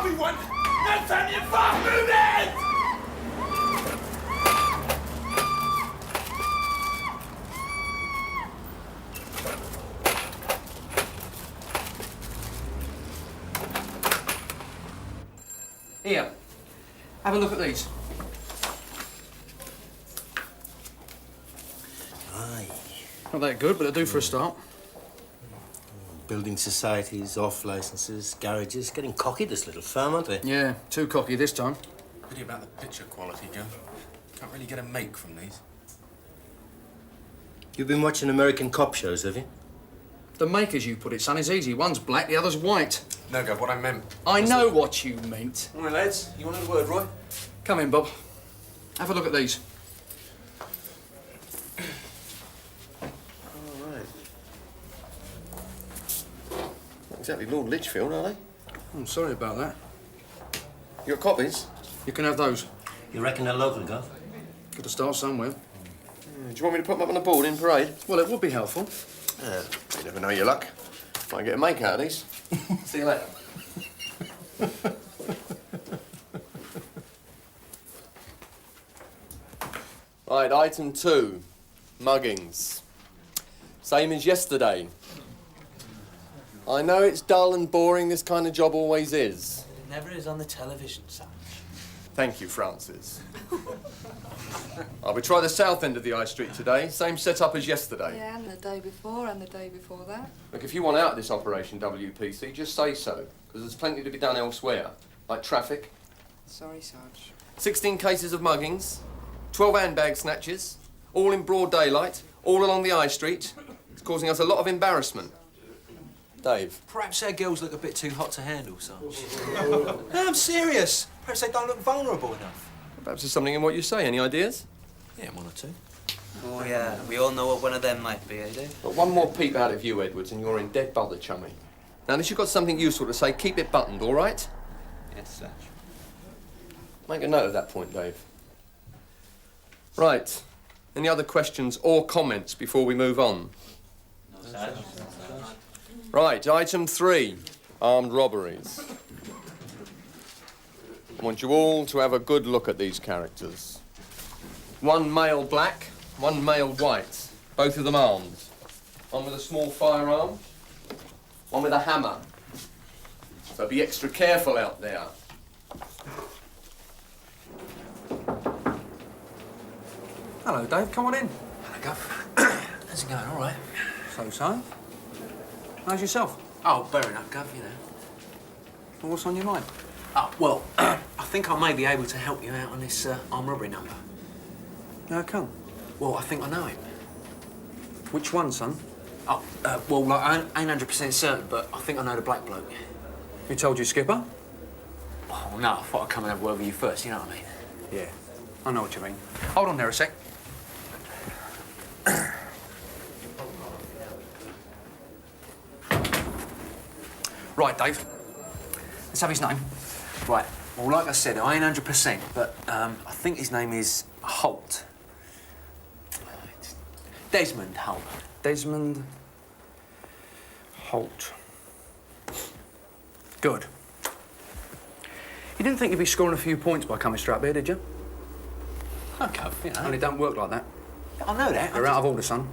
everyone! Now turn your fast movement! Here, have a look at these. Aye. Not that good, but it'll do for a start. Building societies, off licenses, garages. Getting cocky, this little firm, aren't they? Yeah, too cocky this time. Pity about the picture quality, Joe. Can't really get a make from these. You've been watching American cop shows, have you? The make, as you put it, son, is easy. One's black, the other's white. No, Gov, what I meant... I know what you meant. All right, lads. You want a word, Roy? Come in, Bob. Have a look at these. All right. Not exactly Lord Lichfield, are they? I'm sorry about that. You got copies? You can have those. You reckon they're local, Gov? Got to start somewhere. Do you want me to put them up on the board in parade? Well, it would be helpful. You never know your luck. Might get a make out of these. See you later. Right, item 2. Muggings. Same as yesterday. I know it's dull and boring, this kind of job always is. It never is on the television, son. Thank you, Francis. We try the south end of the High Street today. Same setup as yesterday. Yeah, and the day before, and the day before that. Look, if you want out of this operation, WPC, just say so, because there's plenty to be done elsewhere, like traffic. Sorry, Sarge. 16 cases of muggings, 12 handbag snatches, all in broad daylight, all along the High Street. It's causing us a lot of embarrassment. Dave? Perhaps our girls look a bit too hot to handle, Sarge. No, I'm serious. Perhaps they don't look vulnerable enough. Perhaps there's something in what you say. Any ideas? Yeah, one or two. Oh, yeah. We all know what one of them might be, eh, Dave? But one more peep out of you, Edwards, and you're in dead bother, chummy. Now, unless you've got something useful to say, keep it buttoned, all right? Yes, Sarge. Make a note of that point, Dave. Right. Any other questions or comments before we move on? No, Sarge. Right, item 3, armed robberies. I want you all to have a good look at these characters. One male black, one male white, both of them armed. One with a small firearm, one with a hammer. So be extra careful out there. Hello, Dave. Come on in. Hello, Gov. How's it going? All right? So. How's yourself? Oh, better enough, Gov, you know. Well, what's on your mind? Oh, well, I think I may be able to help you out on this armed robbery number. How come? Well, I think I know him. Which one, son? Oh, well, like, I ain't 100% certain, but I think I know the black bloke. Who told you, Skipper? Oh, no, I thought I'd come and have a word with you first, you know what I mean? Yeah, I know what you mean. Hold on there a sec. Right, Dave. Let's have his name. Right, well, like I said, I ain't 100%, but I think his name is Holt. Desmond Holt. Desmond Holt. Good. You didn't think you'd be scoring a few points by coming straight up here, did you? Okay, you know. And it don't work like that. I know that. You're out of order, son.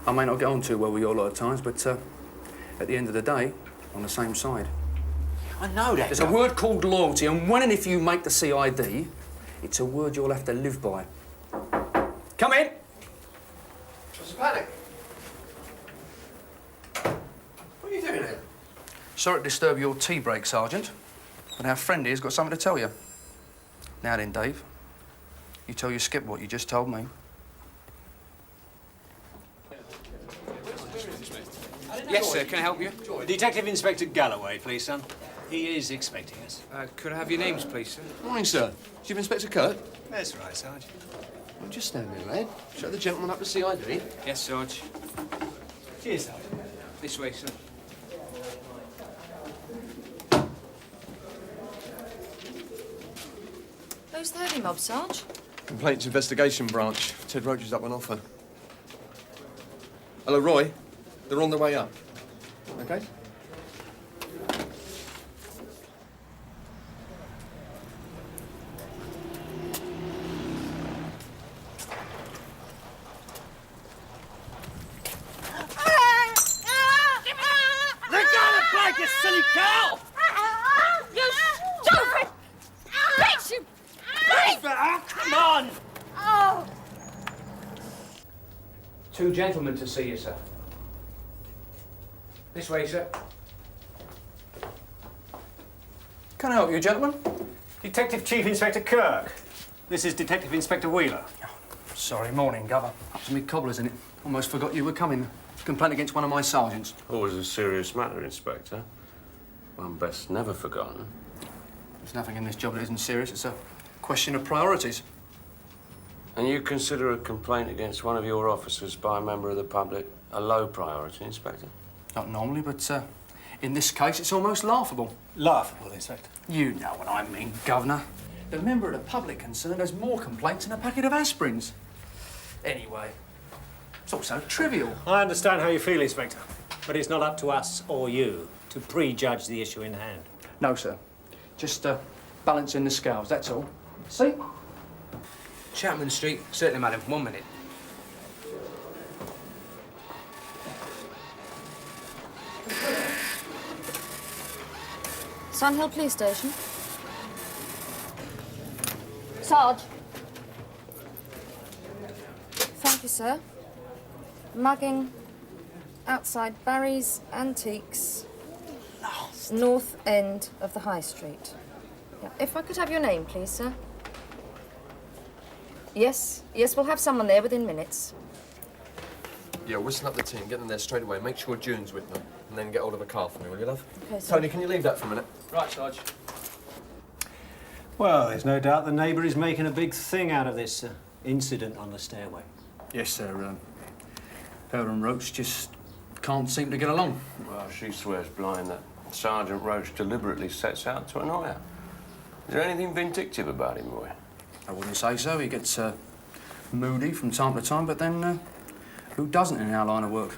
I may not get on too well with you a lot of times, but at the end of the day, on the same side. I know that. There's a word called loyalty, and when and if you make the CID, it's a word you'll have to live by. Come in. What's the panic? What are you doing here? Sorry to disturb your tea break, Sergeant, but our friend here's got something to tell you. Now then, Dave, you tell your skip what you just told me. Yes, sir. Can I help you? Detective Inspector Galloway, please, son. He is expecting us. Could I have your names, please, sir? Morning, sir. Chief Inspector Kirk. That's right, Sarge. Well, just stand there, lad. Show the gentleman up to CID. Yes, Sarge. Cheers, Sarge. This way, sir. Who's the heavy mob, Sarge? Complaints Investigation Branch. Ted Roach is up on offer. Hello, Roy. They're on their way up. OK? like, you silly cow! You stupid bitch! You bitch! Oh, come on! Oh! Two gentlemen to see you, sir. This way, sir. Can I help you, gentlemen? Detective Chief Inspector Kirk. This is Detective Inspector Wheeler. Sorry, morning, Governor. Up to me cobblers, innit? Almost forgot you were coming. Complaint against one of my sergeants. Always a serious matter, Inspector. One best never forgotten. There's nothing in this job that isn't serious. It's a question of priorities. And you consider a complaint against one of your officers by a member of the public a low priority, Inspector? Not normally, but in this case, it's almost laughable. Laughable, Inspector. You know what I mean, Governor. The member of the public concerned has more complaints than a packet of aspirins. Anyway, it's also trivial. I understand how you feel, Inspector, but it's not up to us or you to prejudge the issue in hand. No, sir. Just balancing the scales, that's all. See? Chapman Street. Certainly, madam. 1 minute. Sunhill Police Station. Sarge. Thank you, sir. Mugging outside Barry's Antiques. North end of the High Street. Yeah. If I could have your name, please, sir. Yes, we'll have someone there within minutes. Yeah, whistle up the team, get them there straight away. Make sure June's with them, and then get hold of a car for me, will you, love? Okay, sir. Tony, can you leave that for a minute? Right, Sarge. Well, there's no doubt the neighbour is making a big thing out of this incident on the stairway. Yes, sir. Her and Roach just can't seem to get along. Well, she swears blind that Sergeant Roach deliberately sets out to annoy her. Is there anything vindictive about him, Roy? I wouldn't say so. He gets moody from time to time, but then who doesn't in our line of work?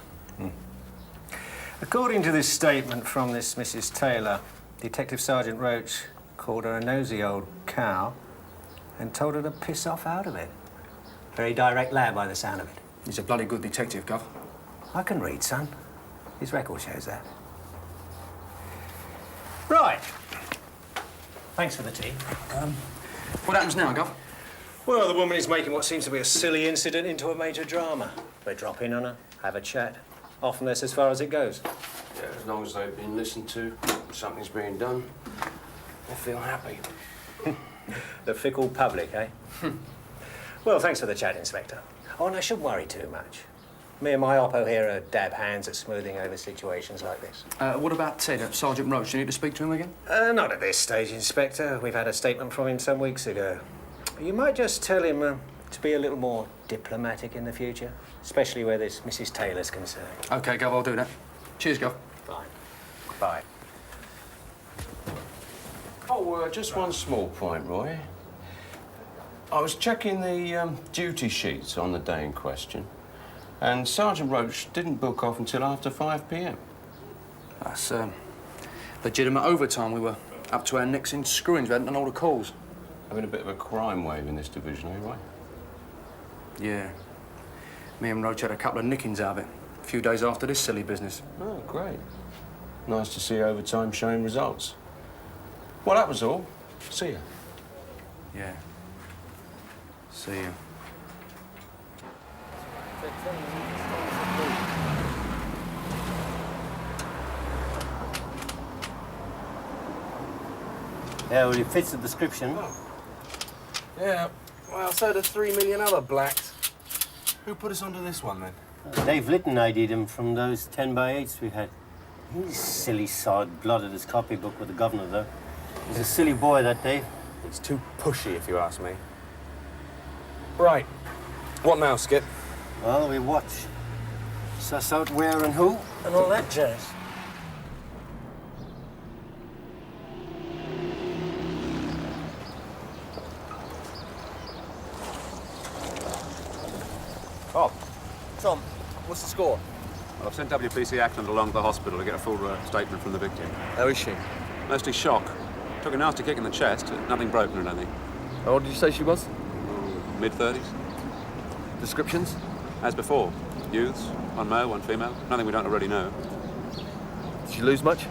According to this statement from this Mrs. Taylor, Detective Sergeant Roach called her a nosy old cow and told her to piss off out of it. Very direct lad by the sound of it. He's a bloody good detective, Gov. I can read, son. His record shows that. Right. Thanks for the tea. What happens now, Gov? Well, the woman is making what seems to be a silly incident into a major drama. They drop in on her, have a chat. Often that's as far as it goes. Yeah, as long as they've been listened to, something's being done, I feel happy. The fickle public, eh? Well, thanks for the chat, Inspector. Oh, and I shouldn't worry too much. Me and my oppo here are dab hands at smoothing over situations like this. What about Ted, Sergeant Roach? Do you need to speak to him again? Not at this stage, Inspector. We've had a statement from him some weeks ago. You might just tell him to be a little more diplomatic in the future, especially where this Mrs. Taylor's concerned. OK, Gov, I'll do that. Cheers, Gov. Fine. Bye. Oh, just one small point, Roy. I was checking the duty sheets on the day in question, and Sergeant Roach didn't book off until after 5 p.m. That's legitimate overtime. We were up to our necks in screwings. We hadn't done all the calls. Having a bit of a crime wave in this division, eh, Roy? Yeah. Me and Roach had a couple of nickings out of it a few days after this silly business. Oh, great. Nice to see overtime showing results. Well, that was all. See ya. Yeah. See you. Yeah, well, it fits the description. Yeah, well, so do 3 million other blacks. Who put us onto this one, then? Dave Litten ID'd him from those 10x8s we had. He's a silly sod, blotted his copybook with the governor, though. He's a silly boy, that Dave. He's too pushy, if you ask me. Right. What now, Skip? Well, we watch. Suss out where and who, and all that jazz. Oh, Tom, what's the score? Well, I've sent WPC Ackland along to the hospital to get a full statement from the victim. How is she? Mostly shock. Took a nasty kick in the chest. Nothing broken or anything. How old did you say she was? Mid-30s. Descriptions? As before. Youths. One male, one female. Nothing we don't already know. Did she lose much?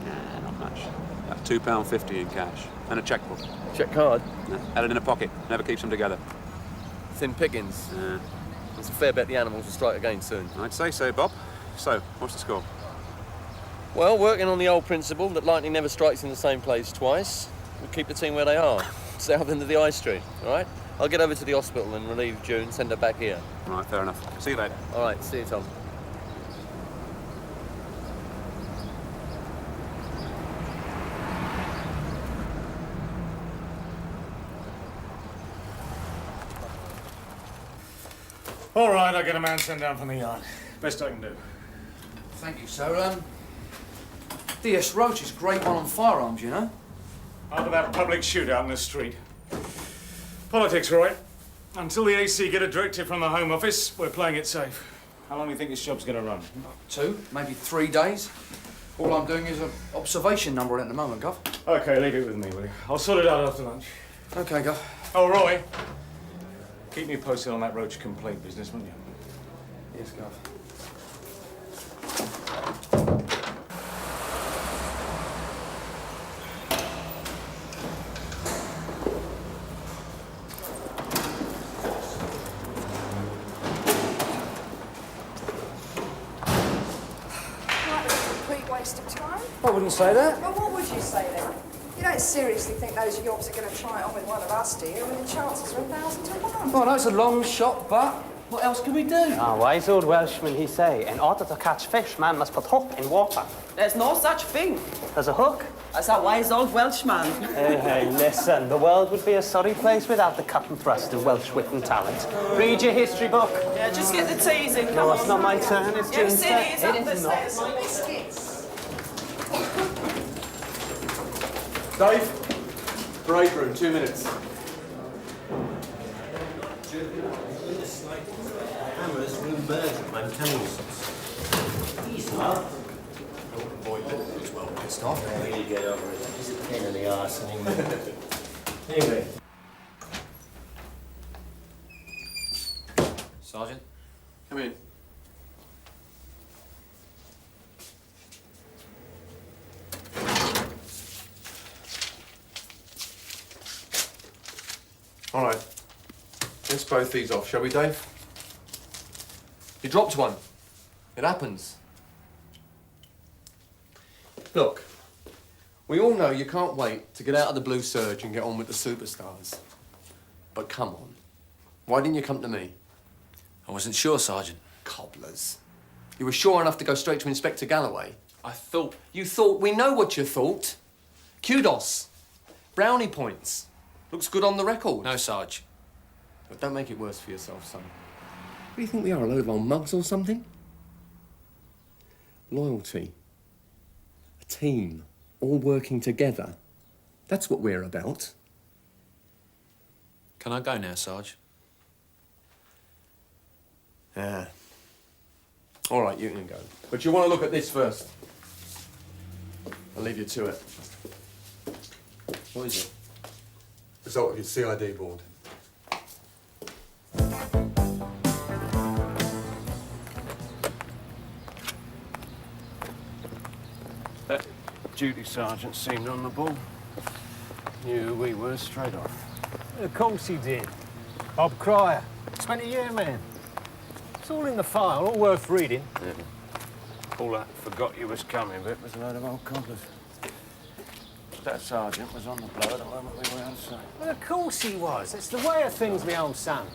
Nah, not much. About £2.50 in cash. And a chequebook. Check card. Yeah, had it in a pocket. Never keeps them together. Thin pickings. Yeah. It's a fair bet the animals will strike again soon. I'd say so, Bob. So, what's the score? Well, working on the old principle that lightning never strikes in the same place twice, we'll keep the team where they are, south end of the High Street, all right? I'll get over to the hospital and relieve June, send her back here. All right, fair enough. See you later. All right, see you, Tom. All right, I'll get a man sent down from the yard. Best I can do. Thank you, sir. DS Roach is a great one on firearms, you know. After that public shootout in the street. Politics, right? Until the AC get a directive from the Home Office, we're playing it safe. How long do you think this job's going to run? 2, maybe 3 days. All I'm doing is an observation number at the moment, Gov. OK, leave it with me, will you? I'll sort it out after lunch. OK, Gov. Oh, Roy. Keep me posted on that Roach complaint business, won't you? Yes, Gov. I wouldn't say that. Well, what would you say then? You don't seriously think those yobs are going to try it on with one of us, do you? I mean, the chances are 1,000 to 1. Oh, no, it's a long shot, but what else can we do? A wise old Welshman, he say, in order to catch fish, man must put hook in water. There's no such thing. There's a hook. As a wise old Welshman. Hey, listen, the world would be a sorry place without the cut and thrust of Welsh wit and talent. Read your history book. Yeah, just get the teasing. No, it's not my turn, it's You June's silly, turn. it's up It the is not. stairs. Biscuits. Dave, break room, 2 minutes. Hammers, new birds, maintains. He's not. Boy, looks well pissed off. He'll get over it. He's a pain in the arse anyway. Anyway. Sergeant? Come in. All right. Let's both these off, shall we, Dave? You dropped one. It happens. Look, we all know you can't wait to get out of the blue surge and get on with the superstars. But come on. Why didn't you come to me? I wasn't sure, Sergeant. Cobblers. You were sure enough to go straight to Inspector Galloway. I thought... You thought? We know what you thought. Kudos. Brownie points. Looks good on the record. No, Sarge. But don't make it worse for yourself, son. What do you think we are, a load of old mugs or something? Loyalty. A team. All working together. That's what we're about. Can I go now, Sarge? Yeah. All right, you can go. But you want to look at this first. I'll leave you to it. What is it? Result of your CID board. That duty sergeant seemed on the ball. Knew who we were straight off. Of course he did. Bob Cryer, 20-year man. It's all in the file, all worth reading. Yeah. All that forgot you was coming bit was a load of old cobblers. That sergeant was on the blow at the moment we were outside. Well, of course he was. It's the way of things, my old son.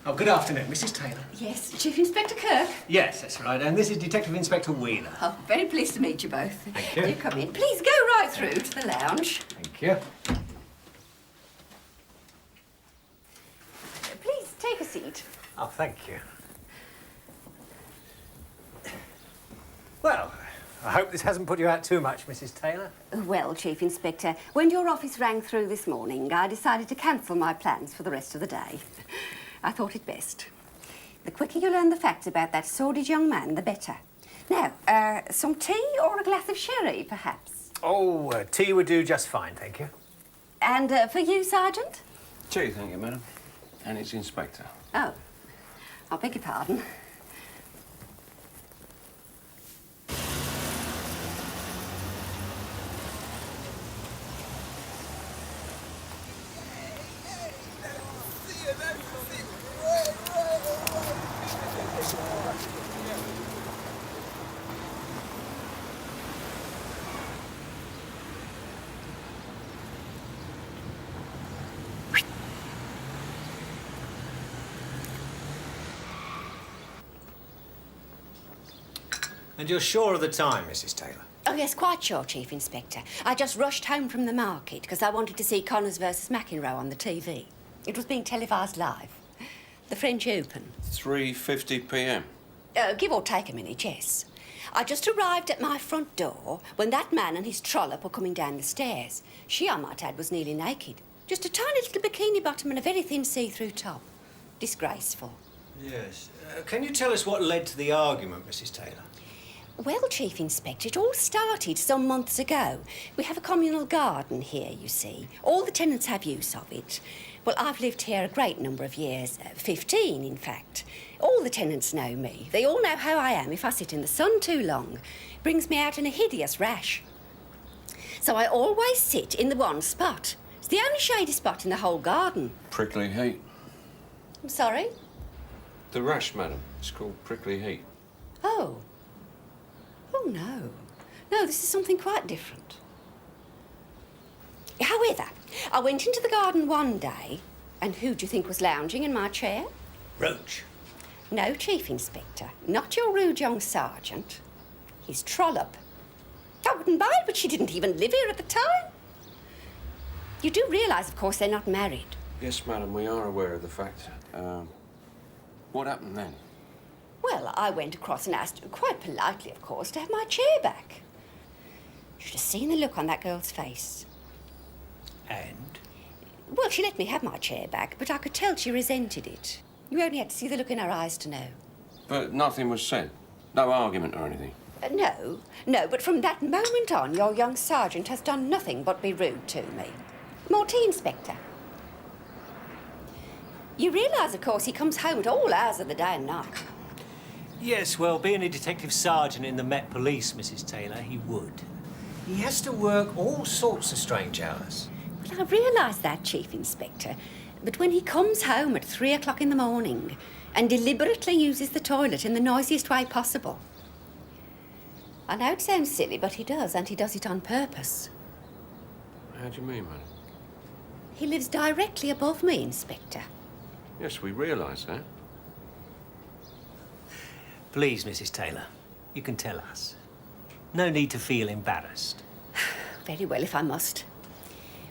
Oh, good afternoon, Mrs. Taylor. Yes, Chief Inspector Kirk. Yes, that's right. And this is Detective Inspector Wheeler. Oh, very pleased to meet you both. Thank you. Do come in. Please go right through to the lounge. Thank you. Please take a seat. Oh, thank you. I hope this hasn't put you out too much, Mrs. Taylor. Well, Chief Inspector, when your office rang through this morning, I decided to cancel my plans for the rest of the day. I thought it best. The quicker you learn the facts about that sordid young man, the better. Now, some tea or a glass of sherry, perhaps? Oh, tea would do just fine, thank you. And for you, Sergeant? Tea, thank you, madam. And it's Inspector. Oh, I beg your pardon. And you're sure of the time, Mrs. Taylor? Oh, yes, quite sure, Chief Inspector. I just rushed home from the market because I wanted to see Connors versus McEnroe on the TV. It was being televised live. The French Open. 3:50 p.m. Give or take a minute, yes. I just arrived at my front door when that man and his trollop were coming down the stairs. She, I might add, was nearly naked. Just a tiny little bikini bottom and a very thin see-through top. Disgraceful. Yes. Can you tell us what led to the argument, Mrs. Taylor? Well, Chief Inspector, it all started some months ago. We have a communal garden here, you see. All the tenants have use of it. Well, I've lived here a great number of years, 15 in fact. All the tenants know me. They all know how I am if I sit in the sun too long. It brings me out in a hideous rash. So I always sit in the one spot. It's the only shady spot in the whole garden. Prickly heat. I'm sorry? The rash, madam. It's called prickly heat. Oh. Oh, no. No, this is something quite different. However, I went into the garden one day, and who do you think was lounging in my chair? Roach. No, Chief Inspector. Not your rude young sergeant. His trollop. I wouldn't mind, but she didn't even live here at the time. You do realise, of course, they're not married. Yes, madam, we are aware of the fact. What happened then? Well, I went across and asked, quite politely, of course, to have my chair back. You should have seen the look on that girl's face. And? Well, she let me have my chair back, but I could tell she resented it. You only had to see the look in her eyes to know. But nothing was said? No argument or anything? No, but from that moment on, your young sergeant has done nothing but be rude to me. More tea, Inspector. You realise, of course, he comes home at all hours of the day and night. Yes, well, being a detective sergeant in the Met Police, Mrs. Taylor, he would. He has to work all sorts of strange hours. Well, I realise that, Chief Inspector. But when he comes home at 3 o'clock in the morning and deliberately uses the toilet in the noisiest way possible. I know it sounds silly, but he does, and he does it on purpose. How do you mean, madam? He lives directly above me, Inspector. Yes, we realise that. Please, Mrs. Taylor, you can tell us. No need to feel embarrassed. Very well, if I must.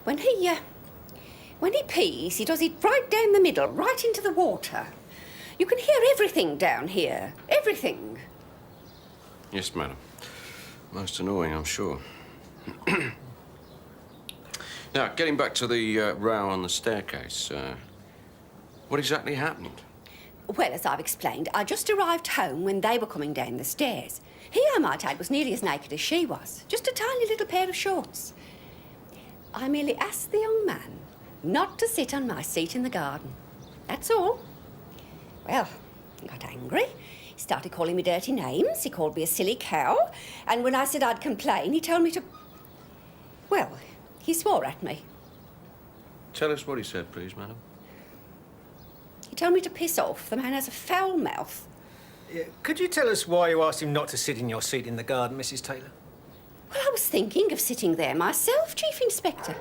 When he pees, he does it right down the middle, right into the water. You can hear everything down here. Everything. Yes, madam. Most annoying, I'm sure. Now, getting back to the row on the staircase, what exactly happened? Well, as I've explained, I just arrived home when they were coming down the stairs. He, I might add, was nearly as naked as she was. Just a tiny little pair of shorts. I merely asked the young man not to sit on my seat in the garden. That's all. Well, he got angry. He started calling me dirty names. He called me a silly cow. And when I said I'd complain, he told me to... Well, he swore at me. Tell us what he said, please, madam. He told me to piss off. The man has a foul mouth. Could you tell us why you asked him not to sit in your seat in the garden, Mrs. Taylor? Well, I was thinking of sitting there myself, Chief Inspector.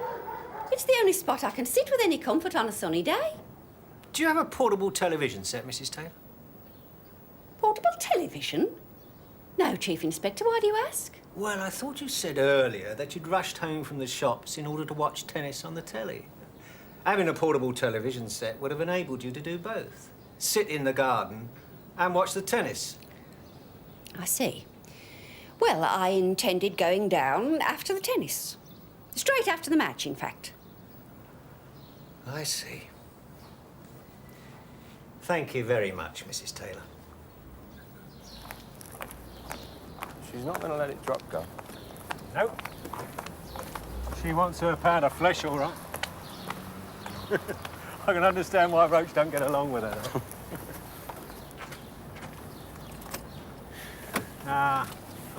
It's the only spot I can sit with any comfort on a sunny day. Do you have a portable television set, Mrs. Taylor? Portable television? No, Chief Inspector. Why do you ask? Well, I thought you said earlier that you'd rushed home from the shops in order to watch tennis on the telly. Having a portable television set would have enabled you to do both. Sit in the garden and watch the tennis. I see. Well, I intended going down after the tennis. Straight after the match, in fact. I see. Thank you very much, Mrs. Taylor. She's not going to let it drop, Gov. Nope. She wants her pound of flesh, all right. I can understand why Roach don't get along with her, though.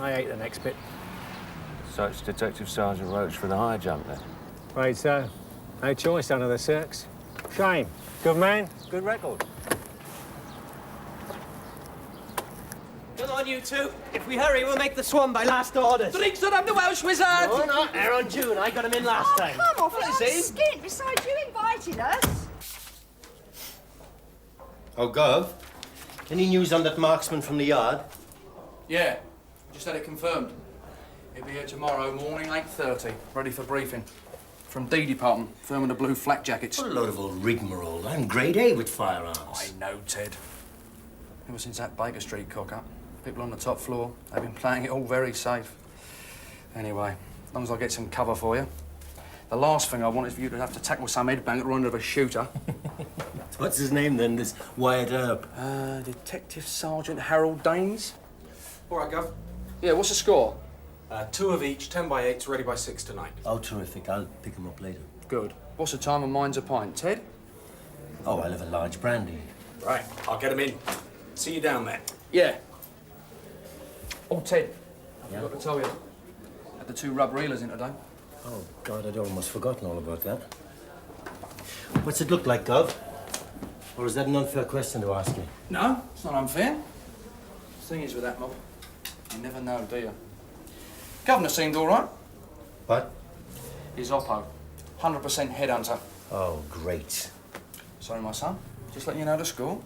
I ate the next bit. So it's Detective Sergeant Roach for the high jump, then? Right, so. No choice under the circs. Shame. Good man, good record. Come on, you two. If we hurry, we'll make the Swan by last orders. Drinks that I'm the Welsh wizard! No, not there on June. I got him in last time. Come off, What is I'm he? skint. Besides, you invited us. Oh, Gov, any news on that marksman from the yard? Yeah, just had it confirmed. He'll be here tomorrow morning, 8:30, ready for briefing. From D Department, firm in the blue flak jackets. What a load of old rigmarole. I'm grade A with firearms. I know, Ted. Ever since that Baker Street cock-up, people on the top floor, they've been playing it all very safe. Anyway, as long as I get some cover for you. The last thing I want is for you to have to tackle some headbanger or under a shooter. What's his name, then, this Wyatt Earp? Detective Sergeant Harold Daines. All right, Gov. Yeah, what's the score? 2 of each, 10 by 8s, ready by 6 tonight. Oh, terrific. I'll pick him up later. Good. What's the time and mine's a pint, Ted? Oh, I'll have a large brandy. Right, I'll get him in. See you down there. Yeah. Oh, Ted, I Yeah? forgot to tell you. Had the 2 rubber heelers in today. Oh, God, I'd almost forgotten all about that. What's it look like, Gov? Or is that an unfair question to ask you? No, it's not unfair. The thing is with that mob, you never know, do you? Governor seemed all right. What? He's Oppo. 100% headhunter. Oh, great. Sorry, my son. Just letting you know the score.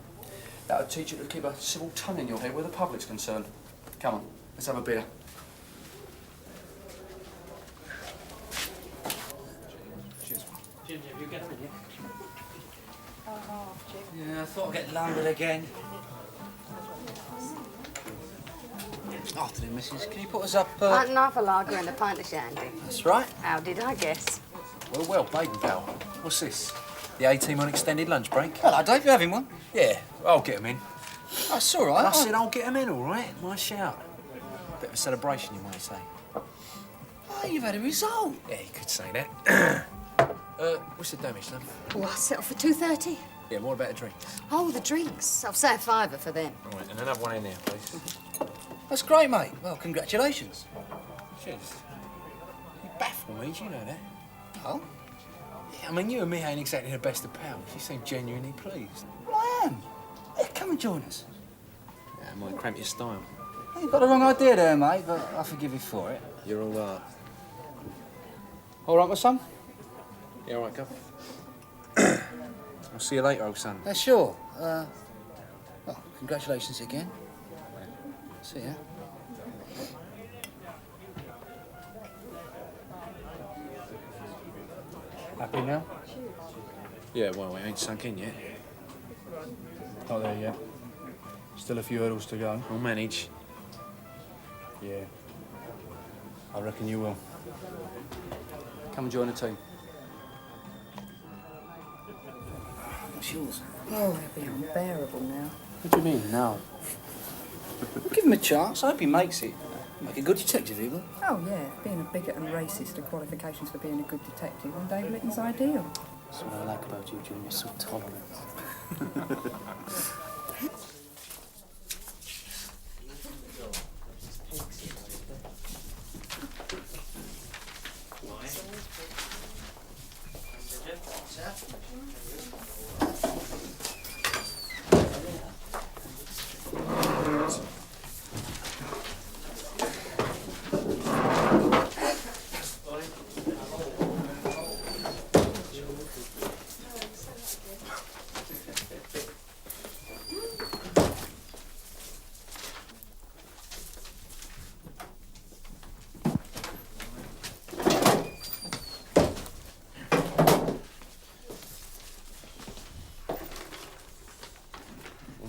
That'll teach you to keep a civil tongue in your head where the public's concerned. Come on, let's have a beer. Cheers. Jim, have you got him in here? Oh, Jim. Yeah, I thought I'd get landed again. Afternoon, missus. Can you put us up, Another lager and a pint of shandy. That's right. How did I guess? Well, baby pal. What's this? The A-team on extended lunch break? Hello, Dave. You having one? Yeah, I'll get 'em in. That's all right. I said I'll get 'em in, all right? My shout. Bit of a celebration, you might say. Oh, you've had a result. Yeah, you could say that. What's the damage, love? Oh, I'll settle for 2:30. Yeah, more about a drink. Oh, the drinks. I'll say a fiver for them. All right, and another one in there, please. That's great, mate. Well, congratulations. Cheers. You baffle me, do you know that? Oh? Yeah, I mean, you and me ain't exactly the best of pals. You seem genuinely pleased. Well, I am. Hey, come and join us. Yeah, I might cramp your style. You've got the wrong idea there, mate, but I forgive you for it. You're all right. All right, my son? Yeah, all right, Gov. I'll see you later, old son. Sure. Well, congratulations again. See ya. Happy now? Yeah, well, we ain't sunk in yet. Not there yet. Still a few hurdles to go. We'll manage. Yeah. I reckon you will. Come and join the team. What's yours? Oh, it'll be unbearable now. What do you mean, now? Well, give him a chance. I hope he makes it. Make a good detective, he will. Oh, yeah. Being a bigot and racist are qualifications for being a good detective, and Dave Litton's ideal. That's what I like about you, Jim. You're so tolerant.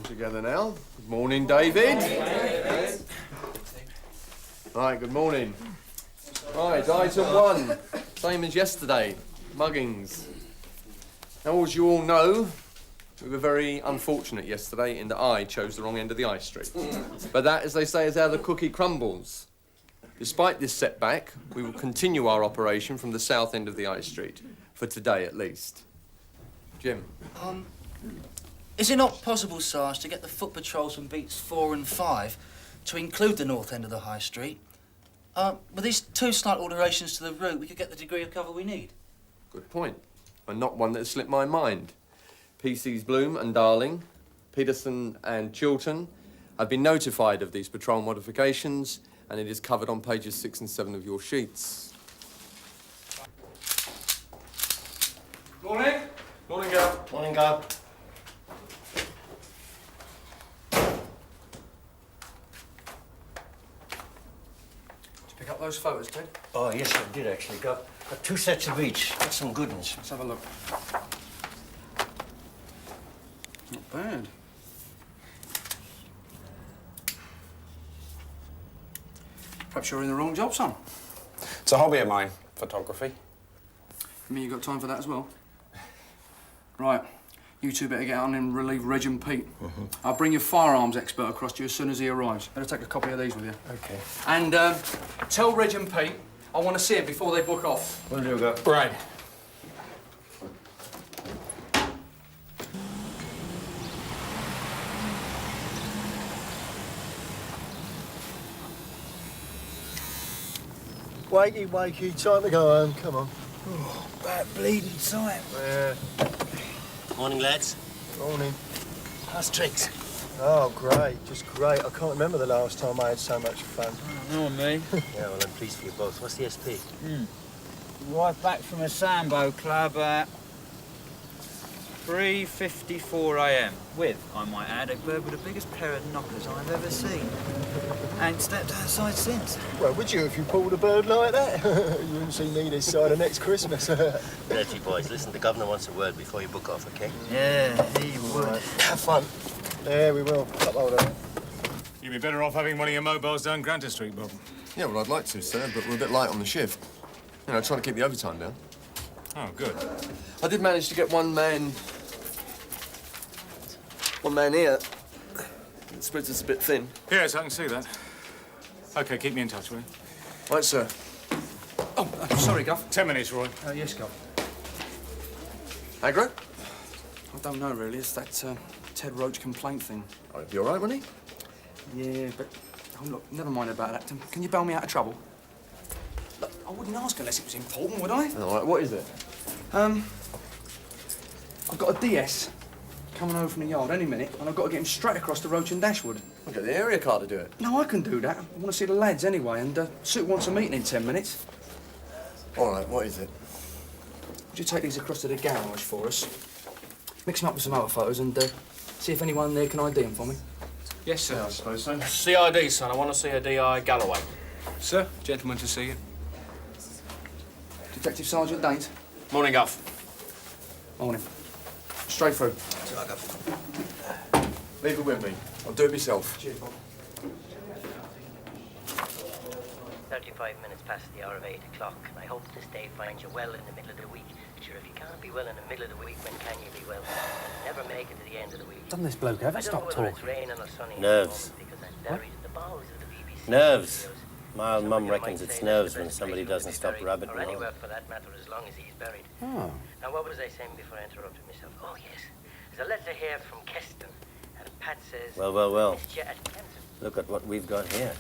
Together now. Good morning, David. Right, good morning. Right, item 1, same as yesterday, muggings. Now, as you all know, we were very unfortunate yesterday in that I chose the wrong end of the high street. But that, as they say, is how the cookie crumbles. Despite this setback, we will continue our operation from the south end of the high street, for today at least. Jim? Is it not possible, Sarge, to get the foot patrols from beats 4 and 5 to include the north end of the high street? With these 2 slight alterations to the route, we could get the degree of cover we need. Good point. And not one that has slipped my mind. PC's Bloom and Darling, Peterson and Chilton have been notified of these patrol modifications, and it is covered on pages 6 and 7 of your sheets. Morning. Morning, Gav. Morning, Gav. Pick up those photos, Ted? Oh, yes, I did, actually, Gav. Got 2 sets of each. Got some good ones. Let's have a look. Not bad. Perhaps you're in the wrong job, son. It's a hobby of mine, photography. You mean you got time for that as well? Right. You two better get on and relieve Reg and Pete. I'll bring your firearms expert across to you as soon as he arrives. Better take a copy of these with you. Okay. And tell Reg and Pete I want to see him before they book off. Will do, Gav. Right. Wakey, wakey, time to go home, come on. Oh, bad bleeding sight. Yeah. Morning, lads. Morning. How's tricks? Oh, great, just great. I can't remember the last time I had so much fun. No, me. Yeah, well, I'm pleased for you both. What's the SP? Right back from a Sambo club at 3:54 a.m. With, I might add, a bird with the biggest pair of knockers I've ever seen. Ain't stepped outside since. Well, would you if you pulled a bird like that? You wouldn't see me this side of next Christmas. Dirty boys, listen, the governor wants a word before you book off, okay? Yeah, he would. Right. Have fun. Yeah, we will. Up hold on. You'd be better off having one of your mobiles down Granter Street, Bob. Yeah, well, I'd like to, sir, but we're a bit light on the shift. You know, trying to keep the overtime down. Oh, good. I did manage to get one man here. The spreads us a bit thin. Yes, I can see that. OK, keep me in touch, will you? Right, sir. Oh, sorry, Gov. 10 minutes, Roy. Yes, Gov. Aggro? I don't know, really. It's that Ted Roach complaint thing. Oh, he'll be all right, won't he? Yeah, but... Oh, look, never mind about that. Can you bail me out of trouble? Look, I wouldn't ask unless it was important, would I? All right, what is it? I've got a DS coming over from the yard any minute, and I've got to get him straight across to Roach and Dashwood. I'll get the area car to do it. No, I can do that. I want to see the lads anyway, and Supt wants a meeting in 10 minutes. All right, what is it? Would you take these across to the garage for us? Mix them up with some other photos and see if anyone there can ID them for me. Yes, sir. Yeah, I suppose so. CID, son. I want to see a DI Galloway. Sir, gentleman to see you. Detective Sergeant Danes. Morning, Guff. Morning. Straight through. Leave it with me. I'll do it myself. Cheers, Bob. 35 minutes past the hour of 8 o'clock. I hope this day finds you well in the middle of the week. Sure, if you can't be well in the middle of the week, when can you be well? Never make it to the end of the week. Doesn't this bloke ever I don't stop know whether talking? it's raining or sunny Nerves. because I'm buried in the bowels of the BBC. Nerves. My old mum Somebody reckons might it's say nerves that's the when best somebody place to doesn't be stop buried, rabbiting or on. anywhere for that matter, as long as he's buried. Oh. Now, what was I saying before I interrupted myself? Oh, yes. There's a letter here from Keston, and Pat says... Well, well, well. Missed you at Kempton. Look at what we've got here.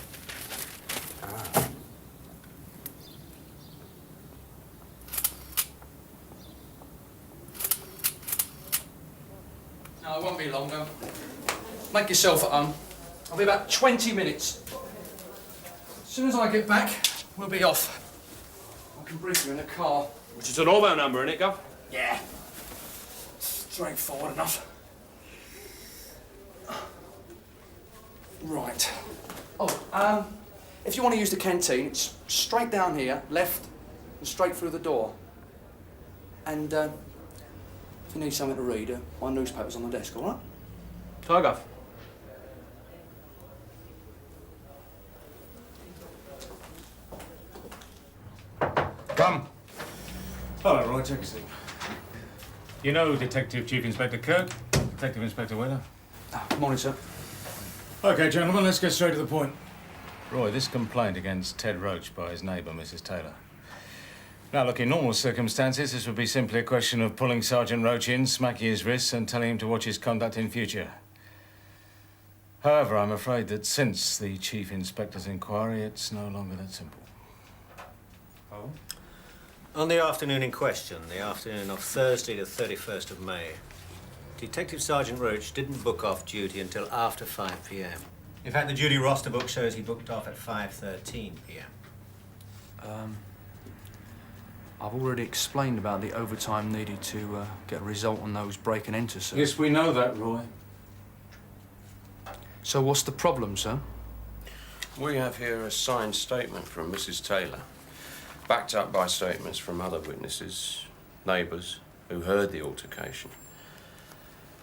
No, it won't be long, no. Make yourself at home. I'll be about 20 minutes. As soon as I get back, we'll be off. I can brief you in the car. Which is an all-bound number, isn't it, Guff? Yeah. Straightforward enough. Right. Oh, if you want to use the canteen, it's straight down here, left, and straight through the door. And, if you need something to read, my newspaper's on the desk, all right? Hi, Guff. Hello, Roy. Take a seat. You know Detective Chief Inspector Kirk, Detective Inspector Wheeler. Morning, sir. OK, gentlemen, let's get straight to the point. Roy, this complaint against Ted Roach by his neighbour, Mrs. Taylor. Now, look, in normal circumstances, this would be simply a question of pulling Sergeant Roach in, smacking his wrists, and telling him to watch his conduct in future. However, I'm afraid that since the Chief Inspector's inquiry, it's no longer that simple. Oh? On the afternoon in question, the afternoon of Thursday, the 31st of May, Detective Sergeant Roach didn't book off duty until after 5 p.m. In fact, the duty roster book shows he booked off at 5:13 p.m. I've already explained about the overtime needed to get a result on those break and enter, sir. Yes, we know that, Roy. So what's the problem, sir? We have here a signed statement from Mrs. Taylor, backed up by statements from other witnesses, neighbours, who heard the altercation.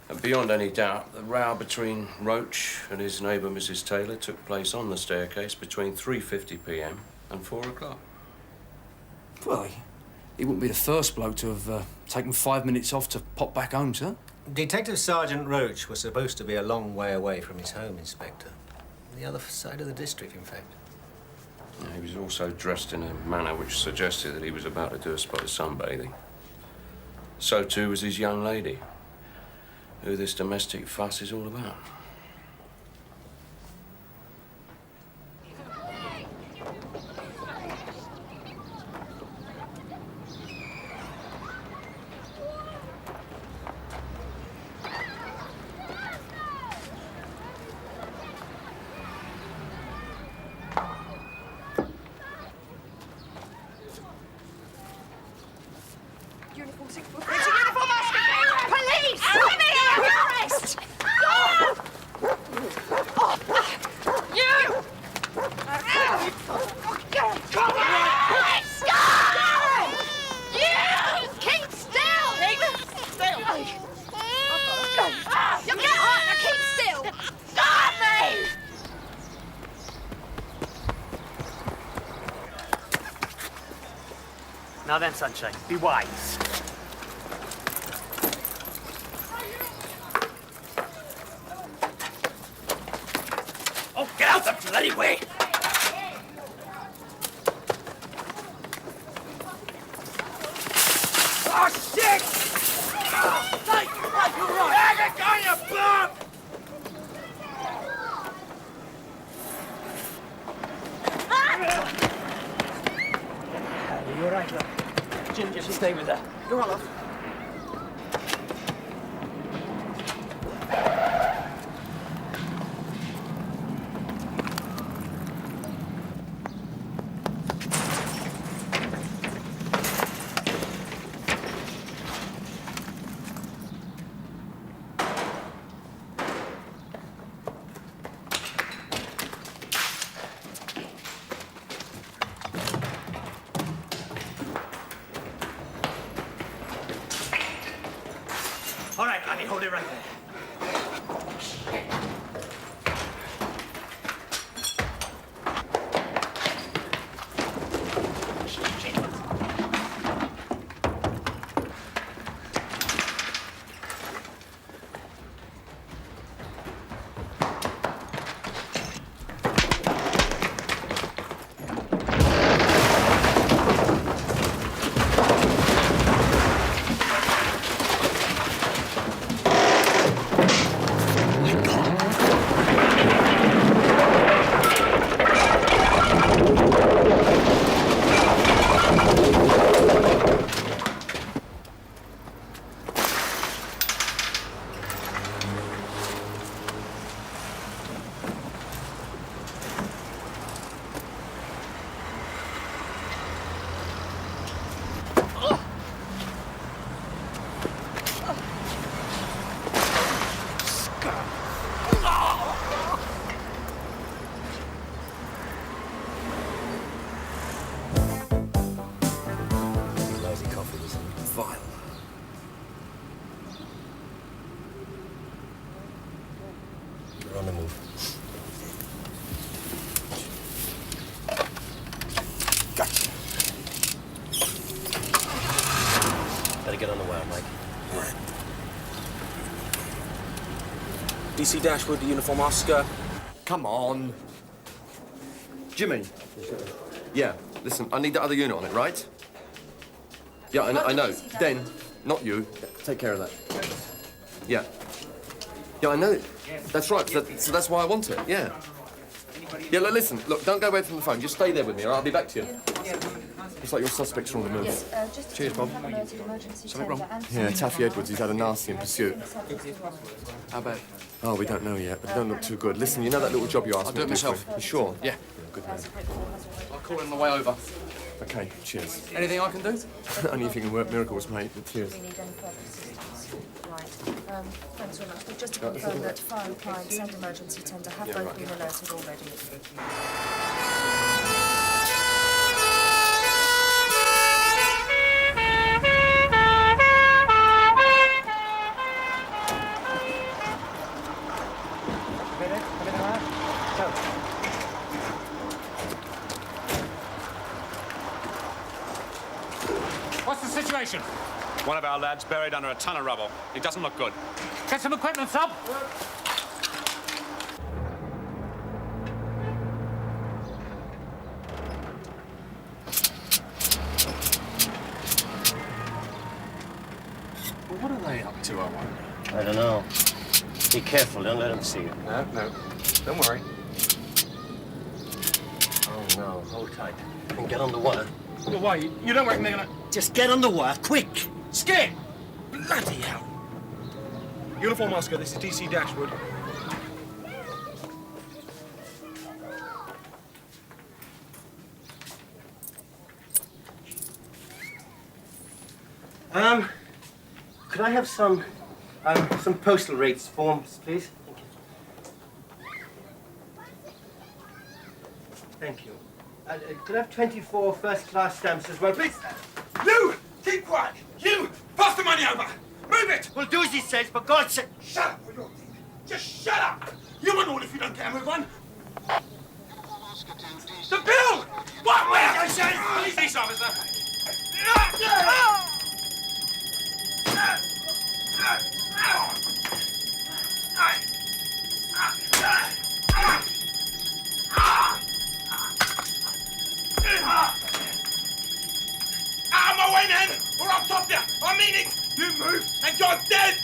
And beyond any doubt, the row between Roach and his neighbour, Mrs. Taylor, took place on the staircase between 3:50 p.m. and 4 o'clock. Well, he wouldn't be the first bloke to have taken 5 minutes off to pop back home, sir. Detective Sergeant Roach was supposed to be a long way away from his home, Inspector. On the other side of the district, in fact. He was also dressed in a manner which suggested that he was about to do a spot of sunbathing. So too was his young lady, who this domestic fuss is all about. Police! Arrest! You! Come on! Stop! You! Keep still! Keep still! You get on! Now keep still! Stop me! Now then, Sunshine, be wise. Oh, get out the bloody way! Oh, shit! Like, you're right! Hang it on, you bum! You're right, love. Jim, just stay with her. Go on, love. All right, Annie, hold it right there. DC Dashwood, the uniform Oscar. Come on. Jimmy. Yeah, listen, I need the other unit on it, right? Yeah, I know. Den, not you. Take care of that. Yeah. Yeah, I know. That's right. So that's why I want it, yeah. Yeah, listen, look, don't go away from the phone. Just stay there with me, all right? I'll be back to you. Looks like your suspects are on the move. Yes, just Cheers, Bob. Something wrong? Yeah, Taffy Edwards, he's had a nasty in pursuit. How bad? Oh, we don't know yet, but they don't look too good. Listen, you know that little job you asked I'll me do to it myself. for? You sure? Yeah. Good man. I'll call him on the way over. Okay, cheers. Anything I can do? Only if you can work miracles, mate, but cheers. Do we need any further assistance? Right. Thanks very much. But just to confirm that fire appliance and emergency tender have both been alerted already. What's the situation? One of our lads buried under a ton of rubble. It doesn't look good. Get some equipment, Supt. Well, what are they up to, I wonder? I don't know. Be careful, don't let them see you. No. Don't worry. Oh, no. Hold tight. And get on the wire. Well, why? You don't reckon they're gonna... Just get on the wire, quick! Skip! Bloody hell! Uniform Oscar, this is DC Dashwood. Could I have some postal rates forms, please? Thank you. Could I have 24 first-class stamps as well, please? You! Keep quiet! You! Pass the money over! Move it! Well, do as he says, for God's sake. Shut up for your thing. Just shut up! You won't know if you don't get a move on. The bill! What? Where? I say! Police officer! Out of my way, man, or I'll top you. I mean it. You move, and you're dead.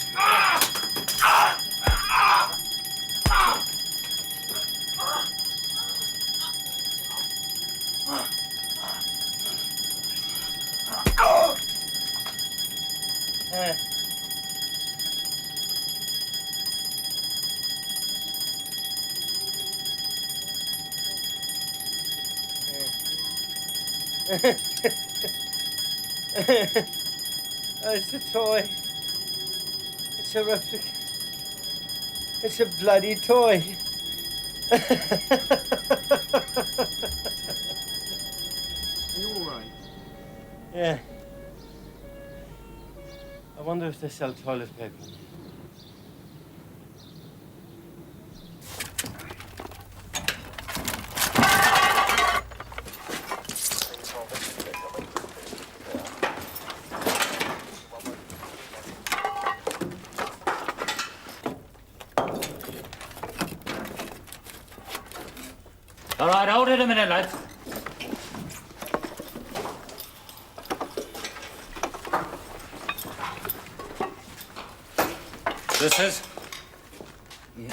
It's a toy. It's a replica. It's a bloody toy. Are you all right? Yeah. I wonder if they sell toilet paper. All right, hold it a minute, lads. This is? Yeah.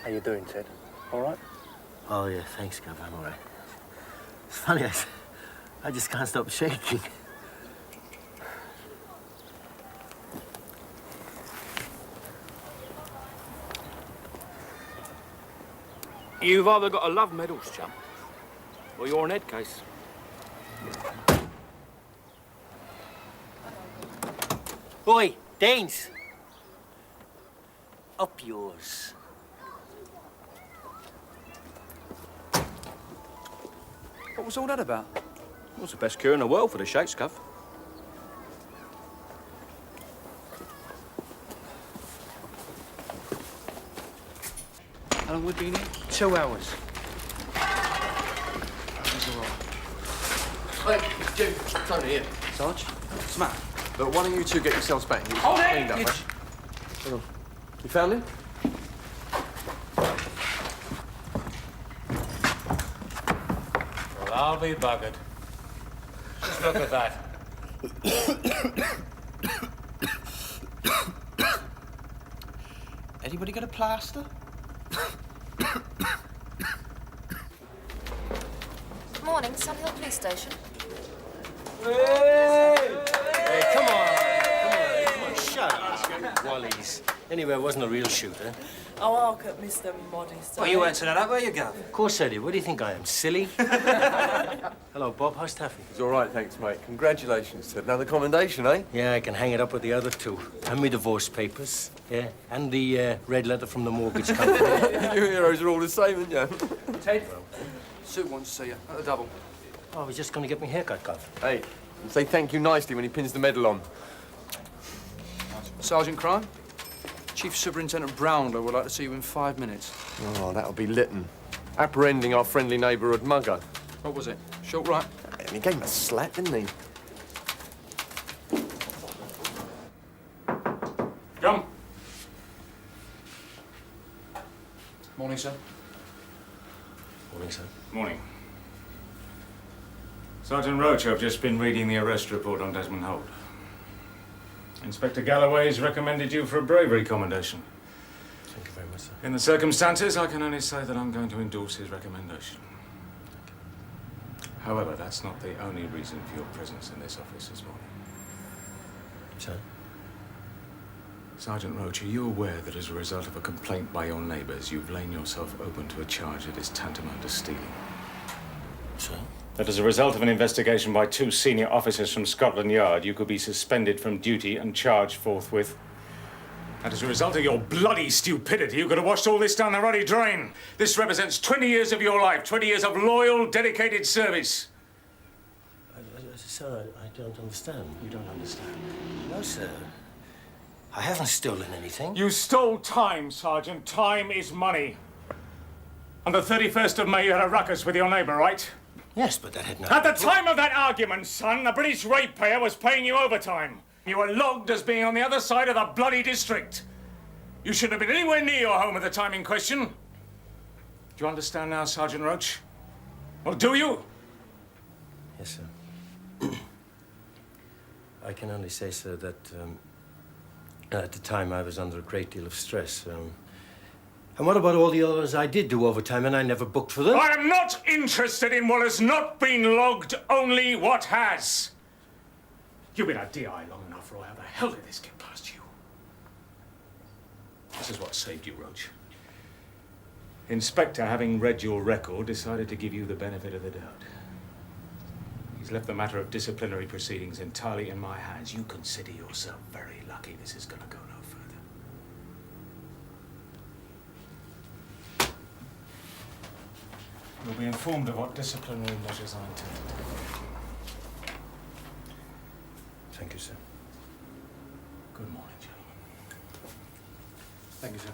How you doing, Ted? All right? Oh, yeah, thanks, Gov. I'm all right. It's funny, I just can't stop shaking. You've either got a love medals, chum, or you're an head case. Oi, Danes! Up yours. What was all that about? What's the best cure in the world for the shake scuff? How long have we been here? 2 hours. Hey, Jim, Tony here. Sarge? What's the matter? Look, why don't you two get yourselves back here? Hold it! Cleaned up, eh? Hang on. You found him? Well, I'll be buggered. Just look at that. Anybody got a plaster? Morning, Sunhill Police Station. Hey, come on, shut up, Wallies. Anyway, it wasn't a real shooter. Oh, I'll cut Mr. Modest. Well, you weren't turning up, were you, Gov? Of course I did. What do you think I am, silly? Hello, Bob. How's Taffy? He's all right, thanks, mate. Congratulations, Ted. Another commendation, eh? Yeah, I can hang it up with the other two. And my divorce papers. Yeah, and the red letter from the mortgage company. You heroes are all the same, aren't you? Ted, Sue wants to see you at the double. Oh, I was just going to get my haircut, Gov. Hey, say thank you nicely when he pins the medal on. Sergeant Crime, Chief Superintendent Brownlow would like to see you in 5 minutes. Oh, that'll be Litten. Apprehending our friendly neighbourhood mugger. What was it? Short right? And he gave him a slap, didn't he? Come. Morning, sir. Morning, sir. Morning. Sergeant Roach, I've just been reading the arrest report on Desmond Holt. Inspector Galloway has recommended you for a bravery commendation. Thank you very much, sir. In the circumstances, I can only say that I'm going to endorse his recommendation. However, that's not the only reason for your presence in this office this morning. Sir? Sergeant Roach, are you aware that as a result of a complaint by your neighbours, you've lain yourself open to a charge that is tantamount to stealing? Sir? That as a result of an investigation by 2 senior officers from Scotland Yard, you could be suspended from duty and charged forthwith. And as a result of your bloody stupidity, you could have washed all this down the ruddy drain. This represents 20 years of your life, 20 years of loyal, dedicated service. Sir, I don't understand. You don't understand? No, sir. I haven't stolen anything. You stole time, Sergeant. Time is money. On the 31st of May, you had a ruckus with your neighbour, right? Yes, but that had no... At the time of that argument, son, a British ratepayer was paying you overtime. You were logged as being on the other side of the bloody district. You shouldn't have been anywhere near your home at the time in question. Do you understand now, Sergeant Roach? Well, do you? Yes, sir. I can only say, sir, that at the time I was under a great deal of stress. And what about all the others I did do overtime and I never booked for them? I am not interested in what has not been logged, only what has. You've been a DI long enough, Roy. How the hell did this get past you? This is what saved you, Roach. Inspector, having read your record, decided to give you the benefit of the doubt. He's left the matter of disciplinary proceedings entirely in my hands. You consider yourself very lucky this is going to go no further. You'll be informed of what disciplinary measures I intend to take. Thank you, sir. Good morning, gentlemen. Thank you, sir.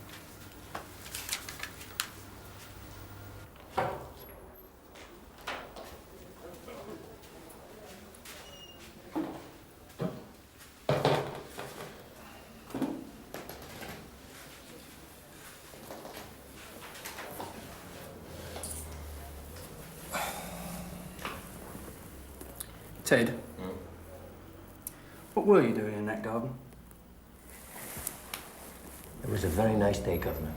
Ted, what were you doing in that garden? It was a very nice day, Governor.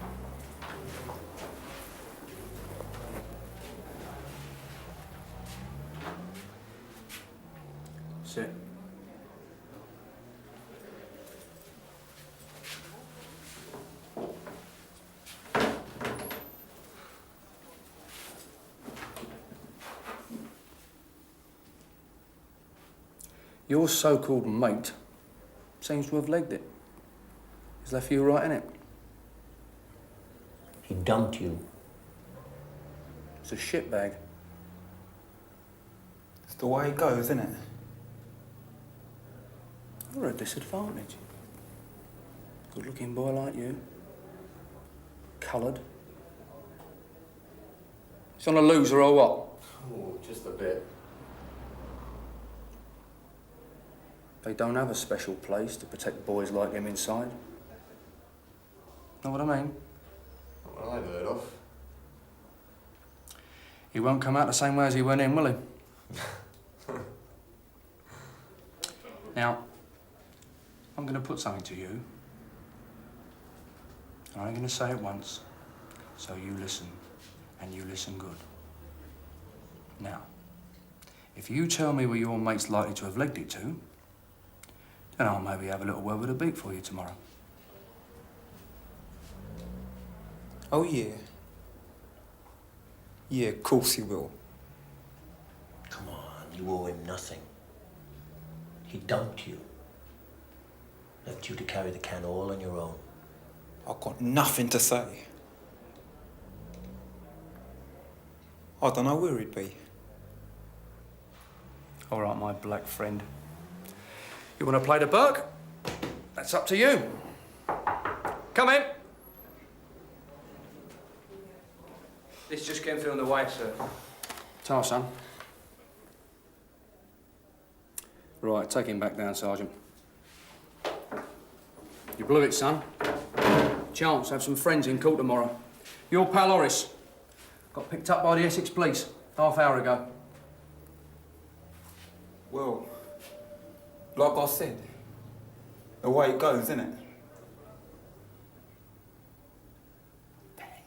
Sit. Your so-called mate seems to have legged it. He's left you right in it. He dumped you. It's a shitbag. It's the way it goes, isn't it? You're at a disadvantage. Good-looking boy like you. Coloured. It's on a loser or what? Oh, just a bit. They don't have a special place to protect boys like him inside. Know what I mean? Not what I've heard of. He won't come out the same way as he went in, will he? Now, I'm going to put something to you. I ain't going to say it once, so you listen, and you listen good. Now, if you tell me where your mate's likely to have legged it to, then I'll maybe have a little word with a beak for you tomorrow. Oh, yeah. Yeah, of course he will. Come on, you owe him nothing. He dumped you. Left you to carry the can all on your own. I've got nothing to say. I don't know where he'd be. All right, my black friend. You want to play the buck? That's up to you. Come in. This just came through on the way, sir. Tar, son. Right, take him back down, Sergeant. You blew it, son. Chance, have some friends in court tomorrow. Your pal Hollis got picked up by the Essex police half-hour ago. Well, like I said, the way it goes, isn't it? Hey!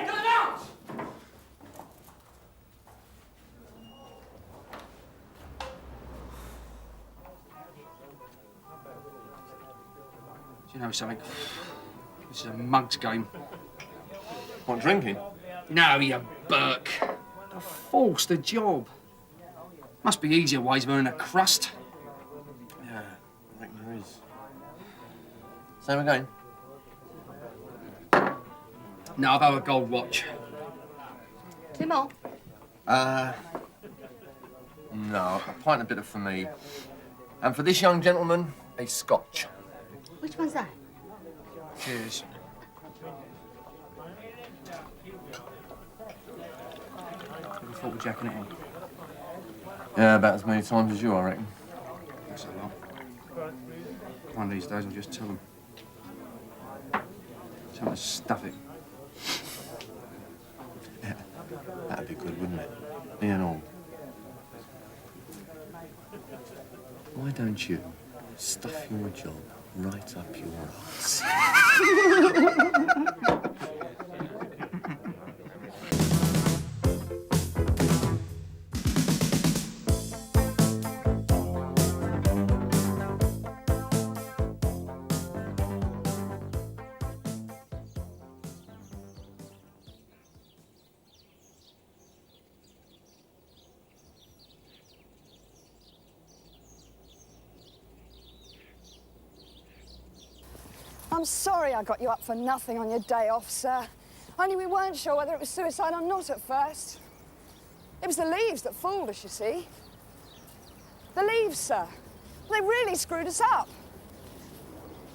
Get it out! Do you know something? This is a mug's game. What, drinking? No, you Burke. To force the job. Must be easier ways of earning a crust. Yeah, I reckon there is. Same again? No, I've had a gold watch. Timo? No, a pint and a bit for me. And for this young gentleman, a scotch. Which one's that? Cheers. Never thought of jacking it in. Yeah, about as many times as you, I reckon. That's a lot. One of these days I'll just tell them. Tell them to stuff it. Yeah, that'd be good, wouldn't it? Me and all. Why don't you stuff your job right up your arse? I'm sorry I got you up for nothing on your day off, sir. Only we weren't sure whether it was suicide or not at first. It was the leaves that fooled us, you see. The leaves, sir. They really screwed us up.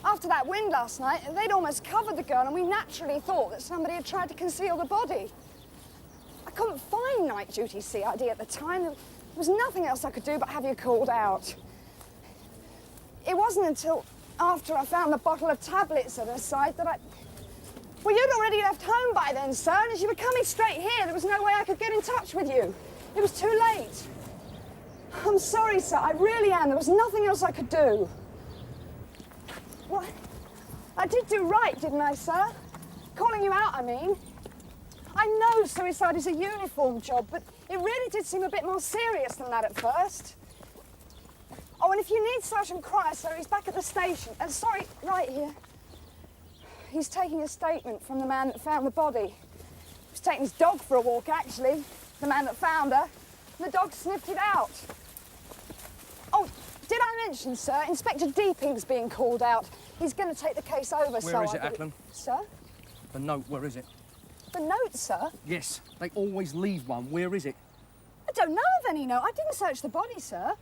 After that wind last night, they'd almost covered the girl, and we naturally thought that somebody had tried to conceal the body. I couldn't find night duty CID at the time. There was nothing else I could do but have you called out. It wasn't until after I found the bottle of tablets at her side that I... Well, you'd already left home by then, sir, and as you were coming straight here, there was no way I could get in touch with you. It was too late. I'm sorry, sir, I really am. There was nothing else I could do. What? I did do right, didn't I, sir? Calling you out, I mean. I know suicide is a uniform job, but it really did seem a bit more serious than that at first. Oh, and if you need Sergeant Cryer, sir, he's back at the station. Sorry, right here. He's taking a statement from the man that found the body. He was taking his dog for a walk, actually. The man that found her. And the dog sniffed it out. Oh, did I mention, sir, Inspector Deeping's being called out. He's going to take the case over, so Where is it, Ackland? Sir? The note, where is it? The note, sir? Yes, they always leave one. Where is it? I don't know of any note. I didn't search the body, sir.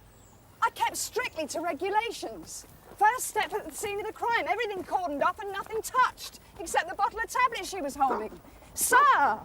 I kept strictly to regulations. First step at the scene of the crime, everything cordoned up and nothing touched, except the bottle of tablets she was holding. Sir!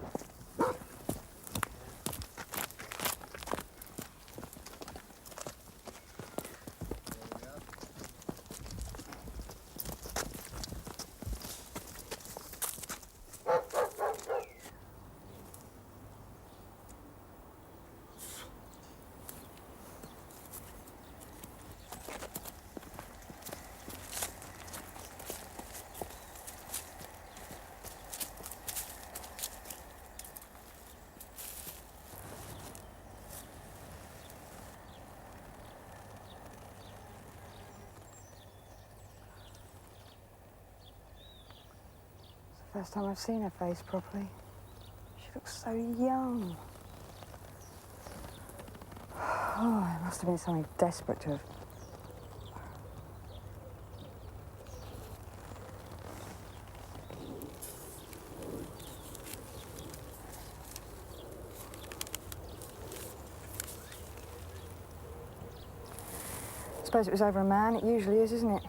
First time I've seen her face properly. She looks so young. Oh, it must have been something desperate to have... I suppose it was over a man. It usually is, isn't it?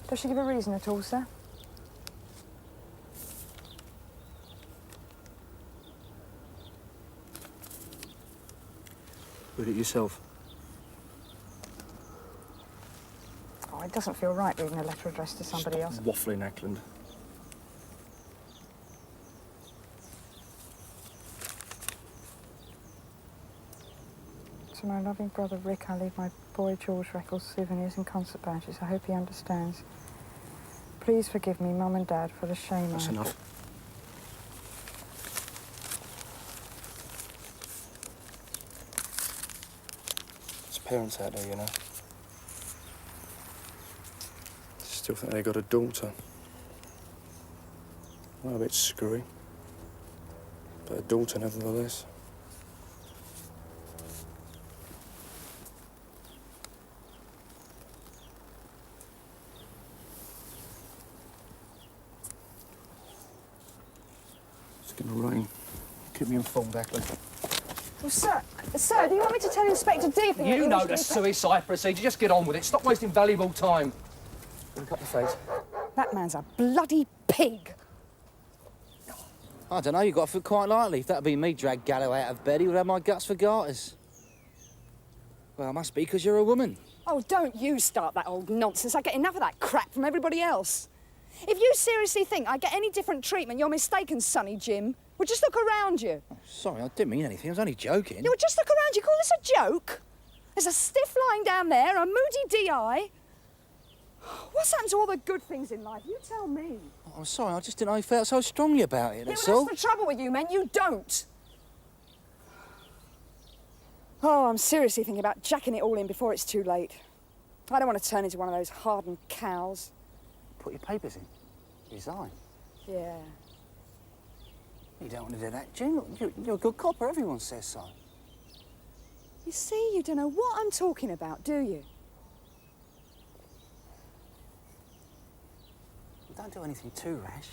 Does she give a reason at all, sir? Read it yourself. Oh, it doesn't feel right reading a letter addressed to somebody else. Waffling, Ackland. To my loving brother Rick, I leave my boy George records, souvenirs and concert badges. I hope he understands. Please forgive me, Mum and Dad, for the shame That's I... enough. There's parents out there, you know. Still think they got a daughter. Well, a bit screwy. But a daughter nevertheless. It's gonna rain. Keep me informed, Ackland. Well, sir, do you want me to tell Inspector Deeping? You know the suicide procedure. Just get on with it. Stop wasting valuable time. Look up the face. That man's a bloody pig. I don't know, you've got to feel quite lightly. If that'd be me drag Galloway out of bed, he would have my guts for garters. Well, it must be because you're a woman. Oh, don't you start that old nonsense. I get enough of that crap from everybody else. If you seriously think I get any different treatment, you're mistaken, Sonny Jim. Well, just look around you. Oh, sorry, I didn't mean anything. I was only joking. Yeah, well, just look around. You call this a joke? There's a stiff lying down there, a moody DI. What's happened to all the good things in life? You tell me. Oh, I'm sorry, I just didn't know you felt so strongly about it, that's well, all. that's the trouble with you, men. You don't. Oh, I'm seriously thinking about jacking it all in before it's too late. I don't want to turn into one of those hardened cows. Put your papers in. Resign. Yeah. You don't want to do that, Jim. You're a good copper. Everyone says so. You see, you don't know what I'm talking about, do you? Don't do anything too rash.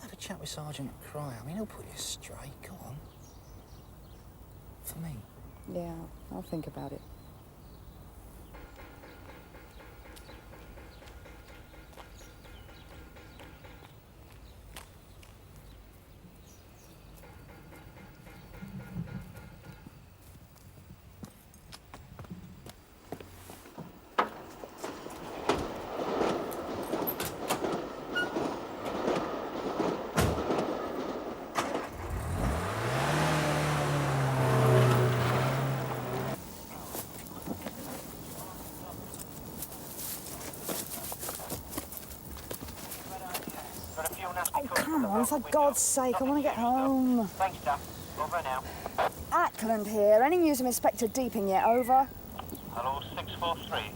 Have a chat with Sergeant Cry. I mean, he'll put you straight. Go on. For me. Yeah, I'll think about it. Come on, for God's sake, I want to get home. Thanks, Duff. Over now. Ackland here. Any news of Inspector Deeping yet? Over. Hello, 643.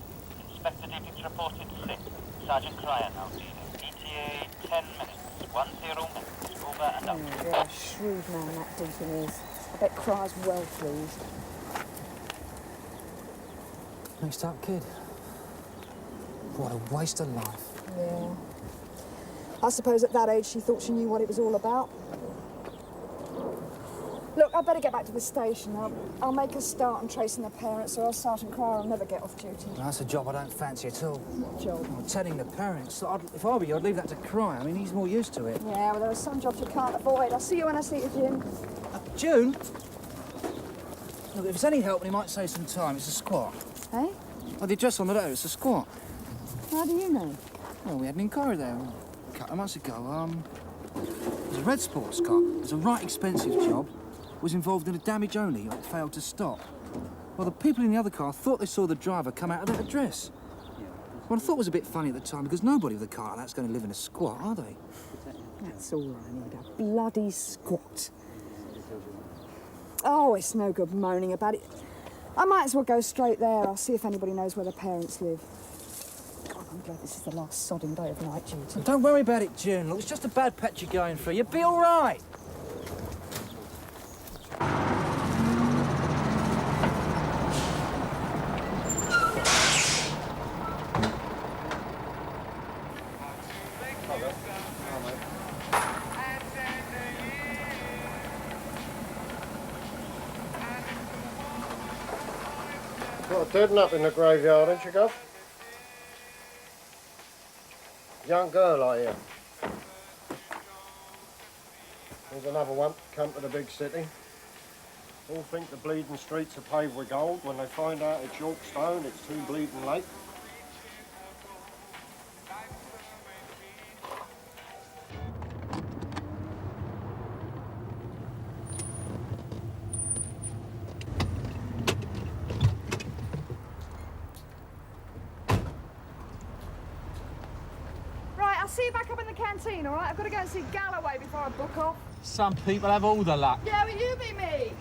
Inspector Deeping's reported sick. Sergeant Cryer now leading. ETA 10 minutes. 10 minutes. Over and out. Oh, yeah, shrewd man that Deeping is. I bet Cryer's well pleased. Next up, kid. What a waste of life. Yeah. I suppose at that age she thought she knew what it was all about. Look, I better get back to the station. I'll make a start on tracing the parents, or else Sergeant Cryer will never get off duty. Well, that's a job I don't fancy at all. What job? Well, telling the parents. If I were you, I'd leave that to Cryer. I mean, he's more used to it. Yeah, well, there are some jobs you can't avoid. I'll see you when I see you, June. June? Look, if it's any help, he might save some time. It's a squat. Eh? Oh, the address on the letter, it's a squat. How do you know? Well, we had an inquiry there a couple of months ago. It was a red sports car. It was a right expensive job. Was involved in a damage only. It failed to stop. Well, the people in the other car thought they saw the driver come out of that address. Well, I thought it was a bit funny at the time because nobody with a car like that's going to live in a squat, are they? That's all right, Nina. Bloody squat. Oh, it's no good moaning about it. I might as well go straight there. I'll see if anybody knows where the parents live. God, I'm glad this is the last sodding day of night duty. Don't worry about it, June. Look, it's just a bad patch you're going through. You'll be all right. Got a dead nut in the graveyard, ain't you, Gov? Young girl, I hear. There's another one, come to the big city. All think the bleeding streets are paved with gold. When they find out it's York stone, it's too bleeding late. Right, I'll see you back up in the canteen, all right? I've got to go and see Galloway before I book off. Some people have all the luck. Yeah, but you be me.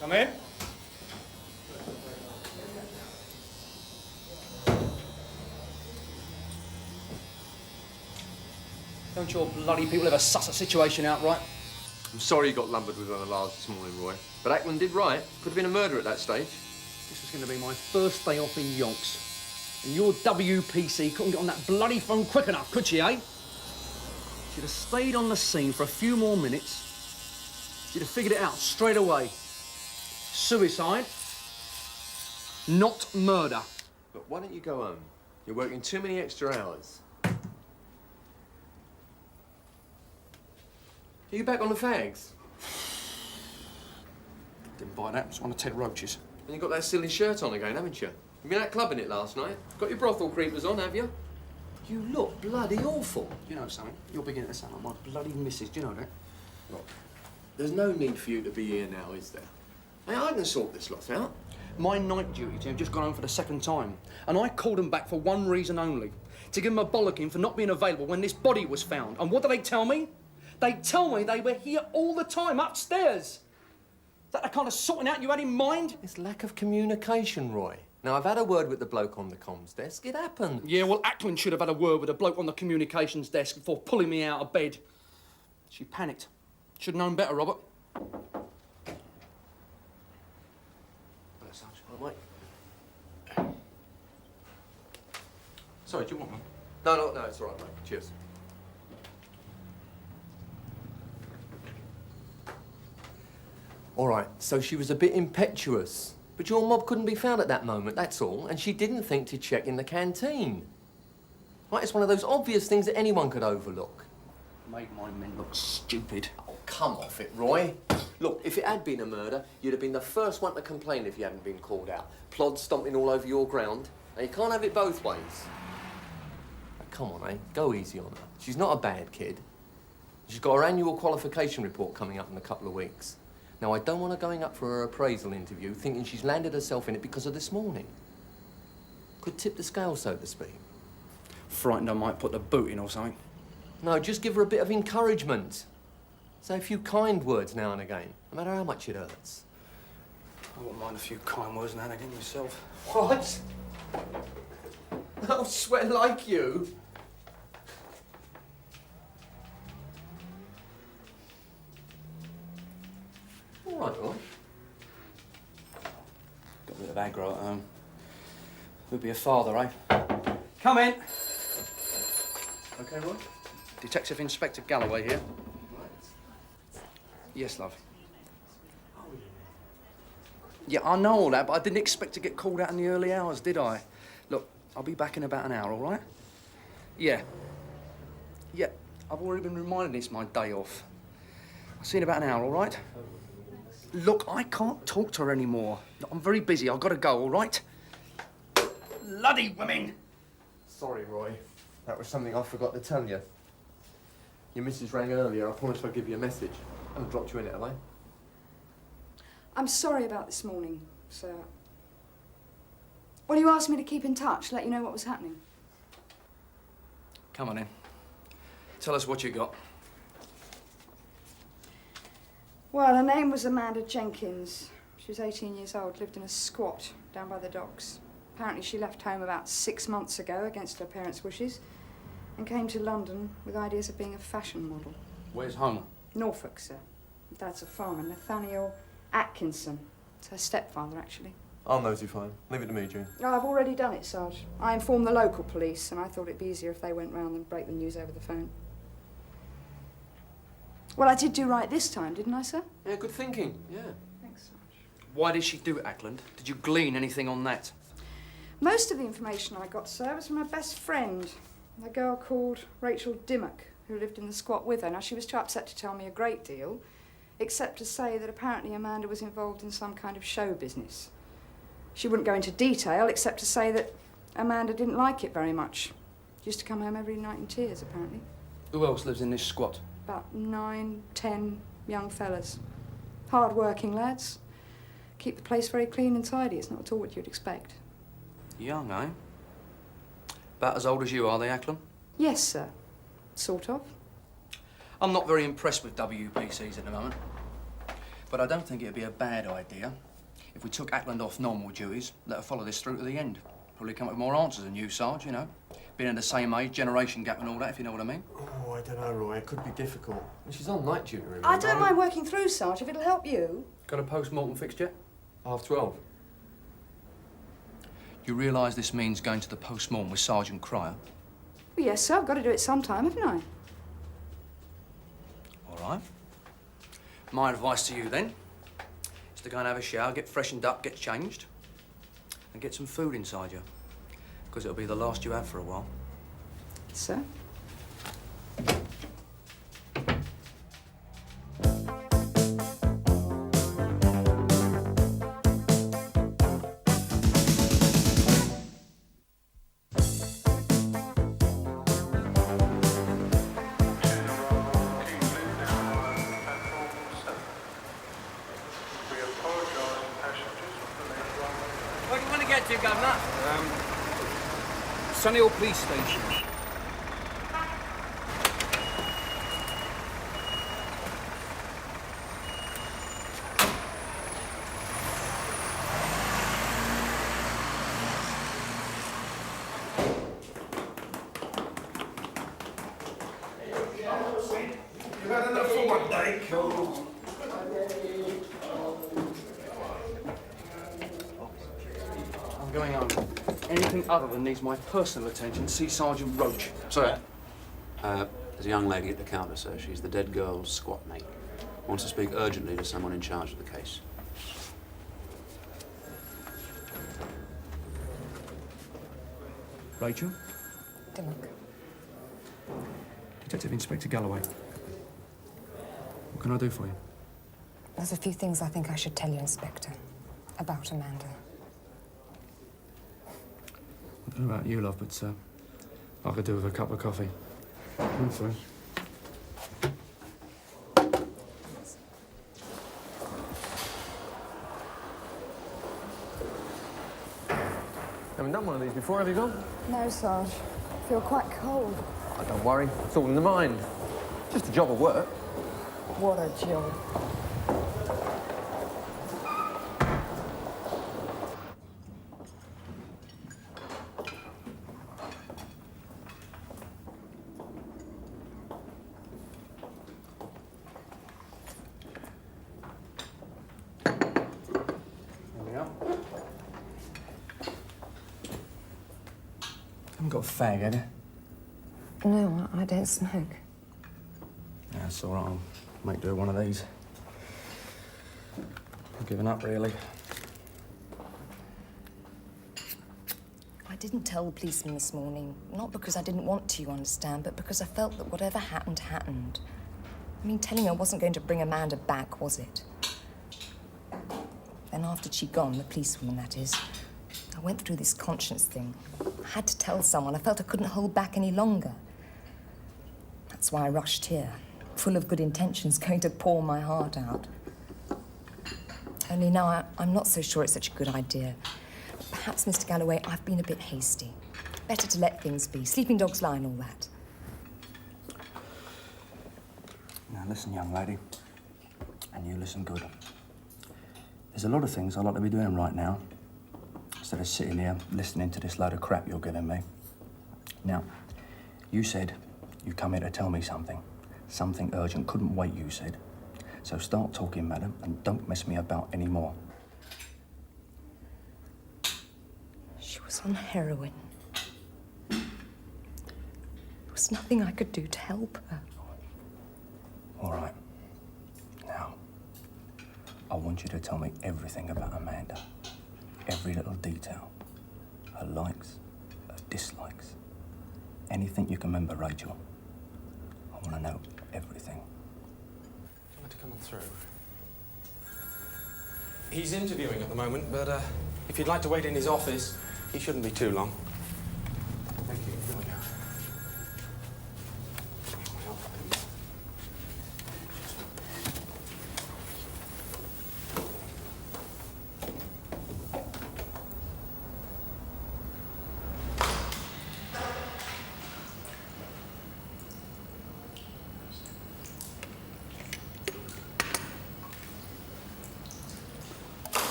Come in. Don't your bloody people ever suss a situation out right? I'm sorry you got lumbered with one of the large this morning, Roy. But Ackland did right. Could have been a murder at that stage. This is going to be my first day off in yonks. And your WPC couldn't get on that bloody phone quick enough, could she, eh? She'd have stayed on the scene for a few more minutes. She'd have figured it out straight away. Suicide, not murder. Look, why don't you go home? You're working too many extra hours. Are you back on the fags? Didn't buy that. It's one of Ted Roach's. And you got that silly shirt on again, haven't you? You've been out clubbing it last night. Got your brothel creepers on, have you? You look bloody awful. You know something? You're beginning to sound like my bloody missus. Do you know that? Look, there's no need for you to be here now, is there? Hey, I can sort this lot out. My night duty team have just gone home for the second time. And I called them back for one reason only. To give them a bollocking for not being available when this body was found. And what do they tell me? They tell me they were here all the time, upstairs. Is that the kind of sorting out you had in mind? It's lack of communication, Roy. Now, I've had a word with the bloke on the comms desk. It happened. Yeah, well, Ackland should have had a word with the bloke on the communications desk before pulling me out of bed. She panicked. Should have known better, Robert. Sorry, do you want one? No, it's all right, mate. Cheers. All right, so she was a bit impetuous. But your mob couldn't be found at that moment, that's all. And she didn't think to check in the canteen. Right, it's one of those obvious things that anyone could overlook. Made my men look stupid. Oh, come off it, Roy. Look, if it had been a murder, you'd have been the first one to complain if you hadn't been called out. Plods stomping all over your ground. Now, you can't have it both ways. Now, come on, eh? Go easy on her. She's not a bad kid. She's got her annual qualification report coming up in a couple of weeks. Now, I don't want her going up for her appraisal interview thinking she's landed herself in it because of this morning. Could tip the scale, so to speak. Frightened I might put the boot in or something. No, just give her a bit of encouragement. Say a few kind words now and again, no matter how much it hurts. I wouldn't mind a few kind words now and again myself. What? I'll sweat like you. All right, worker at home. Who'd be a father, eh? Come in. Okay, Roy? Detective Inspector Galloway here. Yes, love. Yeah, I know all that, but I didn't expect to get called out in the early hours, did I? Look, I'll be back in about an hour, all right? Yeah. Yeah, I've already been reminded it's my day off. I'll see you in about an hour, all right? Look, I can't talk to her anymore. Look, I'm very busy. I've got to go, all right? Bloody women! Sorry, Roy. That was something I forgot to tell you. Your missus rang earlier. I promised I'd give you a message. I haven't dropped you in it, have I? I'm sorry about this morning, sir. Well, you asked me to keep in touch, let you know what was happening. Come on in. Tell us what you got. Well, her name was Amanda Jenkins. She was 18 years old, lived in a squat down by the docks. Apparently she left home about 6 months ago against her parents' wishes and came to London with ideas of being a fashion model. Where's home? Norfolk, sir. Dad's a farmer, Nathaniel Atkinson. It's her stepfather, actually. I'll notify him. Leave it to me, June. Oh, I've already done it, Sarge. I informed the local police, and I thought it'd be easier if they went round and break the news over the phone. Well, I did do right this time, didn't I, sir? Yeah, good thinking. Yeah. Thanks, Sarge. Why did she do it, Ackland? Did you glean anything on that? Most of the information I got, sir, was from her best friend, a girl called Rachel Dimmock, who lived in the squat with her. Now, she was too upset to tell me a great deal, except to say that apparently Amanda was involved in some kind of show business. She wouldn't go into detail, except to say that Amanda didn't like it very much. She used to come home every night in tears, apparently. Who else lives in this squat? About 9, 10 young fellas. Hard-working lads. Keep the place very clean and tidy. It's not at all what you'd expect. Young, eh? About as old as you are, they, Ackland? Yes, sir. Sort of. I'm not very impressed with WPCs at the moment. But I don't think it'd be a bad idea if we took Ackland off normal duties, let her follow this through to the end. Probably come up with more answers than you, Sarge, you know. Being in the same age, generation gap and all that, if you know what I mean. Oh, I don't know, Roy. It could be difficult. She's on night duty, remember? I don't mind working through, Sarge, if it'll help you. Got a post-mortem fixed yet? 12:30. You realise this means going to the post-mortem with Sergeant Cryer? Well, yes, sir. I've got to do it sometime, haven't I? All right. My advice to you, then, is to go and have a shower, get freshened up, get changed, and get some food inside you. Because it'll be the last you have for a while. Sir? Where do you want to get to, Governor? Sunnyhill Police Station. You've had enough for one day, Colin. I'm going home. Anything other than needs my personal attention, see Sergeant Roach. Sorry. There's a young lady at the counter, sir. She's the dead girl's squat mate. Wants to speak urgently to someone in charge of the case. Rachel? Dimmock. Detective Inspector Galloway. What can I do for you? There's a few things I think I should tell you, Inspector, about Amanda. I don't know about you, love, but I could do with a cup of coffee. I'm sorry. Haven't done one of these before, have you, gone? No, Sarge. I feel quite cold. Oh, don't worry. It's all in the mind. Just a job of work. What a job. You got a fag, had you? No, I don't smoke. Yeah, it's all right. I'll make do one of these. I'm giving up, really. I didn't tell the policeman this morning, not because I didn't want to, you understand, but because I felt that whatever happened, happened. I mean, telling her wasn't going to bring Amanda back, was it? Then after she'd gone, the policewoman, that is, I went through this conscience thing. I had to tell someone. I felt I couldn't hold back any longer. That's why I rushed here, full of good intentions, going to pour my heart out. Only now I'm not so sure it's such a good idea. Perhaps, Mr. Galloway, I've been a bit hasty. Better to let things be. Sleeping dogs lie and all that. Now, listen, young lady, and you listen good. There's a lot of things I'd like to be doing right now, instead of sitting here listening to this load of crap you're giving me. Now, you said you come here to tell me something. Something urgent. Couldn't wait, you said. So start talking, madam, and don't mess me about anymore. She was on heroin. There was nothing I could do to help her. All right. Now, I want you to tell me everything about Amanda. Every little detail. Her likes, her dislikes. Anything you can remember, Rachel. I want to know everything. Do you want to come on through? He's interviewing at the moment, but if you'd like to wait in his office, he shouldn't be too long. Thank you. Here we go.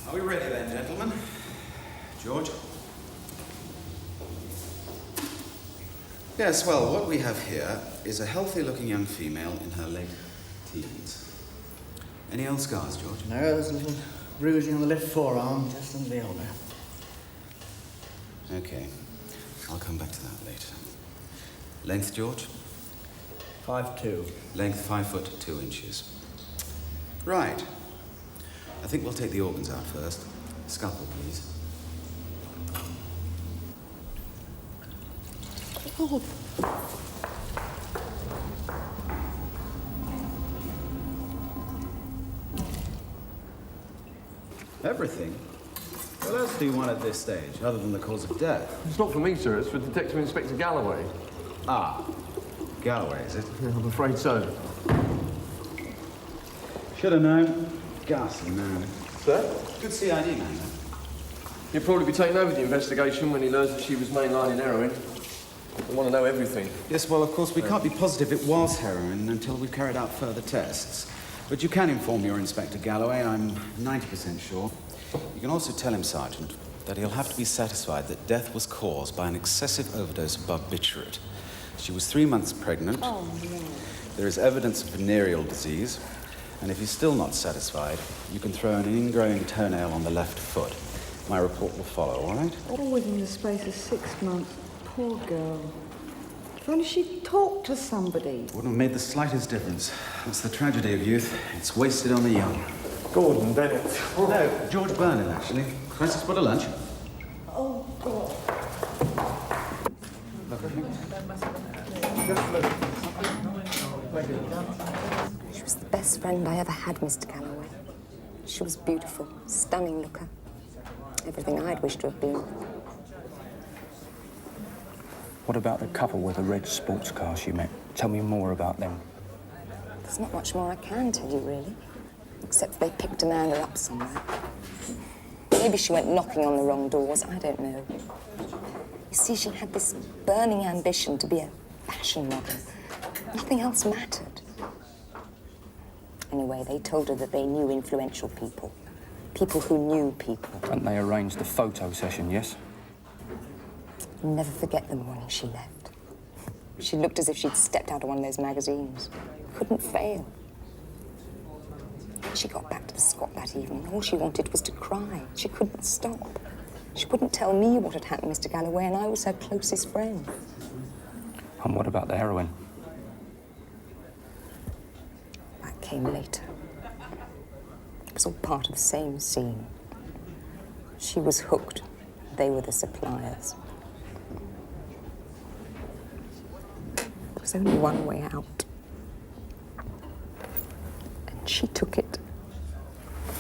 Are we ready then, gentlemen? George? Yes, well, what we have here is a healthy-looking young female in her late teens. Any old scars, George? No, there's a little bruising on the left forearm, just under the elbow. Okay. I'll come back to that later. Length, George? 5'2". Length, 5 foot 2 inches. Right. I think we'll take the organs out first. Scalpel, please. Oh. Everything? What else do you want at this stage, other than the cause of death? It's not for me, sir. It's for Detective Inspector Galloway. Ah. Galloway, is it? Yeah, I'm afraid so. Should have known. Ghastly man. Sir? Good CID man, then. He'll probably be taking over the investigation when he learns that she was mainlining heroin. They want to know everything. Yes, well, of course, we can't be positive it was heroin until we've carried out further tests. But you can inform your Inspector Galloway, I'm 90% sure. You can also tell him, Sergeant, that he'll have to be satisfied that death was caused by an excessive overdose of barbiturate. She was 3 months pregnant. Oh, no. There is evidence of venereal disease. And if he's still not satisfied, you can throw an ingrowing toenail on the left foot. My report will follow, all right? All within the space of 6 months. Poor girl. If only she'd talked to somebody. Wouldn't have made the slightest difference. That's the tragedy of youth. It's wasted on the young. Gordon Bennett. No, George Vernon, actually. Crisis for lunch. Oh, God. She was the best friend I ever had, Mr. Galloway. She was beautiful, stunning looker. Everything I'd wished to have been. What about the couple with the red sports car she met? Tell me more about them. There's not much more I can tell you, really. Except they picked Amanda up somewhere. Maybe she went knocking on the wrong doors, I don't know. You see, she had this burning ambition to be a fashion model. Nothing else mattered. Anyway, they told her that they knew influential people. People who knew people. And they arranged the photo session, yes? Never forget the morning she left. She looked as if she'd stepped out of one of those magazines. Couldn't fail. When she got back to the squat that evening, all she wanted was to cry. She couldn't stop. She wouldn't tell me what had happened, Mr. Galloway, and I was her closest friend. And what about the heroin? That came later. It was all part of the same scene. She was hooked. They were the suppliers. There was only one way out. And she took it.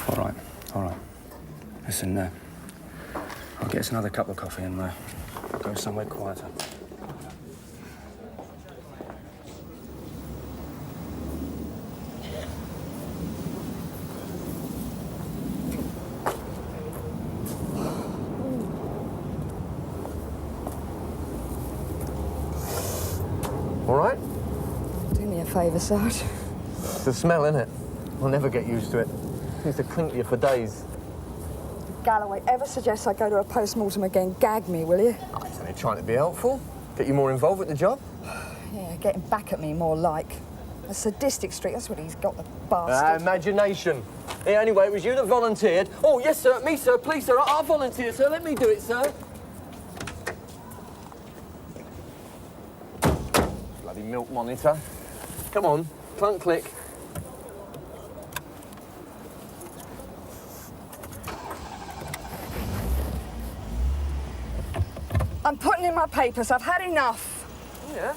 All right, all right. Listen, I'll get us another cup of coffee and go somewhere quieter. All right? Do me a favour, Sarge. It's the smell, innit? I'll never get used to it. It used to clink you for days. Galloway ever suggests I go to a post-mortem again, gag me, will you? I was only trying to be helpful. Get you more involved with the job. Yeah, getting back at me, more like. A sadistic streak, that's what he's got, the bastard. Imagination. Yeah, anyway, it was you that volunteered. Oh, yes, sir. Me, sir. Please, sir. I'll volunteer, sir. Let me do it, sir. Bloody milk monitor. Come on. Clunk, click. I'm putting in my papers. I've had enough. Yeah?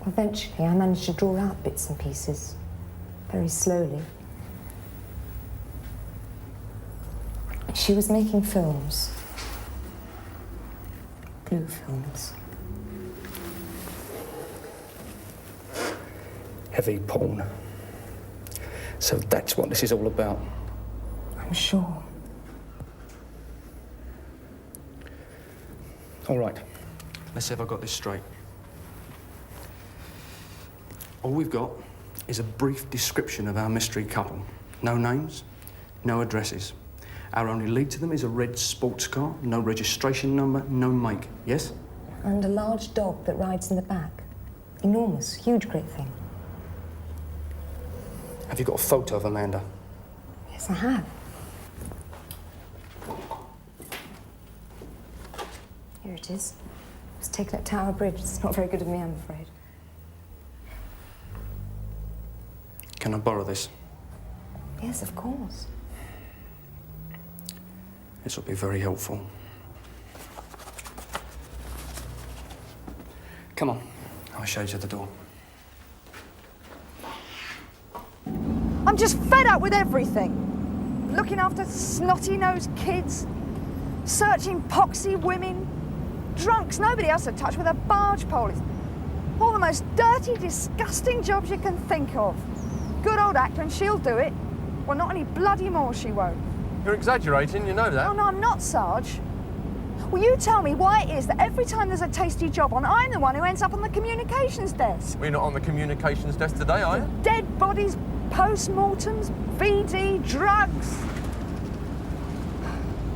Eventually, I managed to draw out bits and pieces, very slowly. She was making films. Blue films. Heavy porn. So that's what this is all about. I'm sure. All right, let's see if I got this straight. All we've got is a brief description of our mystery couple. No names, no addresses. Our only lead to them is a red sports car, no registration number, no make. Yes? And a large dog that rides in the back. Enormous, huge, great thing. Have you got a photo of Amanda? Yes, I have. Here it is. It was taken at Tower Bridge. It's not very good of me, I'm afraid. Can I borrow this? Yes, of course. This will be very helpful. Come on, I'll show you to the door. I'm just fed up with everything. Looking after snotty-nosed kids, searching poxy women, drunks nobody else to touch with a barge pole. It's all the most dirty, disgusting jobs you can think of. Good old Ackland, she'll do it. Well, not any bloody more she won't. You're exaggerating, you know that. Oh, no, I'm not, Sarge. Will you tell me why it is that every time there's a tasty job on, I'm the one who ends up on the communications desk? We're not on the communications desk today, are you? Dead bodies, post-mortems, VD, drugs.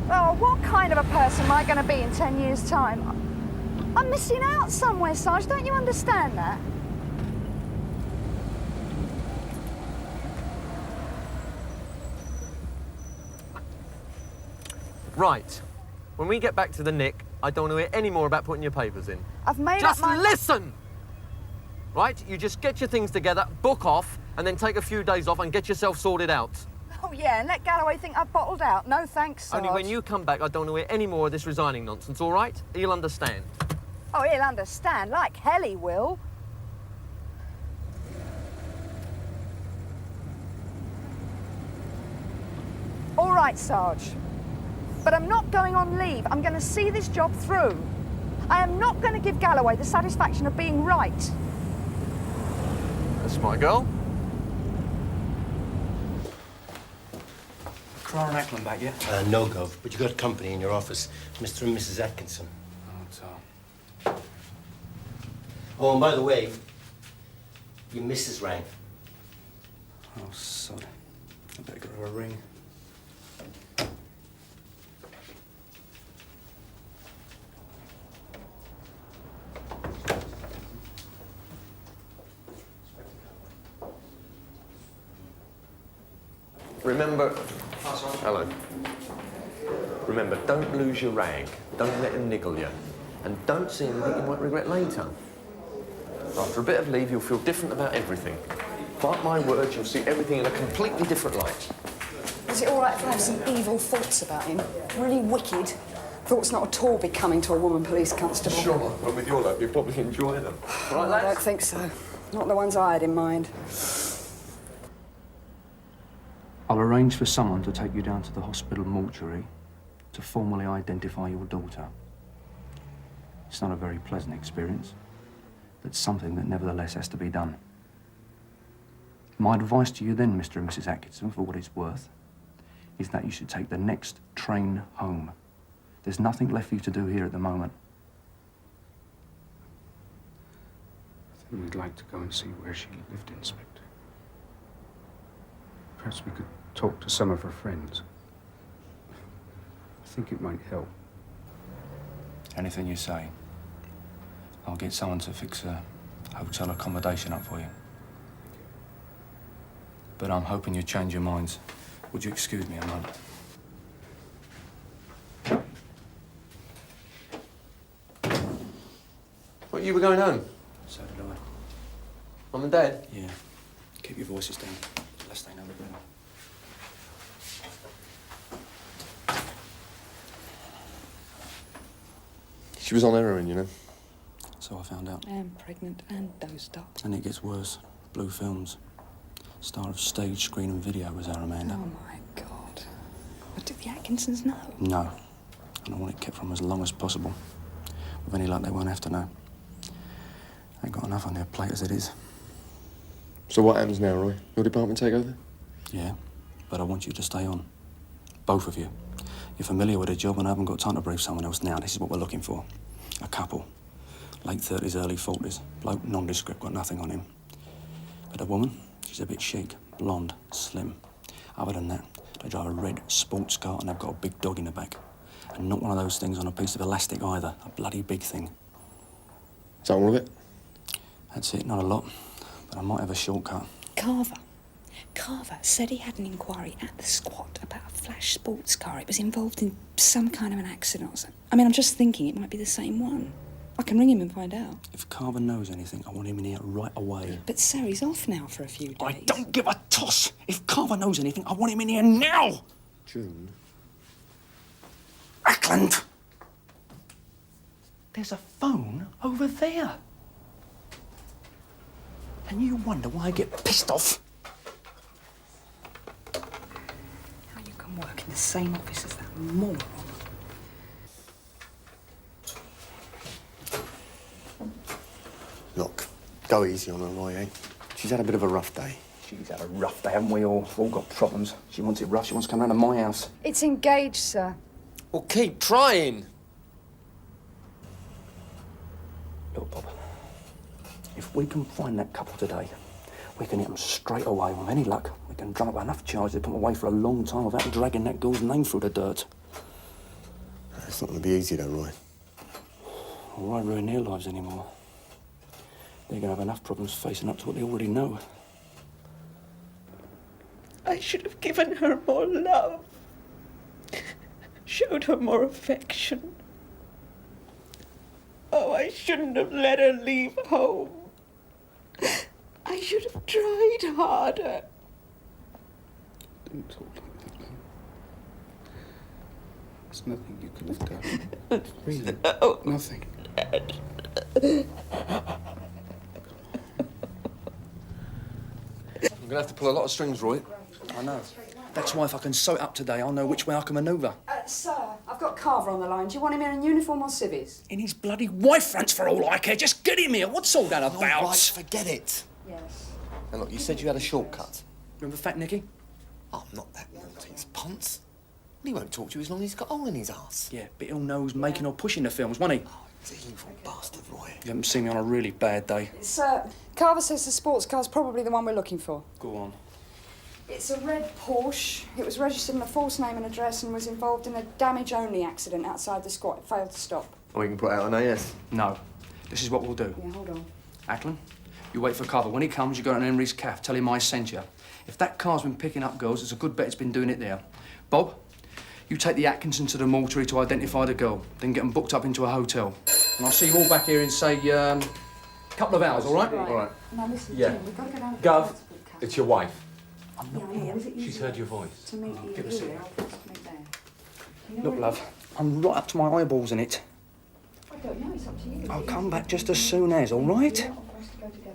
Oh, what kind of a person am I going to be in 10 years' time? I'm missing out somewhere, Sarge. Don't you understand that? Right. When we get back to the Nick, I don't want to hear any more about putting your papers in. I've made Just up my... listen! Right? You just get your things together, book off, and then take a few days off and get yourself sorted out. Oh, yeah, and let Galloway think I've bottled out. No thanks, Sarge. Only when you come back, I don't want to hear any more of this resigning nonsense, all right? He'll understand. Oh, he'll understand. Like hell he will. All right, Sarge. But I'm not going on leave. I'm going to see this job through. I am not going to give Galloway the satisfaction of being right. That's my girl. Clara and Ackland back yet? No, Gov, but you got company in your office. Mr. and Mrs. Atkinson. Oh, and by the way, your missus rang. Oh, sod. I better give her a ring. Remember... Hello. Remember, don't lose your rag. Don't let him niggle you. And don't see anything you might regret later. After a bit of leave, you'll feel different about everything. Mark my words, you'll see everything in a completely different light. Is it all right if I have some evil thoughts about him? Really wicked. Thoughts not at all becoming to a woman police constable. Sure, but with your luck, you'll probably enjoy them. All right, I don't think so. Not the ones I had in mind. I'll arrange for someone to take you down to the hospital mortuary to formally identify your daughter. It's not a very pleasant experience, but something that nevertheless has to be done. My advice to you then, Mr. and Mrs. Atkinson, for what it's worth, is that you should take the next train home. There's nothing left for you to do here at the moment. I think we'd like to go and see where she lived, Inspector. Perhaps we could talk to some of her friends. I think it might help. Anything you say. I'll get someone to fix a hotel accommodation up for you. But I'm hoping you change your minds. Would you excuse me a moment? What, you were going home? So did I. Mum and Dad? Yeah. Keep your voices down. Let's stay number down. She was on heroin, you know. So I found out. And pregnant and dosed up. And it gets worse. Blue Films. Star of stage, screen and video was our Amanda. Oh, my God. What did the Atkinsons know? No. And I want it kept from as long as possible. With any luck, they won't have to know. Ain't got enough on their plate as it is. So what happens now, Roy? Your department take over? Yeah, but I want you to stay on. Both of you. You're familiar with the job and I haven't got time to brief someone else now. This is what we're looking for. A couple. Late 30s, early 40s. Bloke, nondescript, got nothing on him. But a woman, she's a bit chic, blonde, slim. Other than that, they drive a red sports car and they've got a big dog in the back. And not one of those things on a piece of elastic either. A bloody big thing. Is that all of it? That's it, not a lot. But I might have a shortcut. Carver said he had an inquiry at the squat about a flash sports car. It was involved in some kind of an accident or something. I mean, I'm just thinking it might be the same one. I can ring him and find out. If Carver knows anything, I want him in here right away. But sir, he's off now for a few days. I don't give a toss! If Carver knows anything, I want him in here now! June. Ackland! There's a phone over there. And you wonder why I get pissed off? How you can work in the same office as that moron. Look, go easy on her, Roy, eh? She's had a bit of a rough day. She's had a rough day, haven't we all? We've all got problems. She wants it rough, she wants to come round to my house. It's engaged, sir. Well, keep trying. Look, Bob, if we can find that couple today, we can hit them straight away. With any luck, we can drum up enough charges to put them away for a long time without dragging that girl's name through the dirt. It's not going to be easy, though, Roy. I won't ruin their lives anymore. They're going to have enough problems facing up to what they already know. I should have given her more love. Showed her more affection. Oh, I shouldn't have let her leave home. I should have tried harder. Don't talk like that, love. There's nothing you could have done. Really, No. nothing. I'm going to have to pull a lot of strings, Roy. I know. That's why if I can sew it up today, I'll know which way I can manoeuvre. Sir, I've got Carver on the line. Do you want him here in uniform or civvies? In his bloody wife fronts for all I care. Just get him here. What's all that about? All right, forget it. Yes. And look, you said you had a shortcut. Remember Fat Nicky? Oh, I'm not that naughty. It's Ponce. He won't talk to you as long as he's got oil in his arse. Yeah, but he'll know who's making or pushing the films, won't he? Oh, he's an evil bastard, Roy. You haven't seen me on a really bad day. Sir, Carver says the sports car's probably the one we're looking for. Go on. It's a red Porsche. It was registered in a false name and address and was involved in a damage-only accident outside the squat. It failed to stop. Oh, we can put out an AS. No. This is what we'll do. Yeah, hold on. Ackland, You wait for Carver. When he comes, you go to Henry's caff. Tell him I sent you. If that car's been picking up girls, it's a good bet it's been doing it there. Bob, you take the Atkinson to the mortuary to identify the girl, then get them booked up into a hotel. And I'll see you all back here in, say, couple of hours, all right? Right. All right. Now listen, Yeah. Jim, we've got to go down to Gov, the cafe. it's your wife. I'm not here. She's heard your voice. To meet you Give us a here, I'll first meet there. You know Look, where- love, I'm right up to my eyeballs in it. I don't know, it's up to you. I'll come back just as soon as, all right? You want for us to go together?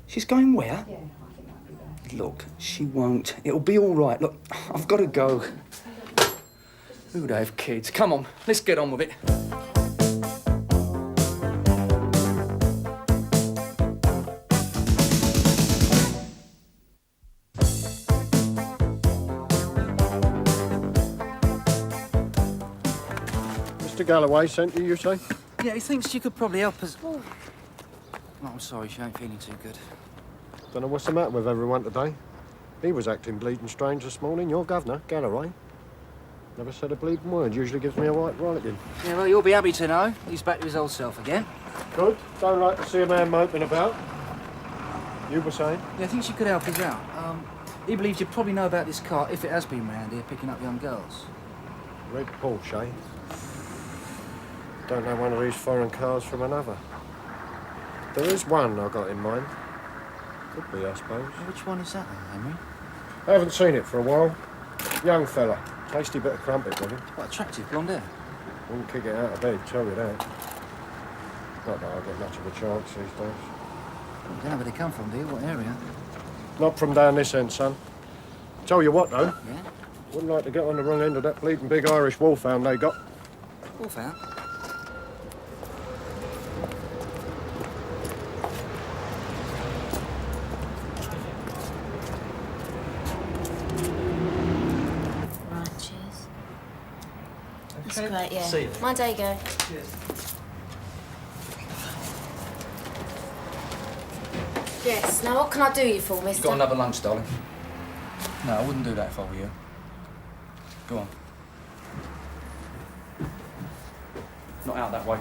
She's going where? Yeah, I think that'd be best. Look, she won't. It'll be all right. Look, I've got to go. Who'd have kids? Come on, let's get on with it. Mr. Galloway sent you, you say? Yeah, he thinks she could probably help us. Oh, I'm sorry, she ain't feeling too good. Don't know what's the matter with everyone today. He was acting bleeding strange this morning, your governor, Galloway. Never said a bleeding word, usually gives me a white rollicking. Yeah, well, you'll be happy to know. He's back to his old self again. Good. Don't like to see a man moping about. You were saying? Yeah, I think she could help us out. He believes you probably know about this car, if it has been round here, picking up young girls. Red Porsche, eh? Don't know one of these foreign cars from another. There is one I got in mind. Could be, I suppose. Which one is that then, Henry? I haven't seen it for a while. Young fella. Tasty bit of crumpet with him. Quite attractive, blonde hair. Wouldn't kick it out of bed, tell you that. Not that I get much of a chance these days. You don't know where they come from, do you? What area? Not from down this end, son. Tell you what, though. Yeah? Wouldn't like to get on the wrong end of that bleeding big Irish wolfhound they got. Wolfhound? Right, cheers. That's great, yeah. See you. Mind how you go. Yes, now what can I do you for, You've mister? got another lunch, darling. No, I wouldn't do that if I were you. Go on. Not out that way.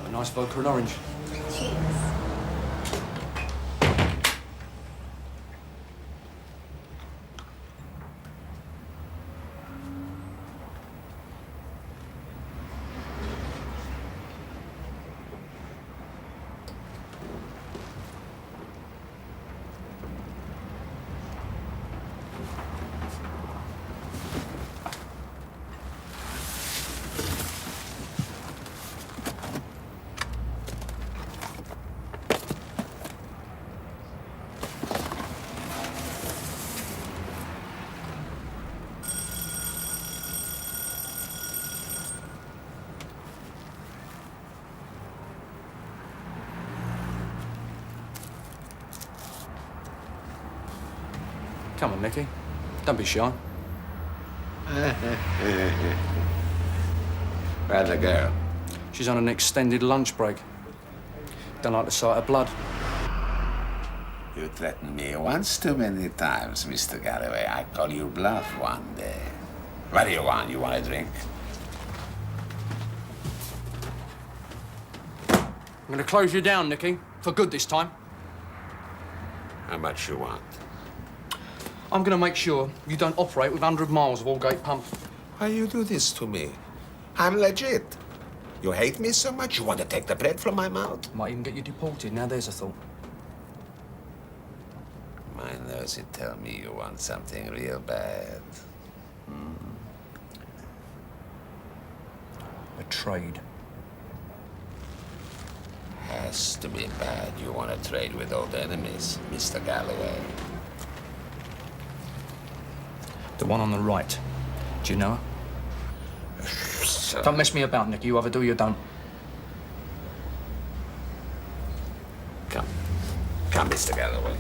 A nice vodka and orange. Cheers. Come on, Nicky. Don't be shy. Where's the girl? She's on an extended lunch break. Don't like the sight of blood. You threatened me once too many times, Mr. Galloway. I call you bluff one day. What do you want? You want a drink? I'm going to close you down, Nicky. For good this time. How much you want? I'm going to make sure you don't operate with 100 miles of all-gate pump. Why you do this to me? I'm legit. You hate me so much you want to take the bread from my mouth? Might even get you deported. Now there's a thought. My nose, you tell me you want something real bad. A trade. Has to be bad. You want to trade with old enemies, Mr. Galloway. The one on the right. Do you know her? Don't mess me about, Nick. You either do or you don't. Come. Come, Mr. Galloway.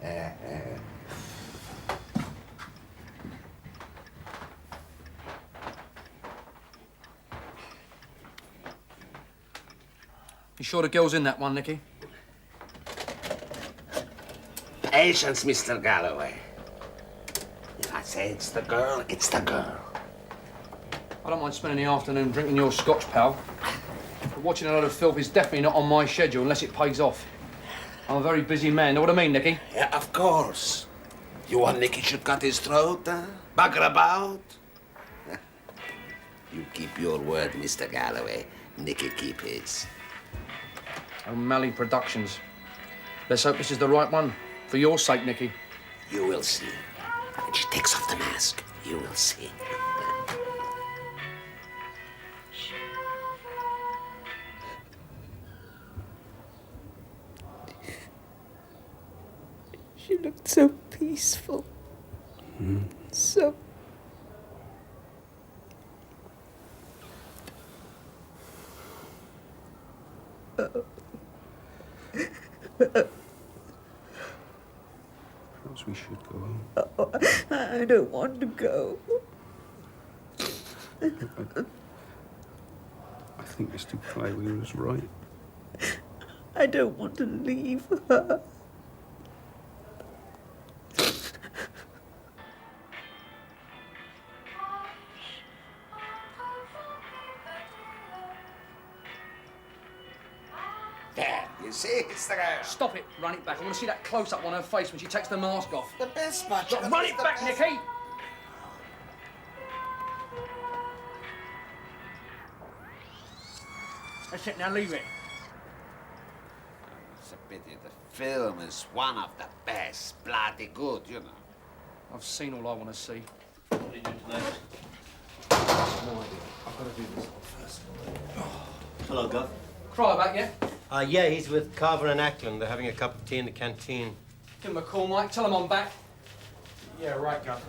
You sure the girl's in that one, Nicky? Patience, Mr. Galloway. If I say it's the girl, it's the girl. I don't mind spending the afternoon drinking your scotch, pal. But watching a load of filth is definitely not on my schedule unless it pays off. I'm a very busy man. Know what I mean, Nicky? Yeah, of course. You want Nicky should cut his throat, huh? Bugger about? You keep your word, Mr. Galloway. Nicky keep his. O'Malley Productions. Let's hope this is the right one. For your sake, Nicky. You will see. When she takes off the mask, you will see. She looked so peaceful. So... Perhaps we should go home. Oh, I don't want to go. I think Mr. Galloway was right. I don't want to leave her. There, you see, it's the girl. Stop it. Run it back. I want to see that close-up on her face when she takes the mask off. The best match. Look, run it back, Nicky! That's it. Now leave it. It's a pity. The film is one of the best. Bloody good, you know. I've seen all I want to see. What are you doing tonight? No idea. I've got to do this one first. Hello, Gov. Cry back, yeah? Yeah, he's with Carver and Ackland. They're having a cup of tea in the canteen. Give him a call, Mike. Tell him I'm back. Yeah, right, Gov.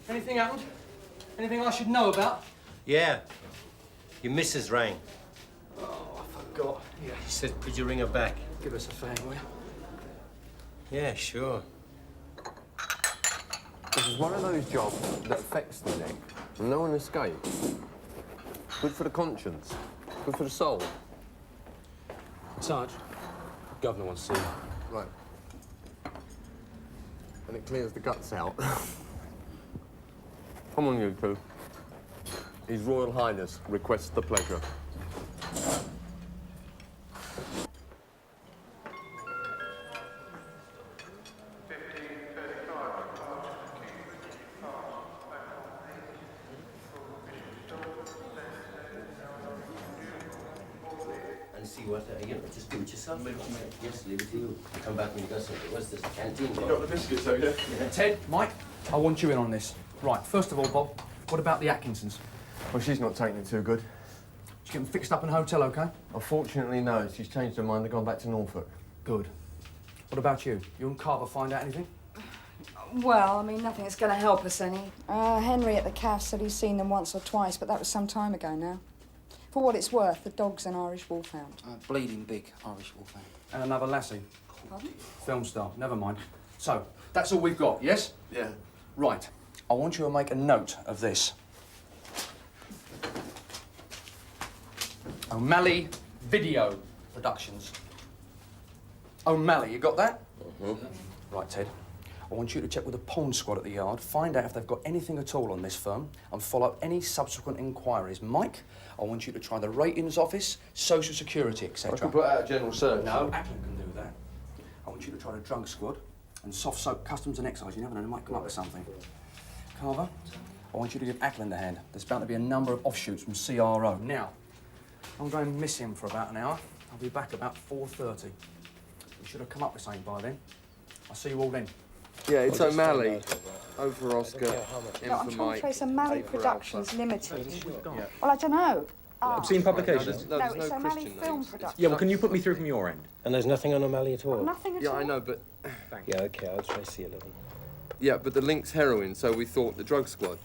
Anything happened? Anything I should know about? Yeah. Your missus rang. Oh, I forgot. Yeah. She said, could you ring her back? Give us a fan, will you? Yeah, sure. This is one of those jobs that affects the neck. And no one escapes. Good for the conscience. Good for the soul. Sarge, Governor wants to see you. Right. And it clears the guts out. Come on, you two. His Royal Highness requests the pleasure. And see what, just do it yourself. Yes, leave it to you. Come back when you got something. What's this, canteen? You got the biscuits, have you? Yeah. Ted, Mike, I want you in on this. Right, first of all, Bob, what about the Atkinsons? Well, she's not taking it too good. Did you get them fixed up in a hotel, OK? Unfortunately, no. She's changed her mind. They've gone back to Norfolk. Good. What about you? You and Carver find out anything? Well, I mean, nothing that's going to help us any. Henry at the cafe said he's seen them once or twice, but that was some time ago now. For what it's worth, the dog's an Irish wolfhound. Bleeding big Irish wolfhound. And another lassie. Pardon? Film star. Never mind. So, that's all we've got, yes? Yeah. Right. I want you to make a note of this. O'Malley Video Productions. O'Malley, you got that? Mm-hmm. Right, Ted. I want you to check with the pawn squad at the yard, find out if they've got anything at all on this firm, and follow up any subsequent inquiries. Mike, I want you to try the ratings office, social security, etc. I can put out a general search. No, Ackland can do that. I want you to try the drug squad and soft soap customs and excise. You never know, they might come up with something. Carver, I want you to give Ackland a hand. There's bound to be a number of offshoots from CRO. Now, I'm going to miss him for about an hour. I'll be back about 4:30. We should have come up with something by then. I'll see you all then. Yeah, it's O'Malley. O for Oscar, No, M I'm for trying to Mike. trace O'Malley A for Productions Alpha. Limited. Yeah. Well, I don't know. Obscene publications? No, it's O'Malley Film Productions. Yeah, well, can you put me through from your end? And there's nothing on O'Malley at all? Nothing at Yeah, all. I know, but... Yeah, OK, I'll try C11. Yeah, but the link's heroin, so we thought the drug squad.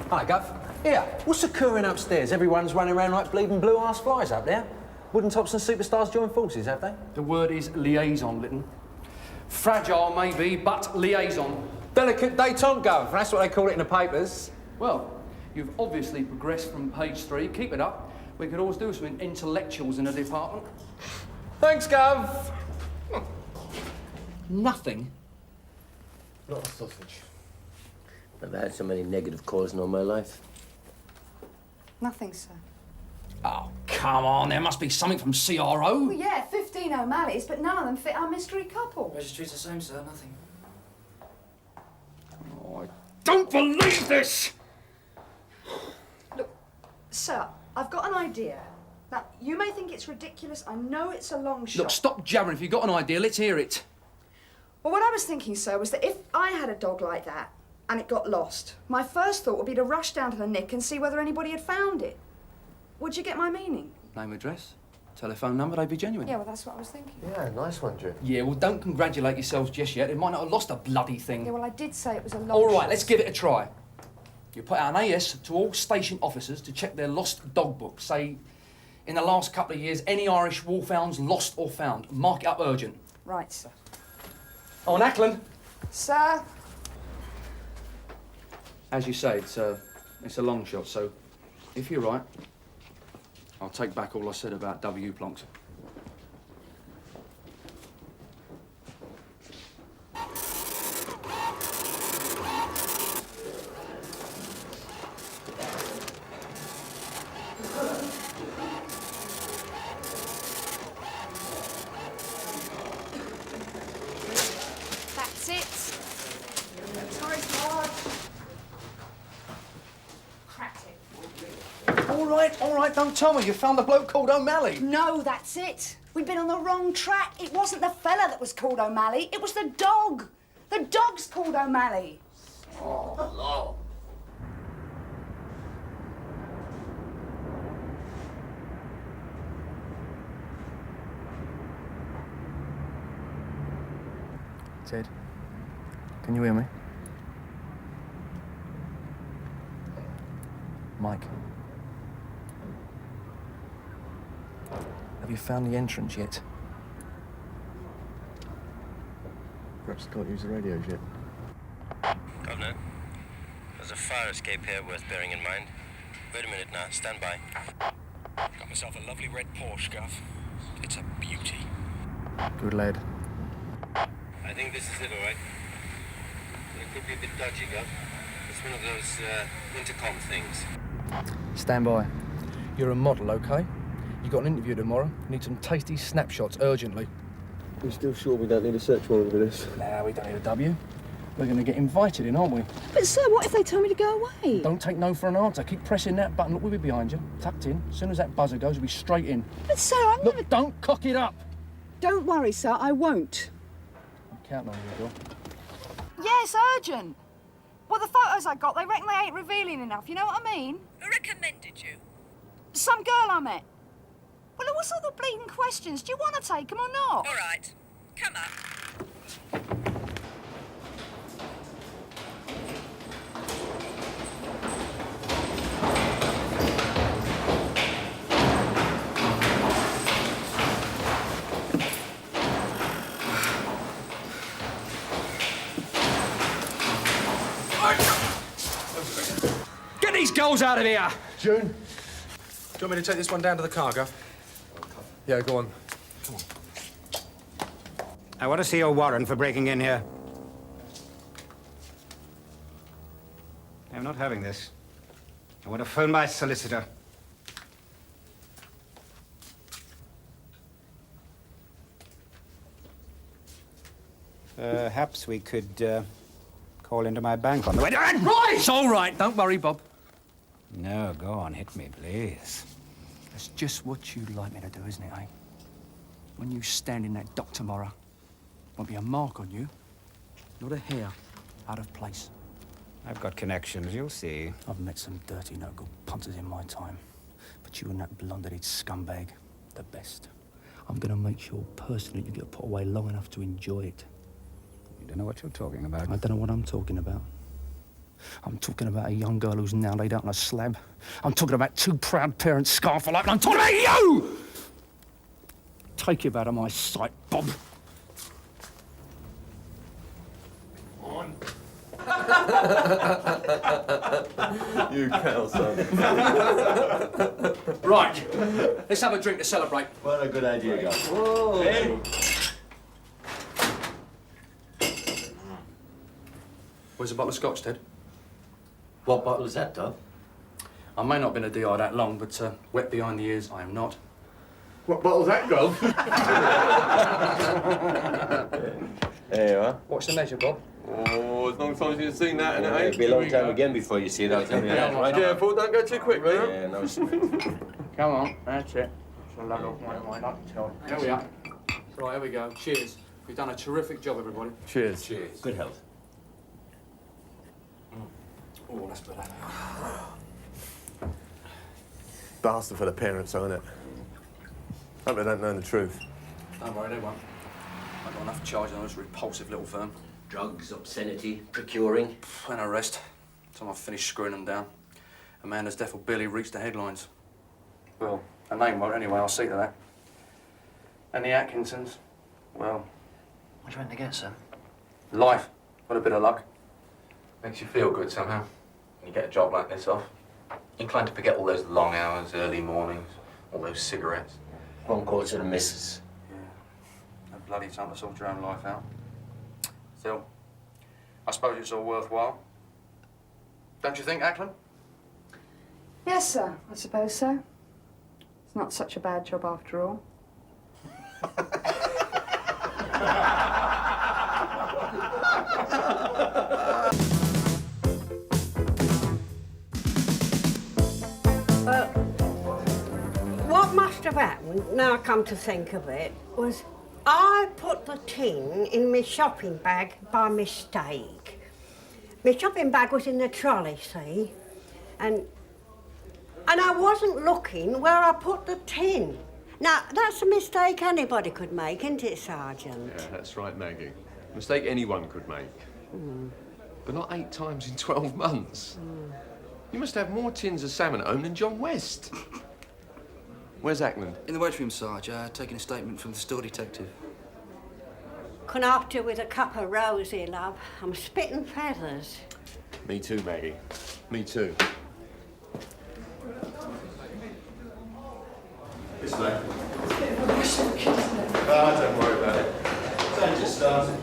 Hi, Gov. Here, what's occurring upstairs? Everyone's running around like bleeding blue-ass flies up there. Wooden Tops and Superstars joined forces, have they? The word is liaison, Litten. Fragile, maybe, but liaison. Delicate détente, Gov. That's what they call it in the papers. Well, you've obviously progressed from page 3. Keep it up. We could always do some intellectuals in the department. Thanks, Gov. Nothing. Not a sausage. Never had so many negative calls in all my life. Nothing, sir. Oh, come on. There must be something from CRO. Well, yeah, 15 O'Malleys, but none of them fit our mystery couple. Registry's the same, sir. Nothing. Oh, I don't believe this! Look, sir, I've got an idea. Now, you may think it's ridiculous. I know it's a long shot. Look, stop jabbering. If you've got an idea, let's hear it. Well, what I was thinking, sir, was that if I had a dog like that and it got lost, my first thought would be to rush down to the nick and see whether anybody had found it. Would you get my meaning? Name, address, telephone number, they'd be genuine. Yeah, well, that's what I was thinking. Yeah, nice one, Jim. Yeah, well, don't congratulate yourselves just yet. They might not have lost a bloody thing. Yeah, well, I did say it was a long All right, shot. let's give it a try. You put out an AS to all station officers to check their lost dog book. Say, in the last couple of years, any Irish wolfhounds lost or found. Mark it up urgent. Right, sir. On Ackland. Sir? As you say, it's a long shot, so if you're right, I'll take back all I said about W plonks. That's it. Sorry, George. Cracked it. All right, don't tell me you found the bloke called O'Malley. No, that's it. We'd been on the wrong track. It wasn't the fella that was called O'Malley. It was the dog. The dog's called O'Malley. Oh, Lord. Ted, can you hear me? Mike. Have you found the entrance yet? Perhaps can't use the radios yet. Governor, there's a fire escape here worth bearing in mind. Wait a minute now, stand by. Got myself a lovely red Porsche, Gov. It's a beauty. Good lad. I think this is it, all right? It could be a bit dodgy, Gov. It's one of those intercom things. Stand by. You're a model, okay? You got an interview tomorrow. Need some tasty snapshots urgently. You're still sure we don't need a search warrant for this? Nah, we don't need a W. We're going to get invited in, aren't we? But, sir, what if they tell me to go away? Don't take no for an answer. Keep pressing that button. Look, we'll be behind you. Tucked in. As soon as that buzzer goes, we'll be straight in. But, sir, I'm Look, never... don't cock it up. Don't worry, sir, I won't. I'm counting on you, girl. Yeah, it's urgent. Well, the photos I got, they reckon they ain't revealing enough. You know what I mean? Who recommended you? Some girl I met. Well, what's all the bleeding questions? Do you want to take them or not? All right. Come up. Get these girls out of here! June, do you want me to take this one down to the car, Gov? Yeah, go on. Come on. I want to see your warrant for breaking in here. I'm not having this. I want to phone my solicitor. Perhaps we could call into my bank on the way. Right! It's all right. Don't worry, Bob. No, go on, hit me, please. That's just what you'd like me to do, isn't it, eh? When you stand in that dock tomorrow, won't be a mark on you, not a hair out of place. I've got connections, you'll see. I've met some dirty, no-good punters in my time, but you and that blonde-headed scumbag, the best. I'm gonna make sure personally you get put away long enough to enjoy it. You don't know what you're talking about. I don't know what I'm talking about. I'm talking about a young girl who's now laid out on a slab. I'm talking about two proud parents scarred for life, and I'm talking about you! Take him out of my sight, Bob. On. You cow son. Right, let's have a drink to celebrate. What a good idea, guys. Whoa. Hey. Where's a bottle of scotch, Ted? What bottle is that, Doc? I may not have been a DI that long, but wet behind the ears, I am not. What bottle's that, Grove? There you are. What's the measure, Bob? Oh, as long as you've seen that, and It'll be a long time again before you see it, I'll tell you that. Right, careful, don't go too quick, right? Yeah, no. Come on, that's it. It's a lug off my nut. There we are. Right, here we go. Cheers. You've done a terrific job, everybody. Cheers. Cheers. Good health. Oh, that's better. Bastard for the parents, isn't it? Hope they don't know the truth. Don't worry, they won't. I've got enough charges on this repulsive little firm. Drugs, obscenity, procuring. And arrest. Time I've finished screwing them down. Amanda's death will barely reach the headlines. Well, her name won't anyway, I'll see to that. And the Atkinsons, well... What do you want to get, sir? Life. Got a bit of luck. Makes you feel good somehow. When you get a job like this off. Inclined to forget all those long hours, early mornings, all those cigarettes. One call to the missus. Yeah. No bloody time to sort your own life out. Still, I suppose it's all worthwhile. Don't you think, Ackland? Yes, sir, I suppose so. It's not such a bad job after all. What must have happened, now I come to think of it, was I put the tin in my shopping bag by mistake. My shopping bag was in the trolley, see? And I wasn't looking where I put the tin. Now, that's a mistake anybody could make, isn't it, Sergeant? Yeah, that's right, Maggie. Mistake anyone could make. But not 8 times in 12 months. You must have more tins of salmon at home than John West. Where's Ackland? In the waiting room, Sarge, taking a statement from the store detective. Can after with a cup of rosy, love. I'm spitting feathers. Me too, Maggie. Me too. This way. Don't worry about it. It's just started.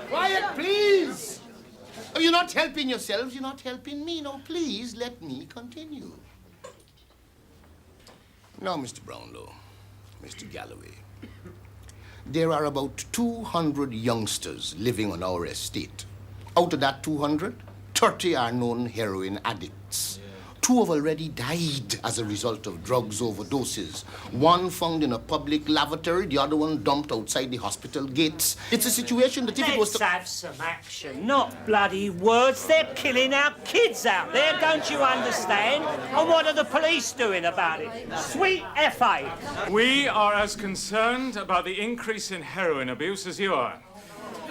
Quiet, please! Oh, you're not helping yourselves, you're not helping me. No, please, let me continue. Now, Mr. Brownlow, Mr. Galloway, there are about 200 youngsters living on our estate. Out of that 200, 30 are known heroin addicts. 2 have already died as a result of drugs overdoses. 1 found in a public lavatory, the other one dumped outside the hospital gates. It's a situation that if it was to... Let's have some action, not bloody words. They're killing our kids out there, don't you understand? And what are the police doing about it? Sweet FA. We are as concerned about the increase in heroin abuse as you are.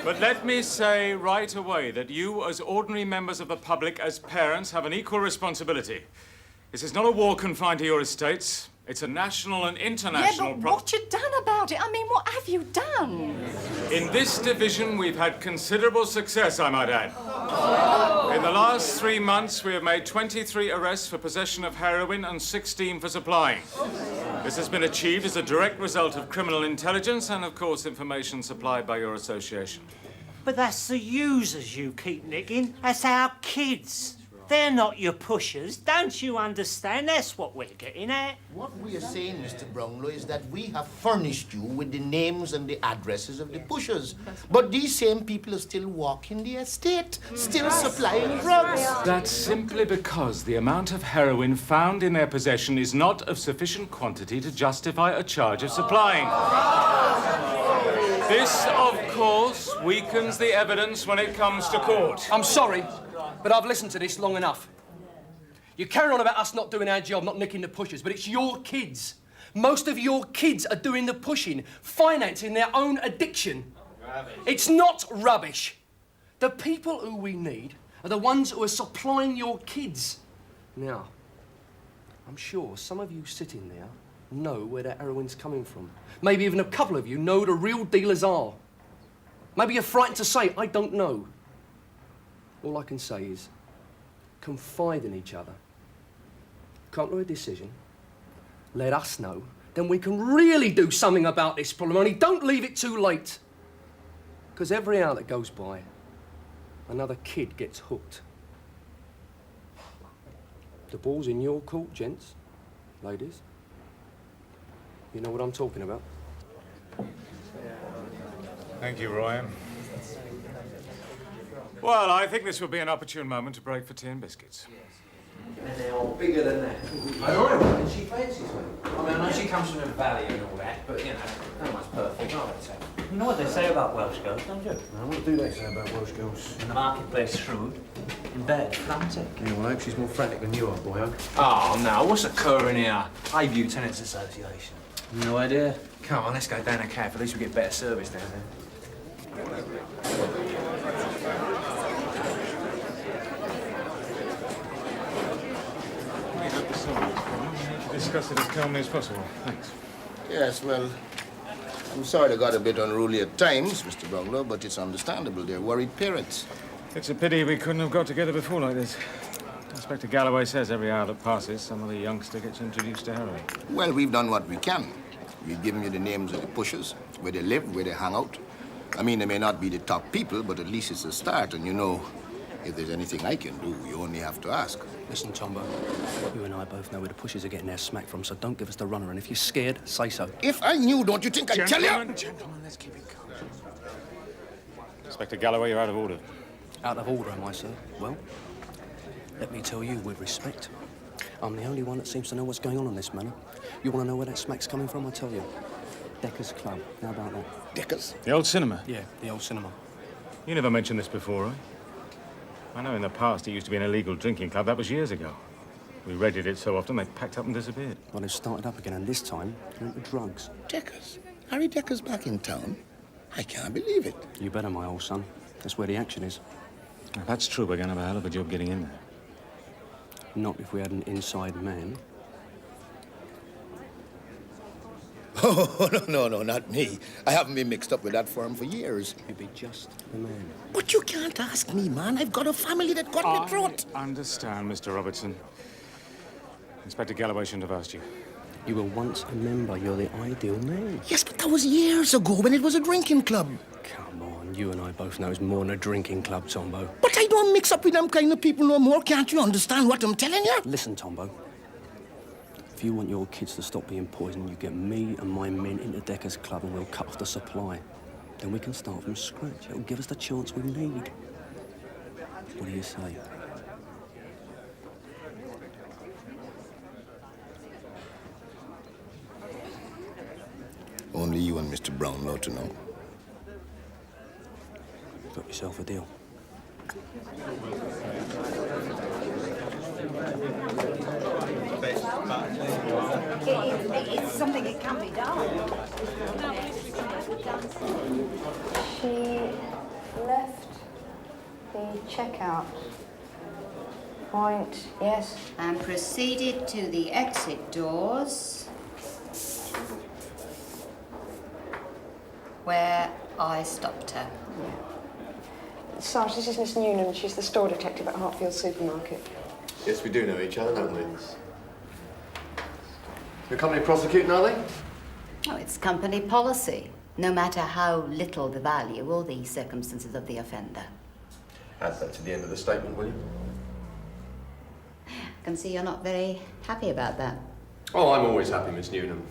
But let me say right away that you, as ordinary members of the public, as parents, have an equal responsibility. This is not a war confined to your estates. It's a national and international Yeah, but what you done about it? I mean, what have you done? In this division, we've had considerable success, I might add. In the last 3 months, we have made 23 arrests for possession of heroin and 16 for supplying. This has been achieved as a direct result of criminal intelligence and, of course, information supplied by your association. But that's the users you keep nicking. That's our kids. They're not your pushers. Don't you understand? That's what we're getting at. What we are saying, Mr. Brownlow, is that we have furnished you with the names and the addresses of the pushers. But these same people are still walking the estate, still supplying drugs. That's simply because the amount of heroin found in their possession is not of sufficient quantity to justify a charge of supplying. This, of course, weakens the evidence when it comes to court. I'm sorry, but I've listened to this long enough. You carry on about us not doing our job, not nicking the pushers, but it's your kids. Most of your kids are doing the pushing, financing their own addiction. It's not rubbish. The people who we need are the ones who are supplying your kids. Now, I'm sure some of you sitting there know where that heroin's coming from. Maybe even a couple of you know who the real dealers are. Maybe you're frightened to say, I don't know. All I can say is, confide in each other. Come to a decision. Let us know. Then we can really do something about this problem. Only don't leave it too late. Because every hour that goes by, another kid gets hooked. The ball's in your court, gents, ladies. You know what I'm talking about. Thank you, Roy. Well, I think this would be an opportune moment to break for tea and biscuits. And they're all bigger than that. I know, and she fancies me. I mean, I know she comes from the valley and all that, but, you know, no one's perfect, are they, Sam? You know what they say about Welsh girls, don't you? No, what do they say about Welsh girls? In the marketplace, shrewd. In bed, frantic. Yeah, well, I hope she's more frantic than you are, boyo. Oh, no, what's occurring here? Highview Tenants Association. No idea. Come on, let's go down a cab. At least we get better service down there. Discuss it as calmly as possible. Thanks. Yes, well, I'm sorry they got a bit unruly at times, Mr. Brownlow, but it's understandable. They're worried parents. It's a pity we couldn't have got together before like this. Inspector Galloway says every hour that passes, some other youngster gets introduced to heroin. Well, we've done what we can. We've given you the names of the pushers, where they live, where they hang out. I mean, they may not be the top people, but at least it's a start. And you know, if there's anything I can do, you only have to ask. Listen, Tombo, you and I both know where the pushers are getting their smack from, so don't give us the runner. And if you're scared, say so. If I knew, don't you think I'd tell you? Gentlemen, let's keep it calm. Inspector Galloway, you're out of order. Out of order, am I, sir? Well, let me tell you with respect, I'm the only one that seems to know what's going on in this manor. You want to know where that smack's coming from? I tell you. Decker's Club. How about that? Decker's? The old cinema? Yeah, the old cinema. You never mentioned this before, right? I know in the past it used to be an illegal drinking club. That was years ago. We raided it so often they packed up and disappeared. Well, they've started up again, and this time they're into drugs. Decker's? Harry Decker's back in town? I can't believe it. You better, my old son. That's where the action is. If that's true, we're going to have a hell of a job getting in there. Not if we had an inside man. Oh, no, not me. I haven't been mixed up with that firm for years. You'd be just the man. But you can't ask me, man. I've got a family that got me throat. I understand, Mr. Robertson. Inspector Galloway shouldn't have asked you. You were once a member. You're the ideal man. Yes, but that was years ago when it was a drinking club. Come on, you and I both know it's more than a drinking club, Tombo. But I don't mix up with them kind of people no more. Can't you understand what I'm telling you? Listen, Tombo. If you want your kids to stop being poisoned, you get me and my men into Decker's Club and we'll cut off the supply. Then we can start from scratch. It'll give us the chance we need. What do you say? Only you and Mr. Brownlow to know. Got yourself a deal. It's something that can be done. She left the checkout point, yes. And proceeded to the exit doors, where I stopped her. Sarge, this is Miss Newnham. She's the store detective at Hartfield Supermarket. Yes, we do know each other, don't we? Your company prosecuting, are they? Oh, it's company policy, no matter how little the value or the circumstances of the offender. Add that to the end of the statement, will you? I can see you're not very happy about that. Oh, I'm always happy, Miss Newnham.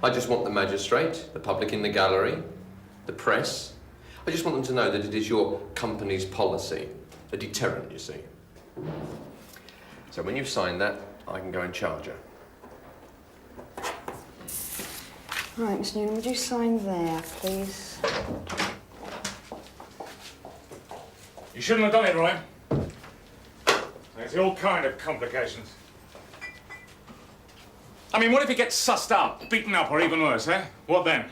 I just want the magistrate, the public in the gallery, the press. I just want them to know that it is your company's policy. A deterrent, you see. So when you've signed that, I can go and charge her. Right, Miss Newnham, would you sign there, please? You shouldn't have done it, Roy. There's all kind of complications. I mean, what if he gets sussed up, beaten up, or even worse, eh? What then?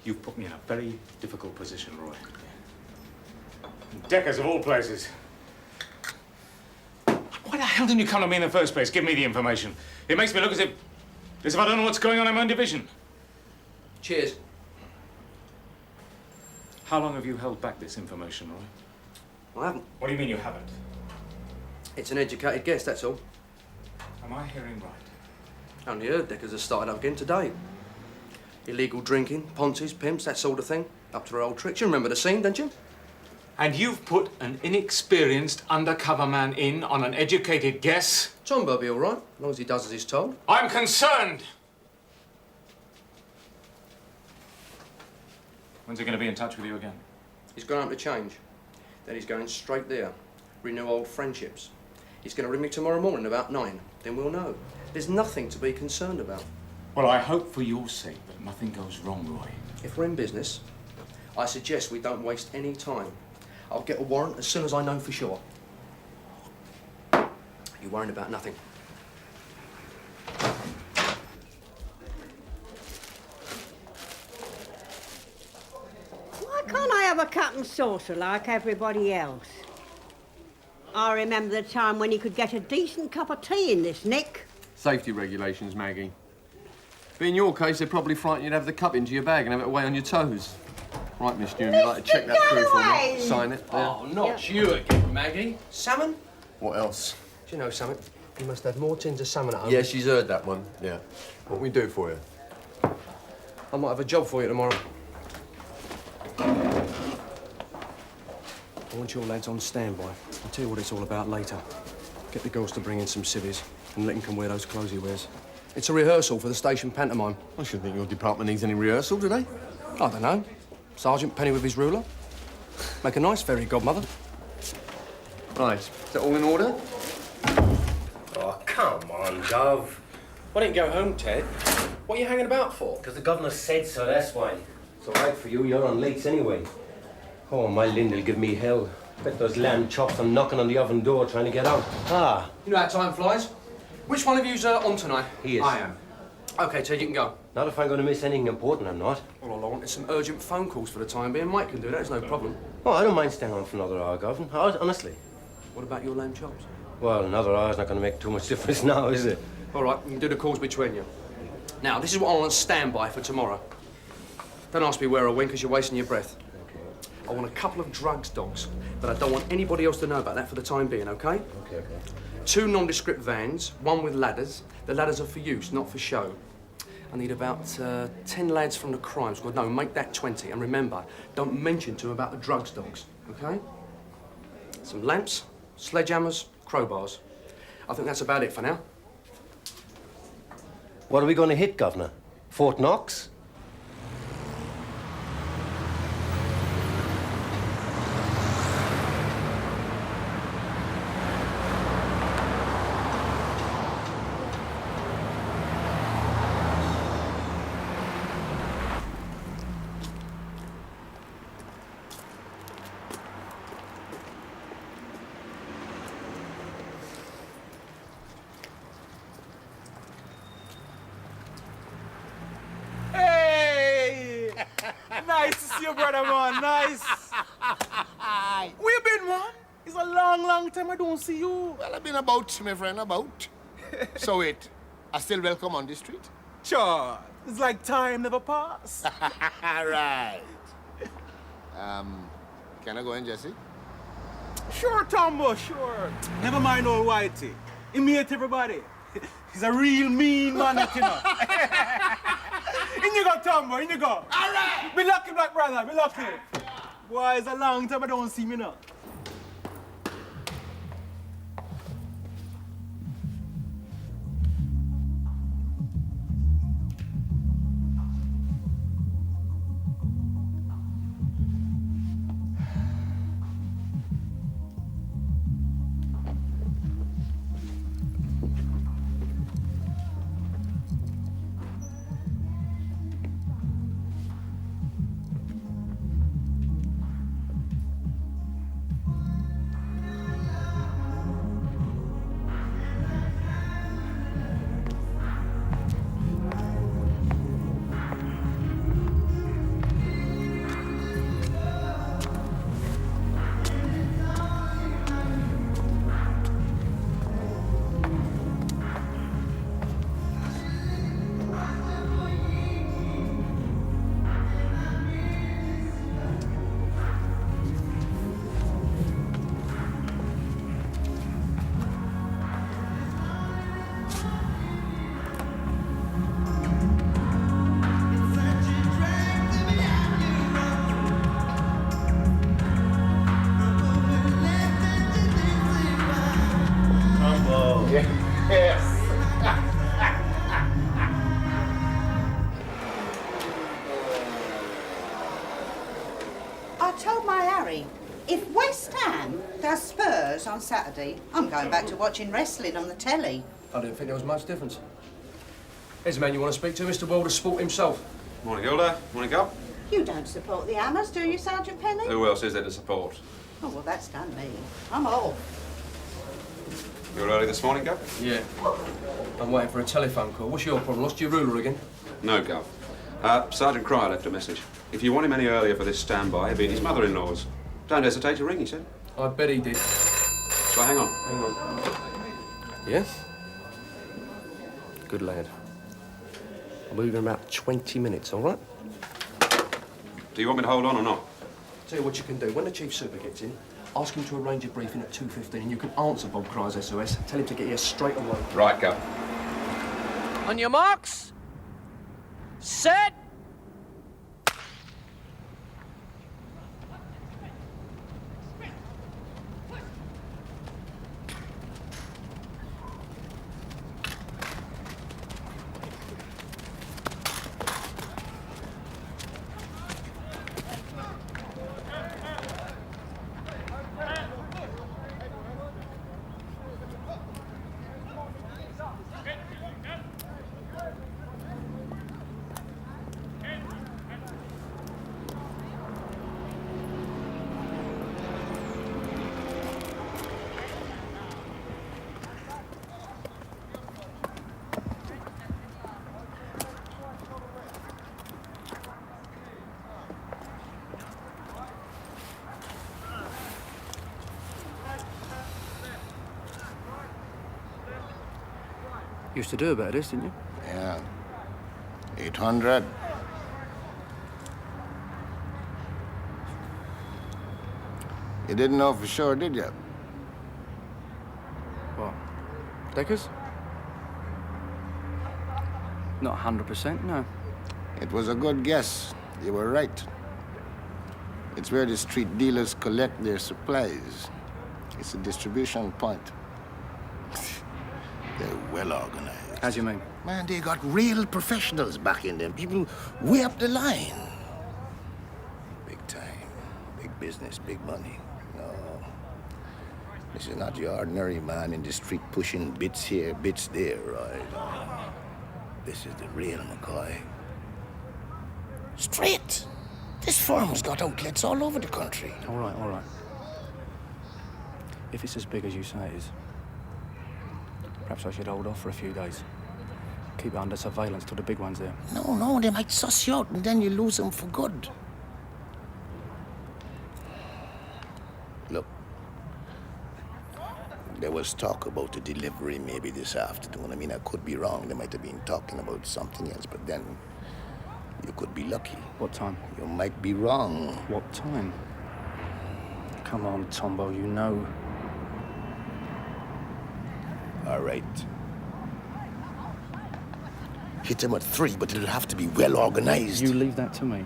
You've put me in a very difficult position, Roy. Deckers of all places. Why the hell didn't you come to me in the first place? Give me the information. It makes me look as if I don't know what's going on in my own division. Cheers. How long have you held back this information, Roy? I haven't. What do you mean you haven't? It's an educated guess, that's all. Am I hearing right? Only heard Deckers has started up again today. Illegal drinking, ponces, pimps, that sort of thing. Up to her old tricks. You remember the scene, don't you? And you've put an inexperienced undercover man in on an educated guess? Tombo will be all right, as long as he does as he's told. I'm concerned! When's he going to be in touch with you again? He's gone home to change. Then he's going straight there. Renew old friendships. He's going to ring me tomorrow morning about 9. Then we'll know. There's nothing to be concerned about. Well, I hope for your sake that nothing goes wrong, Roy. If we're in business, I suggest we don't waste any time. I'll get a warrant as soon as I know for sure. You're worrying about nothing. Why can't I have a cup and saucer like everybody else? I remember the time when you could get a decent cup of tea in this nick. Safety regulations, Maggie. But in your case, they're probably frightened you'd have the cup into your bag and have it away on your toes. Right, Miss Stewart, you'd like to check that through for me? Sign it. There. Oh, not you again, Maggie. Salmon? What else? Do you know something? You must have more tins of salmon at home. Yeah, she's heard that one. Yeah. What can we do for you? I might have a job for you tomorrow. I want your lads on standby. I'll tell you what it's all about later. Get the girls to bring in some civvies, and Litten can wear those clothes he wears. It's a rehearsal for the station pantomime. I shouldn't think your department needs any rehearsal, do they? I don't know. Sergeant Penny with his ruler. Make a nice fairy godmother. Right. Is that all in order? Oh, come on, Gov. Why didn't you go home, Ted? What are you hanging about for? Because the governor said so, that's why. It's all right for you, you're on leaks anyway. Oh, my Lindy'll give me hell. Bet those lamb chops are knocking on the oven door trying to get out. Ah. You know how time flies. Which one of you's on tonight? He is. I am. OK, Ted, you can go. Not if I'm going to miss anything important, I'm not. All I want is some urgent phone calls for the time being. Mike can do that, it's no problem. Oh, I don't mind staying on for another hour, Gov. Honestly. What about your lamb chops? Well, another hour's not going to make too much difference now, is it? All right, you can do the calls between you. Now, this is what I want to stand by for tomorrow. Don't ask me where I went, because you're wasting your breath. I want a couple of drugs dogs, but I don't want anybody else to know about that for the time being, OK? OK. 2 nondescript vans, 1 with ladders. The ladders are for use, not for show. I need about 10 lads from the crime squad. No, make that 20. And remember, don't mention to them about the drugs dogs, OK? Some lamps, sledgehammers, crowbars. I think that's about it for now. What are we going to hit, Governor? Fort Knox? Nice to see you, brother, man. Nice. Where you been, man? It's a long, long time I don't see you. Well, I've been about, my friend, about. So wait, I still welcome on the street? Sure. It's like time never passed. Right. Can I go in, Jesse? Sure, Tombo, sure. Never mind old Whitey. He made everybody. He's a real mean man, you know. In you go, Tombo, in you go. All right. Be lucky, black brother, be lucky. Boy, it's a long time I don't see me now. I told my Harry, if West Ham does Spurs on Saturday, I'm going back to watching wrestling on the telly. I didn't think there was much difference. Here's a man you want to speak to, Mr. Wilder Sport himself. Morning, Hilda. Morning, Gov. You don't support the Hammers, do you, Sergeant Penny? Who else is there to support? Oh, well, that's done me. I'm off. You were early this morning, Gov? Yeah. I'm waiting for a telephone call. What's your problem? Lost your ruler again? No, Gov. Sergeant Cryer left a message. If you want him any earlier for this standby, he'll be at his mother-in-law's. Don't hesitate to ring, he said. I bet he did. So hang on. Hang on. Yes? Good lad. I'll be in about 20 minutes, all right? Do you want me to hold on or not? Tell you what you can do. When the Chief Super gets in, ask him to arrange a briefing at 2:15 and you can answer Bob Cryer's SOS. Tell him to get here straight away. Right, Gov. On your marks, set. Used to do about this, didn't you? Yeah. 800. You didn't know for sure, did you? What? Deckers? Not 100%, no. It was a good guess. You were right. It's where the street dealers collect their supplies. It's a distribution point. They're well organized. How do you mean? Man, they got real professionals backing them. People way up the line. Big time. Big business, big money. No. This is not your ordinary man in the street pushing bits here, bits there, right? No. This is the real McCoy. Straight. This firm's got outlets all over the country. All right, all right. If it's as big as you say it is, perhaps I should hold off for a few days. Keep it under surveillance till the big one's there. No, they might suss you out and then you lose them for good. Look, there was talk about the delivery maybe this afternoon. I mean, I could be wrong. They might have been talking about something else, but then you could be lucky. What time? You might be wrong. What time? Come on, Tombo, you know. All right. Hit him at 3, but it'll have to be well organized. You leave that to me.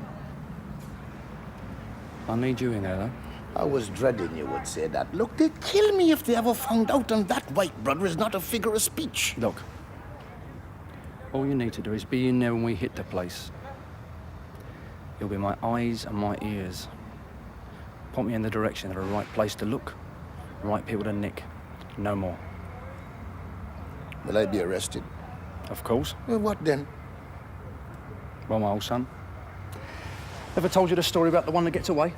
I need you in there, though. I was dreading you would say that. Look, they'd kill me if they ever found out and that white brother is not a figure of speech. Look, all you need to do is be in there when we hit the place. You'll be my eyes and my ears. Point me in the direction of the right place to look, right people to nick. No more. Will I be arrested? Of course. Well, what then? Well, my old son. Ever told you the story about the one that gets away?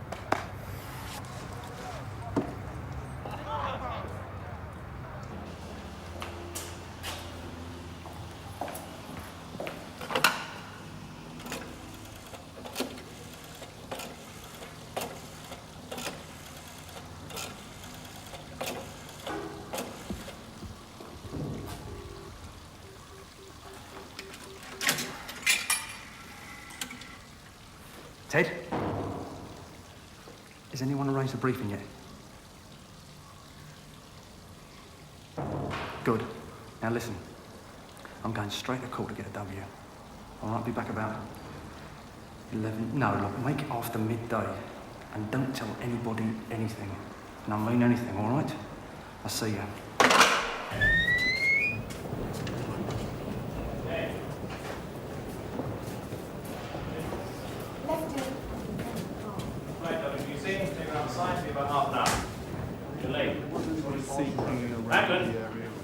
Ted? Has anyone arranged a briefing yet? Good. Now listen. I'm going straight to court to get a W. All right, be back about 11. No, look, make it after midday. And don't tell anybody anything. And I mean anything, all right? I'll see you. outside for about half an hour. You're late. Ackland.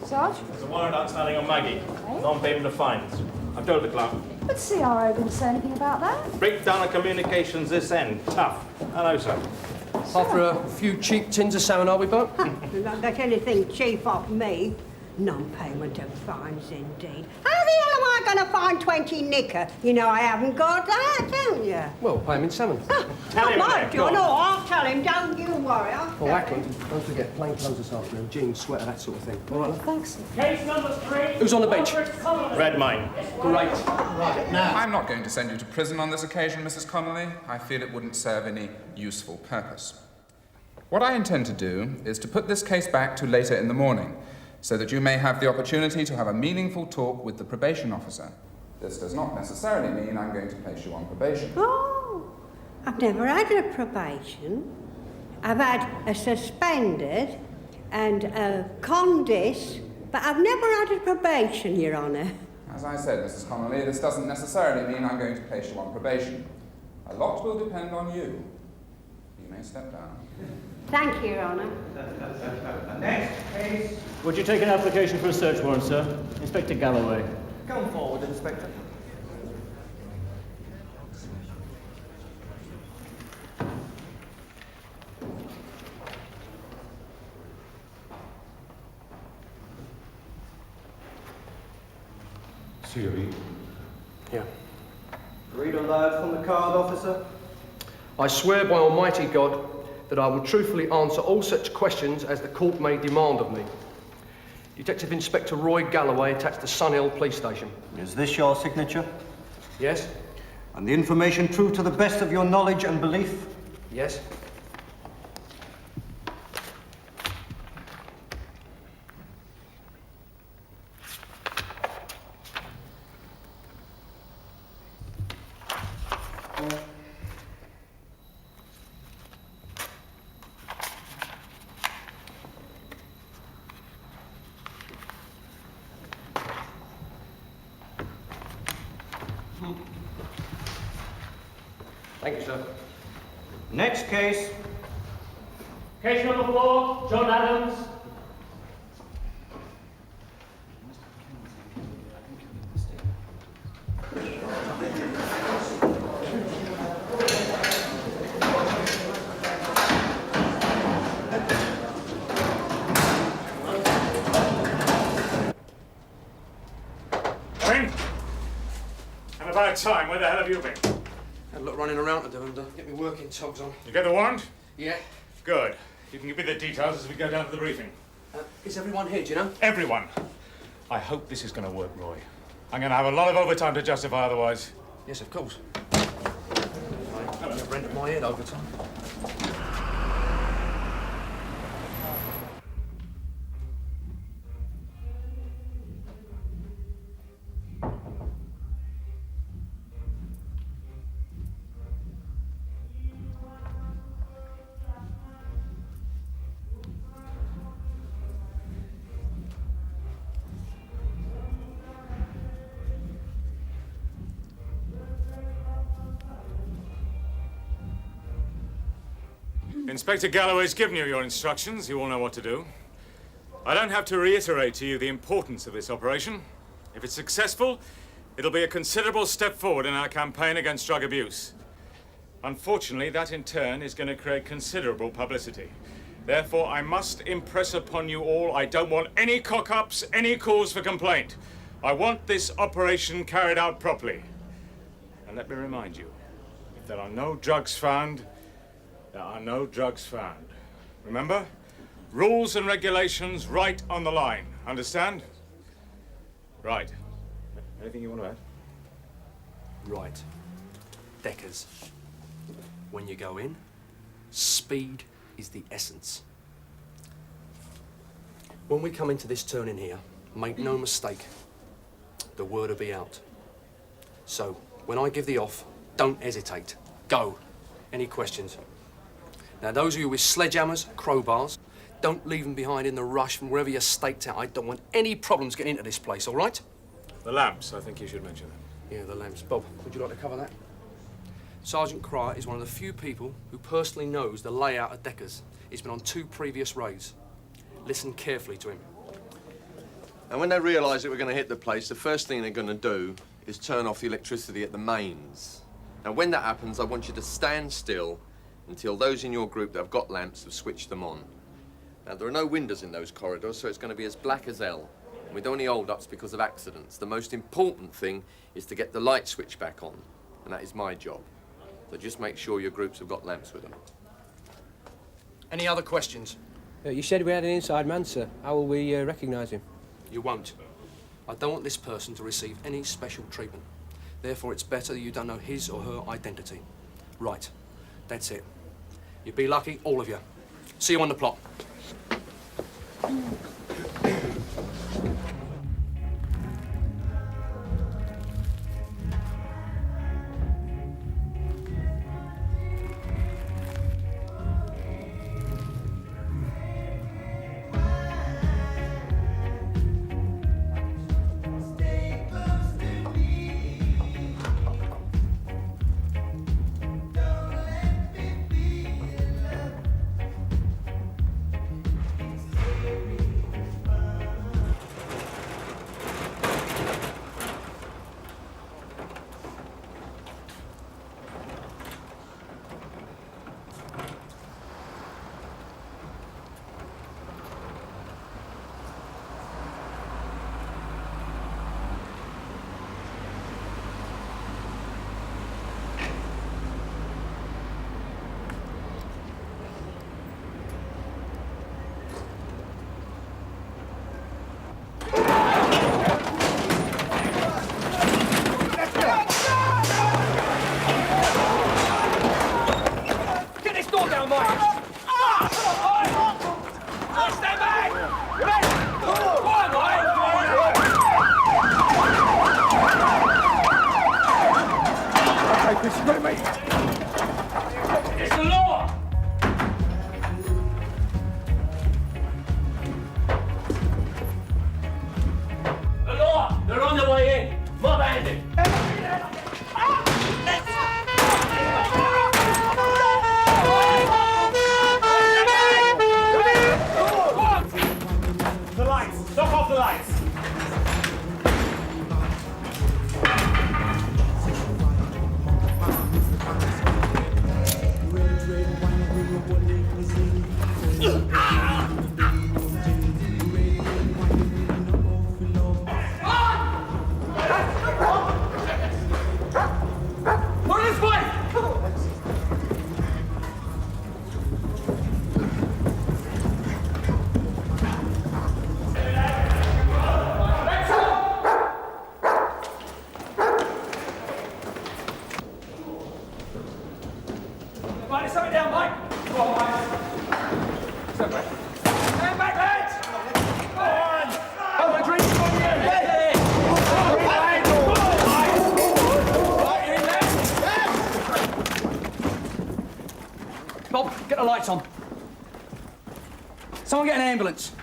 Sarge? There's a warrant outstanding on Maggie. Non-payment of fines. I've told the clerk. But CRO didn't say anything about that. Breakdown of communications this end. Tough. I know, sir. After a few cheap tins of salmon, are we, Bo? Don't get anything cheap off me. Non-payment of fines, indeed. How the hell am I going to find 20 knicker? You know I haven't got that, don't you? Well, pay him in salmon. Tell him, Right, go on. no, I'll tell him. Don't you worry. Oh, Ackland, don't forget, plain clothes this afternoon, jeans, sweater, that sort of thing. All right, love? Thanks. Case number 3. Who's on the bench? Red mine. Great. Right, now. I'm not going to send you to prison on this occasion, Mrs. Connolly. I feel it wouldn't serve any useful purpose. What I intend to do is to put this case back to later in the morning, so that you may have the opportunity to have a meaningful talk with the probation officer. This does not necessarily mean I'm going to place you on probation. Oh, I've never had a probation. I've had a suspended and a condis, but I've never had a probation, Your Honour. As I said, Mrs. Connolly, this doesn't necessarily mean I'm going to place you on probation. A lot will depend on you. You may step down. Thank you, Your Honour. Next case. Would you take an application for a search warrant, sir? Inspector Galloway. Come forward, Inspector. Siri. Yeah. Read aloud from the card, officer. I swear by Almighty God that I will truthfully answer all such questions as the court may demand of me. Detective Inspector Roy Galloway, attached to Sun Hill Police Station. Is this your signature? Yes? And the information true to the best of your knowledge and belief? Yes? Thank you, sir. Next case. Case number 4, John Adams. Come in. And about time. Where the hell have you been? Had a lot running around to do and get me working togs on. You get the warrant? Yeah. Good. You can give me the details as we go down to the briefing. Is everyone here, do you know? Everyone. I hope this is going to work, Roy. I'm going to have a lot of overtime to justify otherwise. Yes, of course. I rent my head overtime. Inspector Galloway's given you your instructions. You all know what to do. I don't have to reiterate to you the importance of this operation. If it's successful, it'll be a considerable step forward in our campaign against drug abuse. Unfortunately, that in turn is going to create considerable publicity. Therefore, I must impress upon you all, I don't want any cock-ups, any calls for complaint. I want this operation carried out properly. And let me remind you, if there are no drugs found, there are no drugs found. Remember? Rules and regulations right on the line. Understand? Right. Anything you want to add? Right. Deckers. When you go in, speed is the essence. When we come into this turning here, make no mistake, the word will be out. So, when I give the off, don't hesitate. Go. Any questions? Now, those of you with sledgehammers, crowbars, don't leave them behind in the rush from wherever you're staked out. I don't want any problems getting into this place, all right? The lamps, I think you should mention them. Yeah, the lamps. Bob, would you like to cover that? Sergeant Cryer is one of the few people who personally knows the layout of Deckers. He's been on 2 previous raids. Listen carefully to him. And when they realise that we're going to hit the place, the first thing they're going to do is turn off the electricity at the mains. Now, when that happens, I want you to stand still until those in your group that have got lamps have switched them on. Now, there are no windows in those corridors, so it's going to be as black as hell. And we don't need hold-ups because of accidents. The most important thing is to get the light switch back on, and that is my job. So just make sure your groups have got lamps with them. Any other questions? You said we had an inside man, sir. How will we recognise him? You won't. I don't want this person to receive any special treatment. Therefore, it's better that you don't know his or her identity. Right. That's it. You'd be lucky, all of you. See you on the plot. On. Someone get an ambulance.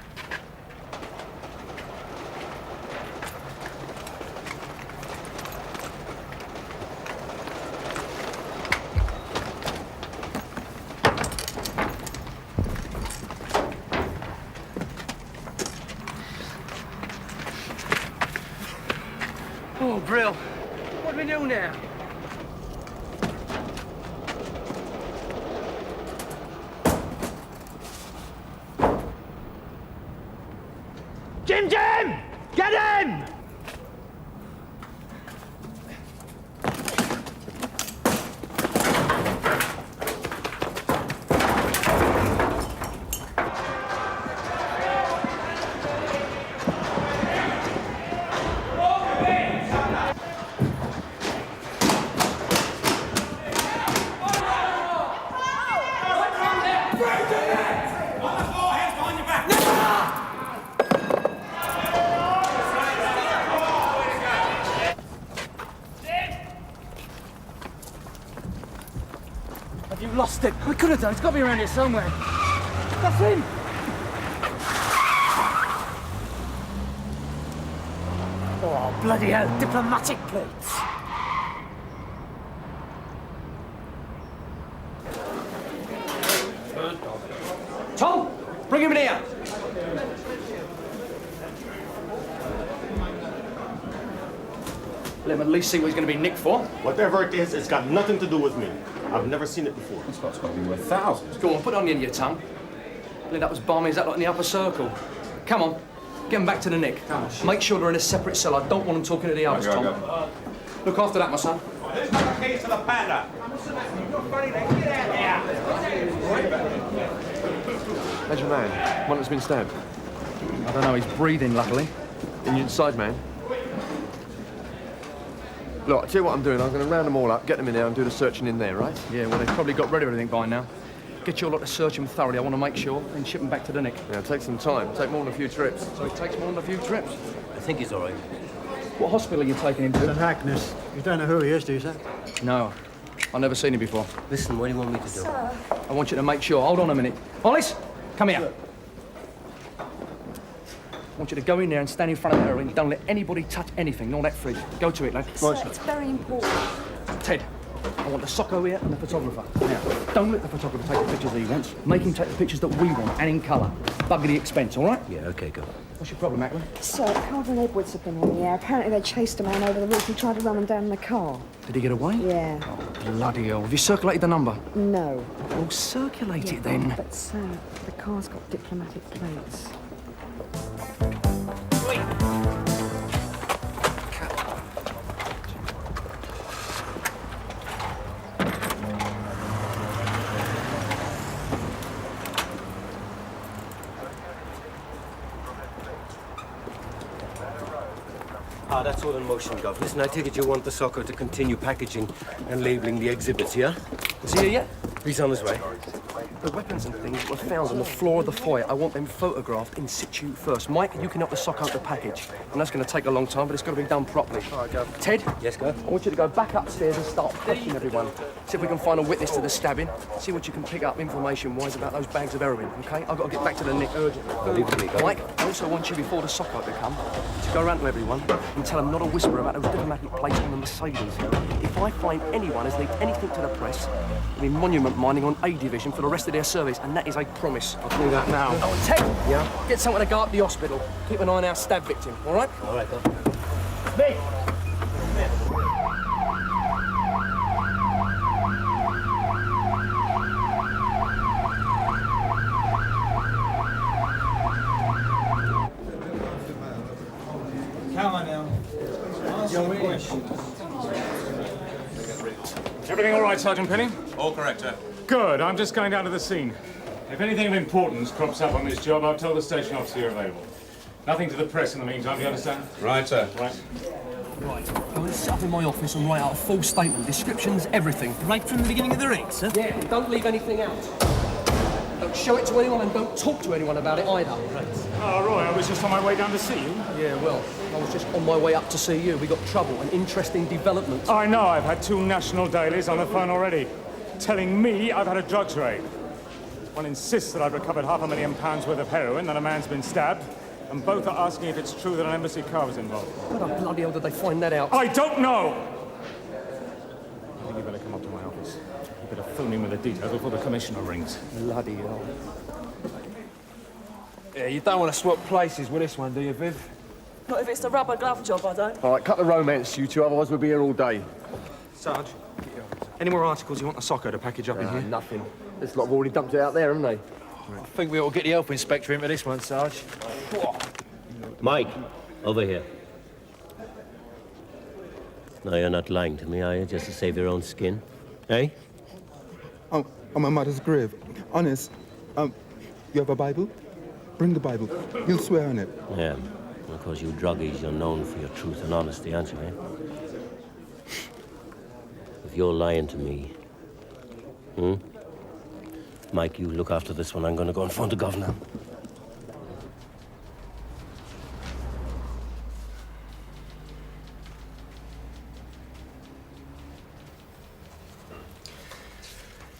Oh, Brill. What do we do now? Jim! Get him! Lost it. I could have done. It's got to be around here somewhere. That's him. Oh, bloody hell. Diplomatic plates. Tom, bring him in here. Let him at least see what he's going to be nicked for. Whatever it is, it's got nothing to do with me. I've never seen it before. It's got to be worth thousands. Go on, put it on the end of your tongue. Let that was balmy as that lot in the upper circle. Come on, get them back to the nick. Make sure they're in a separate cell. I don't want them talking to the others, Tom. Look after that, my son. There's not a case of the panda. How's your man? One that's been stabbed? I don't know, he's breathing, luckily. In your inside, man? Look, I'll tell you what I'm doing. I'm going to round them all up, get them in there and do the searching in there, right? Yeah, well, they've probably got rid of everything by now. Get your lot to search them thoroughly, I want to make sure, and ship them back to the nick. Yeah, take some time. Take more than a few trips. So it takes more than a few trips? I think he's all right. What hospital are you taking him to? St. Agnes. You don't know who he is, do you, sir? No. I've never seen him before. Listen, what do you want me to do? Sir. I want you to make sure. Hold on a minute. Hollis, come here. I want you to go in there and stand in front of the heroin. Don't let anybody touch anything, nor that fridge. Go to it, lad. Sir, it's very important. Ted, I want the socko here and the photographer. Now, don't let the photographer take the pictures he wants. Make him take the pictures that we want, and in colour. Bugger the expense, all right? Yeah, OK, go. What's your problem, Ackland? Sir, Carver and Edwards have been on the air. Apparently they chased a man over the roof and tried to run him down in the car. Did he get away? Yeah. Oh, bloody hell. Have you circulated the number? No. Well, circulate it then. But, sir, the car's got diplomatic plates. Ah, that's all in motion, Gov. Listen, I take it you want the soccer to continue packaging and labelling the exhibits, yeah? Is he here yet? He's on his way. The weapons and things were found on the floor of the foyer. I want them photographed in situ first. Mike, you can help the sock out the package. And that's going to take a long time, but it's got to be done properly. All right, Gov. Ted? Yes, Gov? I want you to go back upstairs and start patching everyone. See if we can find a witness to the stabbing. See what you can pick up information-wise about those bags of heroin, OK? I've got to get back to the nick urgently. Leave it to me, Gov. Mike, I also want you, before the sock out to come, to go around to everyone and tell them not a whisper about those diplomatic plates on the Mercedes. If I find anyone has leaked anything to the press, there'll be monument mining on A Division for the rest of their service, and that is a promise. I'll do that now. Oh, and Ted! Yeah? Get someone to go up the hospital. Keep an eye on our stab victim, all right? All right, Gov. Me! Come on now. Ask your questions. Everything all right, Sergeant Penny? All correct, sir. Good. I'm just going down to the scene. If anything of importance crops up on this job, I'll tell the station officer you're available. Nothing to the press in the meantime, do you understand? Right, sir. Right. Right. Go and sit up in my office and write out a full statement, descriptions, everything. Right from the beginning of the ring, sir? Yeah, and don't leave anything out. Don't show it to anyone and don't talk to anyone about it either. Right. Oh, Roy, I was just on my way down to see you. Yeah, well, I was just on my way up to see you. We got trouble, an interesting development. I know. I've had 2 national dailies on the phone already, telling me I've had a drugs raid. One insists that I've recovered £500,000 worth of heroin, that a man's been stabbed, and both are asking if it's true that an embassy car was involved. What the bloody hell did they find that out? I don't know! I think you better come up to my office. You better phone in with the details before the commissioner rings. Bloody hell. Yeah, you don't want to swap places with this one, do you, Viv? Not if it's the rubber glove job, I don't. All right, cut the romance, you two, otherwise we'll be here all day. Sarge, any more articles you want the soccer to package up in here? Nothing. This lot have already dumped it out there, haven't they? I think we ought to get the health inspector into this one, Sarge. Mike, over here. No, you're not lying to me, are you? Just to save your own skin? Eh? On my mother's grave. Honest. You have a Bible? Bring the Bible. You'll swear on it. Yeah. Of course, you druggies, you're known for your truth and honesty, aren't you, eh? If you're lying to me, Mike, you look after this one. I'm going to go and phone the governor.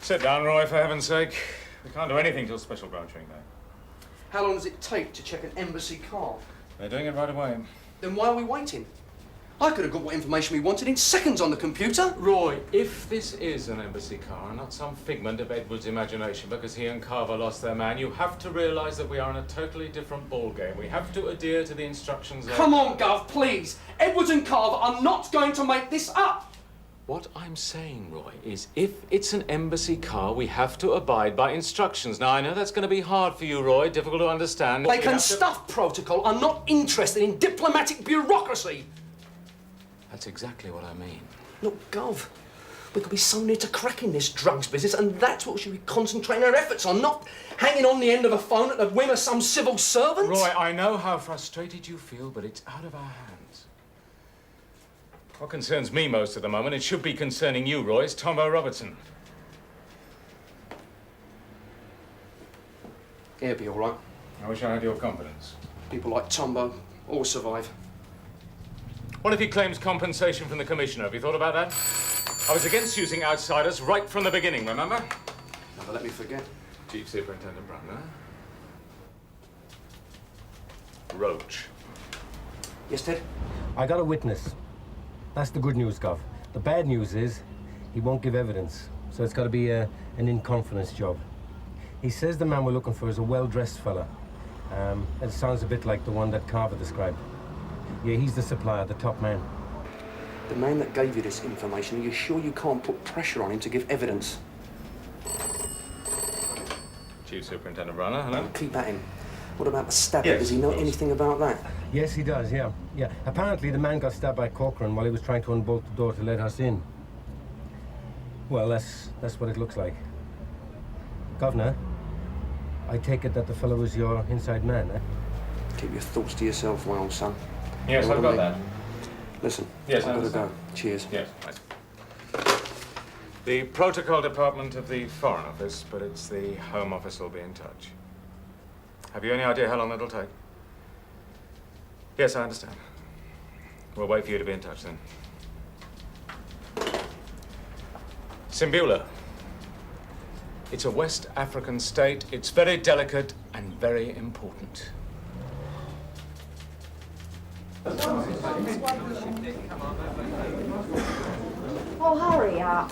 Sit down, Roy, for heaven's sake. We can't do anything till special branching day. How long does it take to check an embassy car? They're doing it right away. Then why are we waiting? I could have got what information we wanted in seconds on the computer. Roy, if this is an embassy car and not some figment of Edward's imagination because he and Carver lost their man, you have to realise that we are in a totally different ballgame. We have to adhere to the instructions there. Come on, Gov, please. Edwards and Carver are not going to make this up. What I'm saying, Roy, is if it's an embassy car, we have to abide by instructions. Now, I know that's going to be hard for you, Roy, difficult to understand. They can stuff protocol. I'm not interested in diplomatic bureaucracy. That's exactly what I mean. Look, Gov, we could be so near to cracking this drugs business, and that's what we should be concentrating our efforts on, not hanging on the end of a phone at the whim of some civil servant. Roy, I know how frustrated you feel, but it's out of our hands. What concerns me most at the moment, it should be concerning you, Roy, is Tombo Robertson. He'll be all right. I wish I had your confidence. People like Tombo always survive. What if he claims compensation from the Commissioner? Have you thought about that? I was against using outsiders right from the beginning, remember? Never let me forget. Chief Superintendent Brownlow. Roach. Yes, Ted? I got a witness. That's the good news, Gov. The bad news is he won't give evidence, so it's got to be an in-confidence job. He says the man we're looking for is a well-dressed fella. It sounds a bit like the one that Carver described. Yeah, he's the supplier, the top man. The man that gave you this information, are you sure you can't put pressure on him to give evidence? Chief Superintendent Brownlow, hello? Keep at him. What about the stabbing? Yes, Does he know anything about that? Yes, he does, yeah. Apparently the man got stabbed by Corcoran while he was trying to unbolt the door to let us in. Well, that's what it looks like. Governor, I take it that the fellow was your inside man, eh? Keep your thoughts to yourself, my old son. Yes, I've got that. Listen, Yes, I've got to understand. go. Cheers. Yes, right. The protocol department of the Foreign Office, but it's the Home Office will be in touch. Have you any idea how long that'll take? Yes, I understand. We'll wait for you to be in touch then. Simbula. It's a West African state. It's very delicate and very important. Oh, hurry up.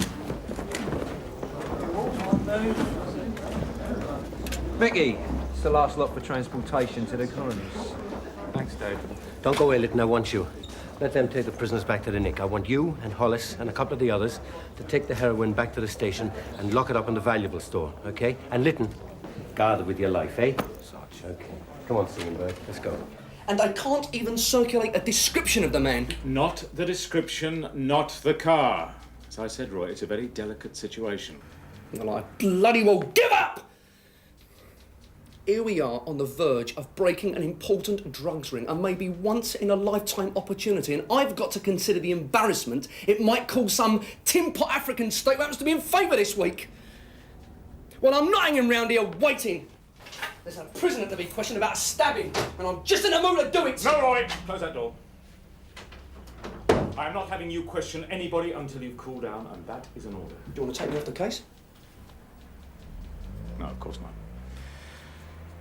Mickey, it's the last lot for transportation to the colonies. Thanks, Dave. Don't go away, Litten, I want you. Let them take the prisoners back to the Nick. I want you and Hollis and a couple of the others to take the heroin back to the station and lock it up in the valuable store, okay? And Litten, guard it with your life, eh? Okay. Come on, Seagenberg, let's go. And I can't even circulate a description of the man. Not the description, not the car. As I said, Roy, it's a very delicate situation. Well, I bloody well give up! Here we are on the verge of breaking an important drugs ring, a maybe once-in-a-lifetime opportunity, and I've got to consider the embarrassment it might cause some tin pot African state who happens to be in favour this week. Well, I'm not hanging around here waiting. There's a prisoner to be questioned about a stabbing, and I'm just in the mood to do it. No, Roy, close that door. I'm not having you question anybody until you've cooled down, and that is an order. Do you want to take me off the case? No, of course not.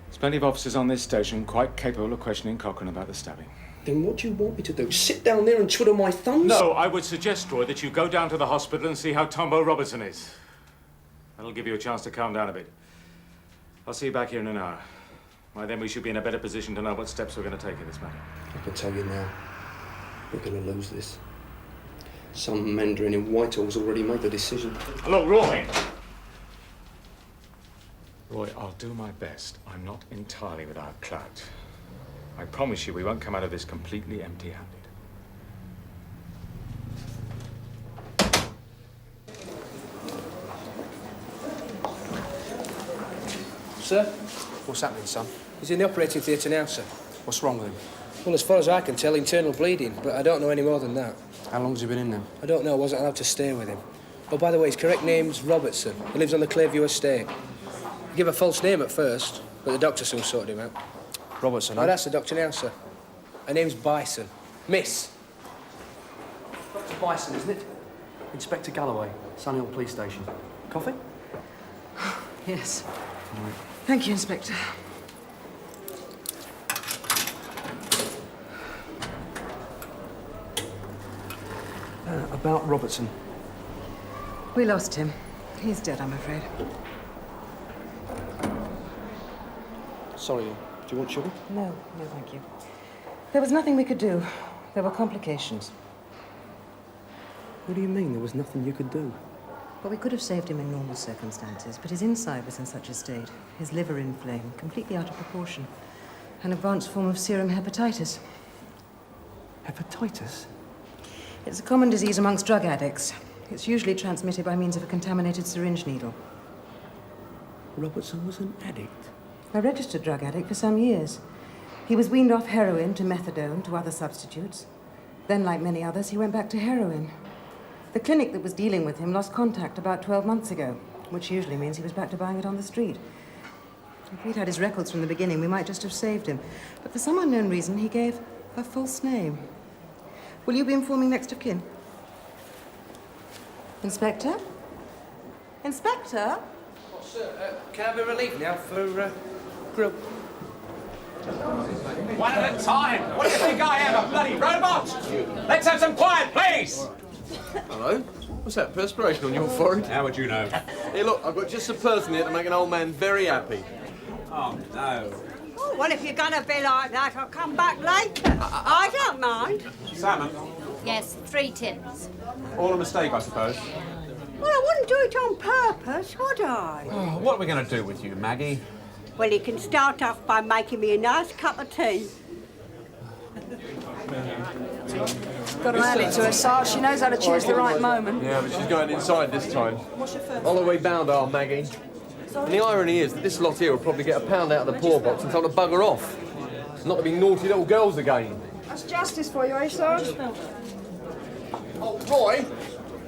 There's plenty of officers on this station quite capable of questioning Cochrane about the stabbing. Then what do you want me to do? Sit down there and twiddle my thumbs? No, I would suggest, Roy, that you go down to the hospital and see how Tombo Robertson is. That'll give you a chance to calm down a bit. I'll see you back here in an hour. By then we should be in a better position to know what steps we're going to take in this matter. I can tell you now, we're going to lose this. Some mandarin in Whitehall's already made the decision. Look, Roy! Roy, I'll do my best. I'm not entirely without clout. I promise you we won't come out of this completely empty-handed. Sir? What's happening, son? He's in the operating theatre now, sir. What's wrong with him? Well, as far as I can tell, internal bleeding, but I don't know any more than that. How long has he been in there? I don't know. I wasn't allowed to stay with him. Oh, by the way, his correct name's Robertson. He lives on the Clearview estate. He gave a false name at first, but the doctor soon sorted him out. Robertson, I'd ask the doctor now, sir. Her name's Bison. Miss. Dr. Bison, isn't it? Inspector Galloway, Sunny Hill Police Station. Coffee? Yes. Thank you, Inspector. about Robertson. We lost him. He's dead, I'm afraid. Sorry, do you want sugar? No, thank you. There was nothing we could do. There were complications. What do you mean, there was nothing you could do? Well, we could have saved him in normal circumstances, but his inside was in such a state, his liver inflamed, completely out of proportion. An advanced form of serum hepatitis. Hepatitis? It's a common disease amongst drug addicts. It's usually transmitted by means of a contaminated syringe needle. Robertson was an addict? A registered drug addict for some years. He was weaned off heroin to methadone to other substitutes. Then, like many others, he went back to heroin. The clinic that was dealing with him lost contact about 12 months ago, which usually means he was back to buying it on the street. If we'd had his records from the beginning, we might just have saved him. But for some unknown reason, he gave a false name. Will you be informing next of kin? Inspector? Inspector? Oh, sir, can I have a relief now for grub? One at a time. What do you think I am, a bloody robot? Let's have some quiet, please. Hello? What's that, perspiration on your forehead? How would you know? Hey, look, I've got just the person here to make an old man very happy. Oh, no. Oh, well, if you're going to be like that, I'll come back later. I don't mind. Salmon? Yes, 3 tins. All a mistake, I suppose. Well, I wouldn't do it on purpose, would I? Oh, what are we going to do with you, Maggie? Well, you can start off by making me a nice cup of tea. Got to hand it to her, Sarge. She knows how to choose the right moment. Yeah, but she's going inside this time. What's your first? Holloway bound are, Maggie. And the irony is that this lot here will probably get a pound out of the poor box and tell her to bugger off. Not to be naughty little girls again. That's justice for you, eh, Sarge? Oh, Roy!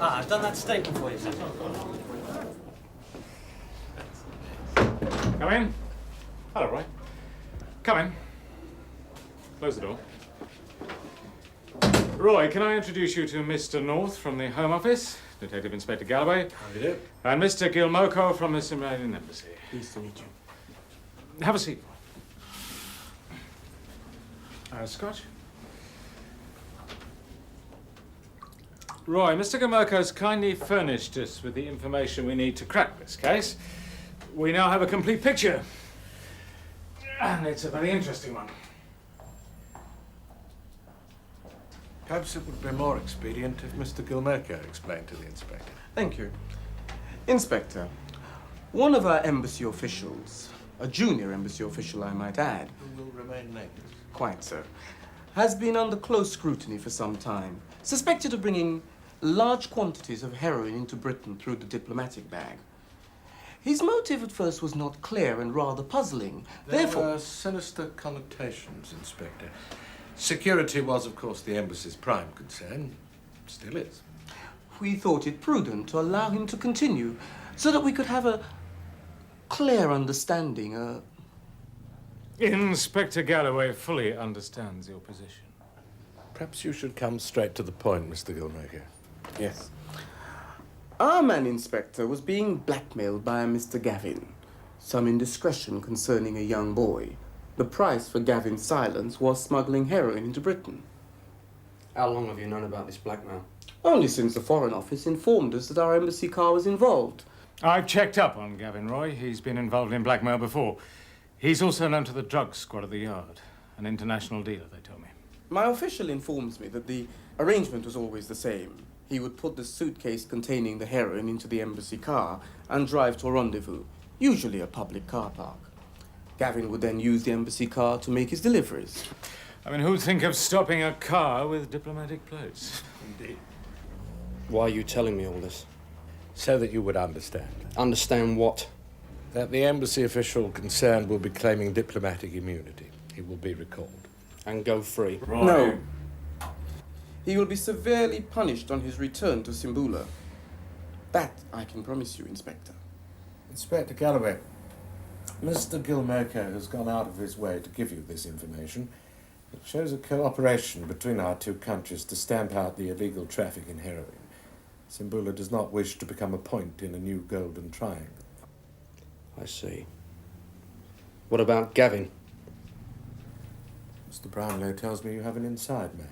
I've done that statement for you, sir. Come in. Hello, Roy. Come in. Close the door. Roy, can I introduce you to Mr. North from the Home Office, Detective Inspector Galloway. How do you do? And Mr. Gilmoko from the Somalian Embassy. Pleased to meet you. Have a seat. Scotch? Roy, Mr. Gilmoko's kindly furnished us with the information we need to crack this case. We now have a complete picture. And it's a very interesting one. Perhaps it would be more expedient if Mr. Gilmoko explained to the inspector. Thank you. Inspector, one of our embassy officials, a junior embassy official I might add. Who will remain nameless. Quite so. Has been under close scrutiny for some time, suspected of bringing large quantities of heroin into Britain through the diplomatic bag. His motive at first was not clear and rather puzzling. There Therefore, were sinister connotations, Inspector. Security was, of course, the embassy's prime concern. Still is. we thought it prudent to allow him to continue so that we could have a clear understanding, Inspector Galloway fully understands your position. Perhaps you should come straight to the point, Mr. Gilmoko. Yes. Our man, Inspector, was being blackmailed by a Mr. Gavin. Some indiscretion concerning a young boy. The price for Gavin's silence was smuggling heroin into Britain. How long have you known about this blackmail? Only since the Foreign Office informed us that our embassy car was involved. I've checked up on Gavin Roy. He's been involved in blackmail before. He's also known to the drug squad at the Yard. An international dealer, they told me. My official informs me that the arrangement was always the same. He would put the suitcase containing the heroin into the embassy car and drive to a rendezvous, usually a public car park. Gavin would then use the embassy car to make his deliveries. I mean, who'd think of stopping a car with diplomatic plates? Indeed. Why are you telling me all this? So that you would understand. Understand what? That the embassy official concerned will be claiming diplomatic immunity. He will be recalled. And go free. Right. No. He will be severely punished on his return to Simbula. That I can promise you, Inspector. Inspector Galloway, Mr. Gilmoko has gone out of his way to give you this information. It shows a cooperation between our two countries to stamp out the illegal traffic in heroin. Simbula does not wish to become a point in a new golden triangle. I see. What about Gavin? Mr. Brownlow tells me you have an inside man.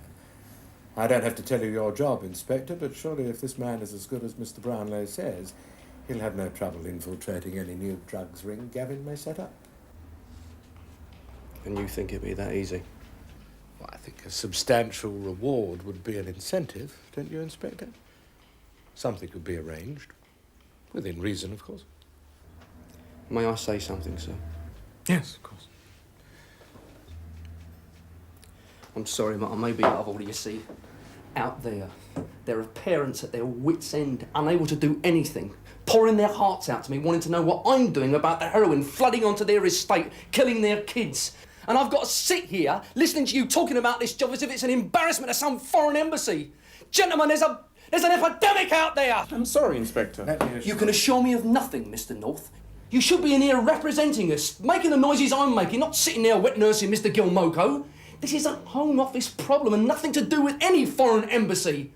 I don't have to tell you your job, Inspector, but surely if this man is as good as Mr. Brownlow says, he'll have no trouble infiltrating any new drugs ring Gavin may set up. And you think it'd be that easy? Well, I think a substantial reward would be an incentive, don't you, Inspector? Something could be arranged. Within reason, of course. May I say something, sir? Yes, of course. I'm sorry, but I may be out of order, you see. Out there are parents at their wits' end, unable to do anything, pouring their hearts out to me, wanting to know what I'm doing about the heroin flooding onto their estate, killing their kids. And I've got to sit here listening to you talking about this job as if it's an embarrassment of some foreign embassy. Gentlemen, there's an epidemic out there! I'm sorry, Inspector. You can assure me of nothing, Mr. North. You should be in here representing us, making the noises I'm making, not sitting there wet nursing Mr. Gilmoco. This is a Home Office problem and nothing to do with any foreign embassy.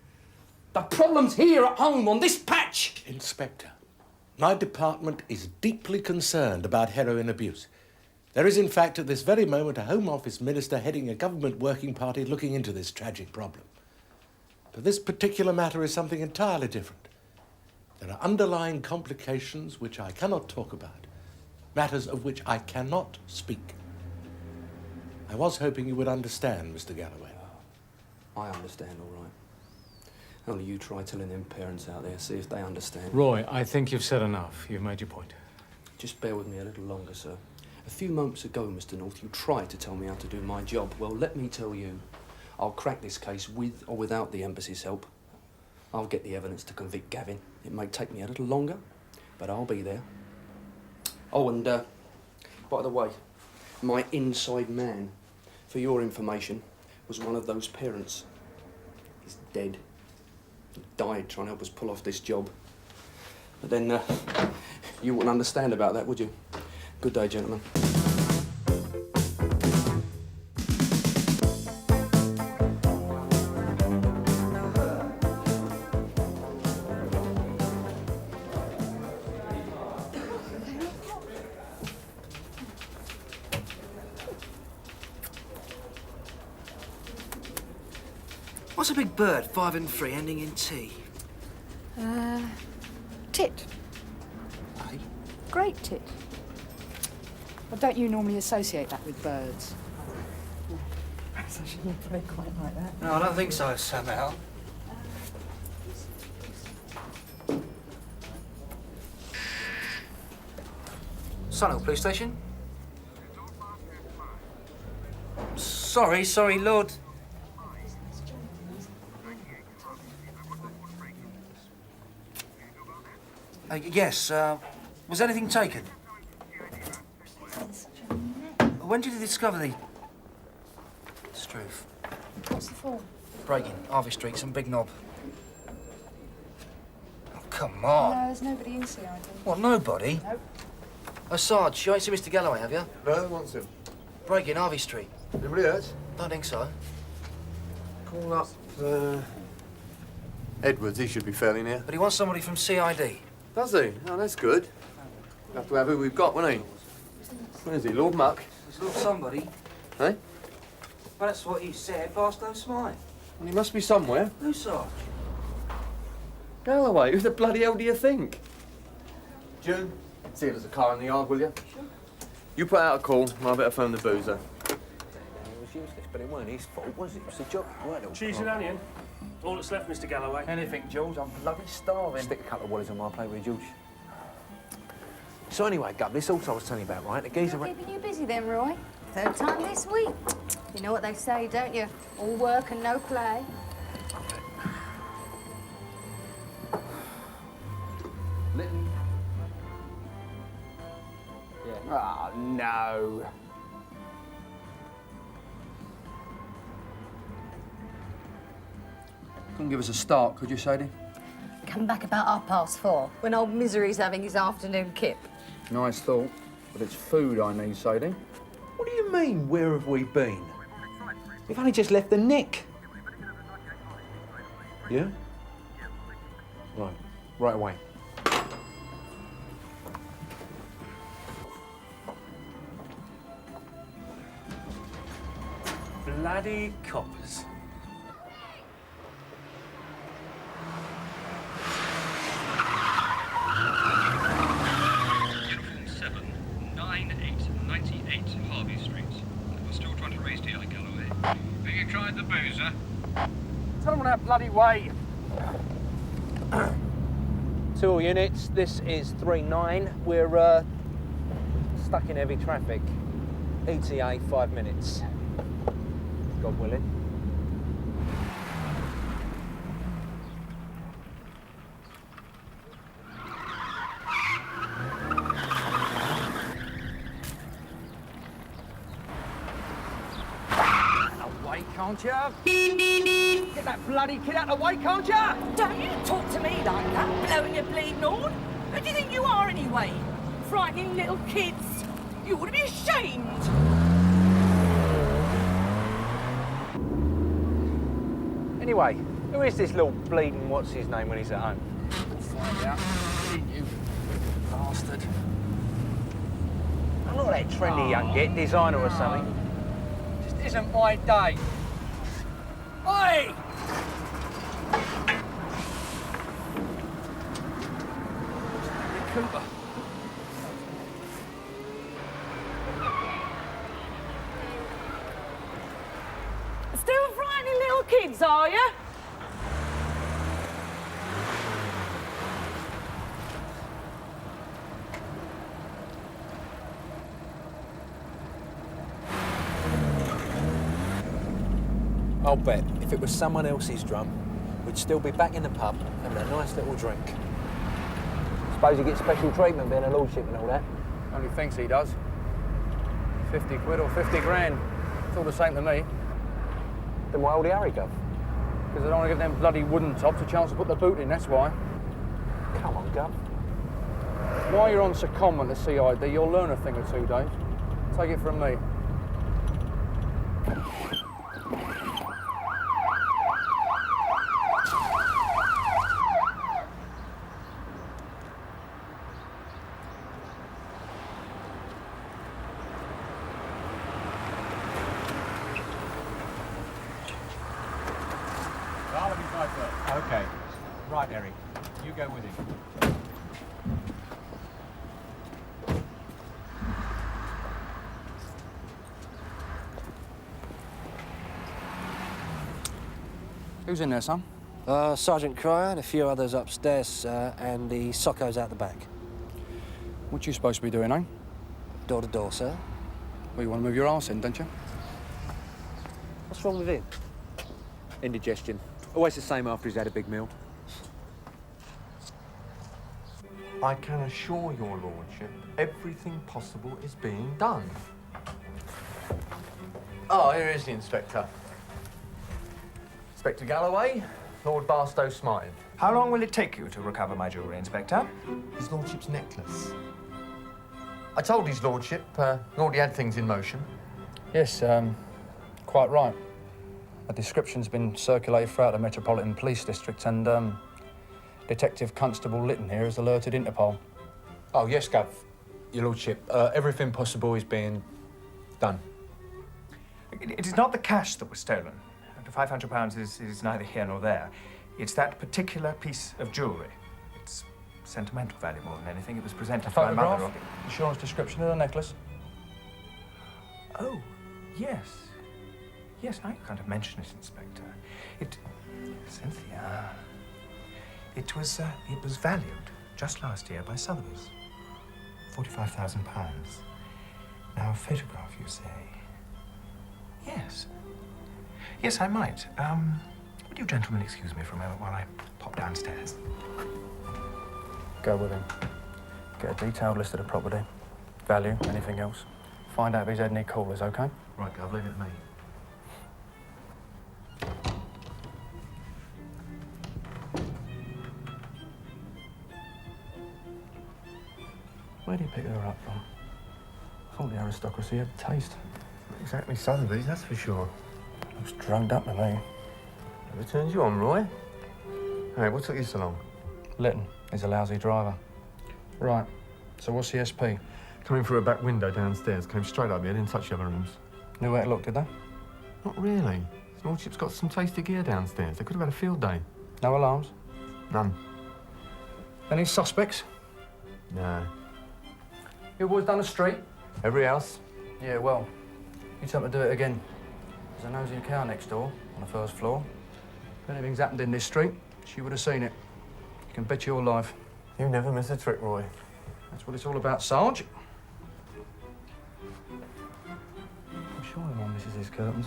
The problem's here at home, on this patch. Inspector, my department is deeply concerned about heroin abuse. There is, in fact, at this very moment, a Home Office minister heading a government working party looking into this tragic problem. But this particular matter is something entirely different. There are underlying complications which I cannot talk about, matters of which I cannot speak. I was hoping you would understand, Mr. Galloway. I understand, all right. Only you try telling them parents out there, see if they understand. Roy, I think you've said enough. You've made your point. Just bear with me a little longer, sir. A few moments ago, Mr. North, you tried to tell me how to do my job. Well, let me tell you, I'll crack this case with or without the embassy's help. I'll get the evidence to convict Gavin. It may take me a little longer, but I'll be there. Oh, and, by the way, my inside man, for your information, was one of those parents. He's dead. He died trying to help us pull off this job. But then, you wouldn't understand about that, would you? Good day, gentlemen. What's a big bird, 5 and 3, ending in T? Tit. Aye. Great tit. Well, don't you normally associate that with birds? Perhaps I shouldn't put it quite like that. No, I don't think so, somehow. Scannell, police station? Sorry, Lord. Yes, was anything taken? When did you discover the... Struth? What's the form? Breaking, Harvey Street, some big knob. Oh, come on. No, there's nobody in CID. What, nobody? Nope. Oh, Sarge, you ain't seen Mr. Galloway, have you? No, what's him? Breaking, Harvey Street. Anybody hurt? Don't think so. Call up, Edwards, he should be fairly near. But he wants somebody from CID. Does he? Oh, that's good. We'll have to have who we've got, won't he? Where is he, Lord Muck? He's Lord somebody. Eh? Well, that's what he said last no smile. Well, he must be somewhere. Who, Sarge? Galloway, who the bloody hell do you think? June, see if there's a car in the yard, will you? Sure. You put out a call, and I better phone the boozer. It was useless, but it weren't his fault, was it? It was the job, weren't it? Cheese and onion. All that's left, Mr. Galloway. Anything, George. I'm bloody starving. Stick a couple of wallies on my plate with you, George. So anyway, Gub, this also I was telling you about, right? The geezer... Keeping you busy then, Roy. Third time this week. You know what they say, don't you? All work and no play. Litten. Yeah. Oh, no. Couldn't give us a start, could you, Sadie? Come back about 4:30, when old Misery's having his afternoon kip. Nice thought, but it's food I need, Sadie. What do you mean, where have we been? We've only just left the Nick. Yeah? Right away. Bloody coppers. 9898 Harvey Street. We're still trying to raise deal at Galloway. Have you tried the boozer? Tell them on that bloody way. To all units, this is 3-9. We're stuck in heavy traffic. ETA 5 minutes. God willing. Away, can't you? Get that bloody kid out of the way, can't you? Don't you talk to me like that, blowing your bleeding horn. Who do you think you are anyway? Frightening little kids. You ought to be ashamed. Anyway, who is this little bleeding what's-his-name when he's at home? Find out. You bastard. I'm not that trendy young git, designer or something. Just isn't my day. Oi! Cooper. Still frightening little kids, are you? I'll bet if it was someone else's drum, we'd still be back in the pub having a nice little drink. Suppose he gets special treatment being a lordship and all that. Only thinks he does. 50 quid or 50 grand. It's all the same to me. Then why all the hurry, Gov? Because I don't want to give them bloody wooden tops a chance to put the boot in, that's why. Come on, Gov. While you're on secondment to CID, you'll learn a thing or two, Dave. Take it from me. Okay. Right, Eric. You go with him. Who's in there, son? Sergeant Cryer and a few others upstairs, and the Socco's out the back. What you supposed to be doing, eh? Door to door, sir. Well, you want to move your arse in, don't you? What's wrong with him? Indigestion. Always the same after he's had a big meal. I can assure your lordship everything possible is being done. Oh, here is the inspector. Inspector Galloway, Lord Barstow Smartin. How long will it take you to recover my jewellery, Inspector? His lordship's necklace. I told his lordship he already had things in motion. Yes, quite right. A description's been circulated throughout the Metropolitan Police District, and Detective Constable Litten here has alerted Interpol. Oh, yes, Gov. Your lordship, everything possible is being done. It is not the cash that was stolen. The £500 is neither here nor there. It's that particular piece of jewellery. It's sentimental value more than anything. It was presented to my mother. Insurance description of the necklace. Oh, yes. Yes, now you kind of mention it, Inspector. Cynthia, it was valued just last year by Sotheby's. £45,000. Now, a photograph, you say? Yes. Yes, I might. Would you gentlemen excuse me for a moment while I pop downstairs? Go with him. Get a detailed list of the property, value, anything else. Find out if he's had any callers, OK? Right, Gov, leave it to me. Where did he pick her up from? I thought the aristocracy had taste. Exactly Sotheby's, that's for sure. Looks drugged up to me. Never turns you on, Roy. Hey, what took you so long? Litten is a lousy driver. Right, so what's the SP? Coming through a back window downstairs, came straight up here, didn't touch the other rooms. Knew where to look, did they? Not really. His lordship's got some tasty gear downstairs. They could have had a field day. No alarms? None. Any suspects? No. You boys down the street? Every house? Yeah, well, you tell me to do it again. There's a nosy cow next door, on the first floor. If anything's happened in this street, she would have seen it. You can bet your life. You never miss a trick, Roy. That's what it's all about, Sarge. I'm sure my mum misses his curtains.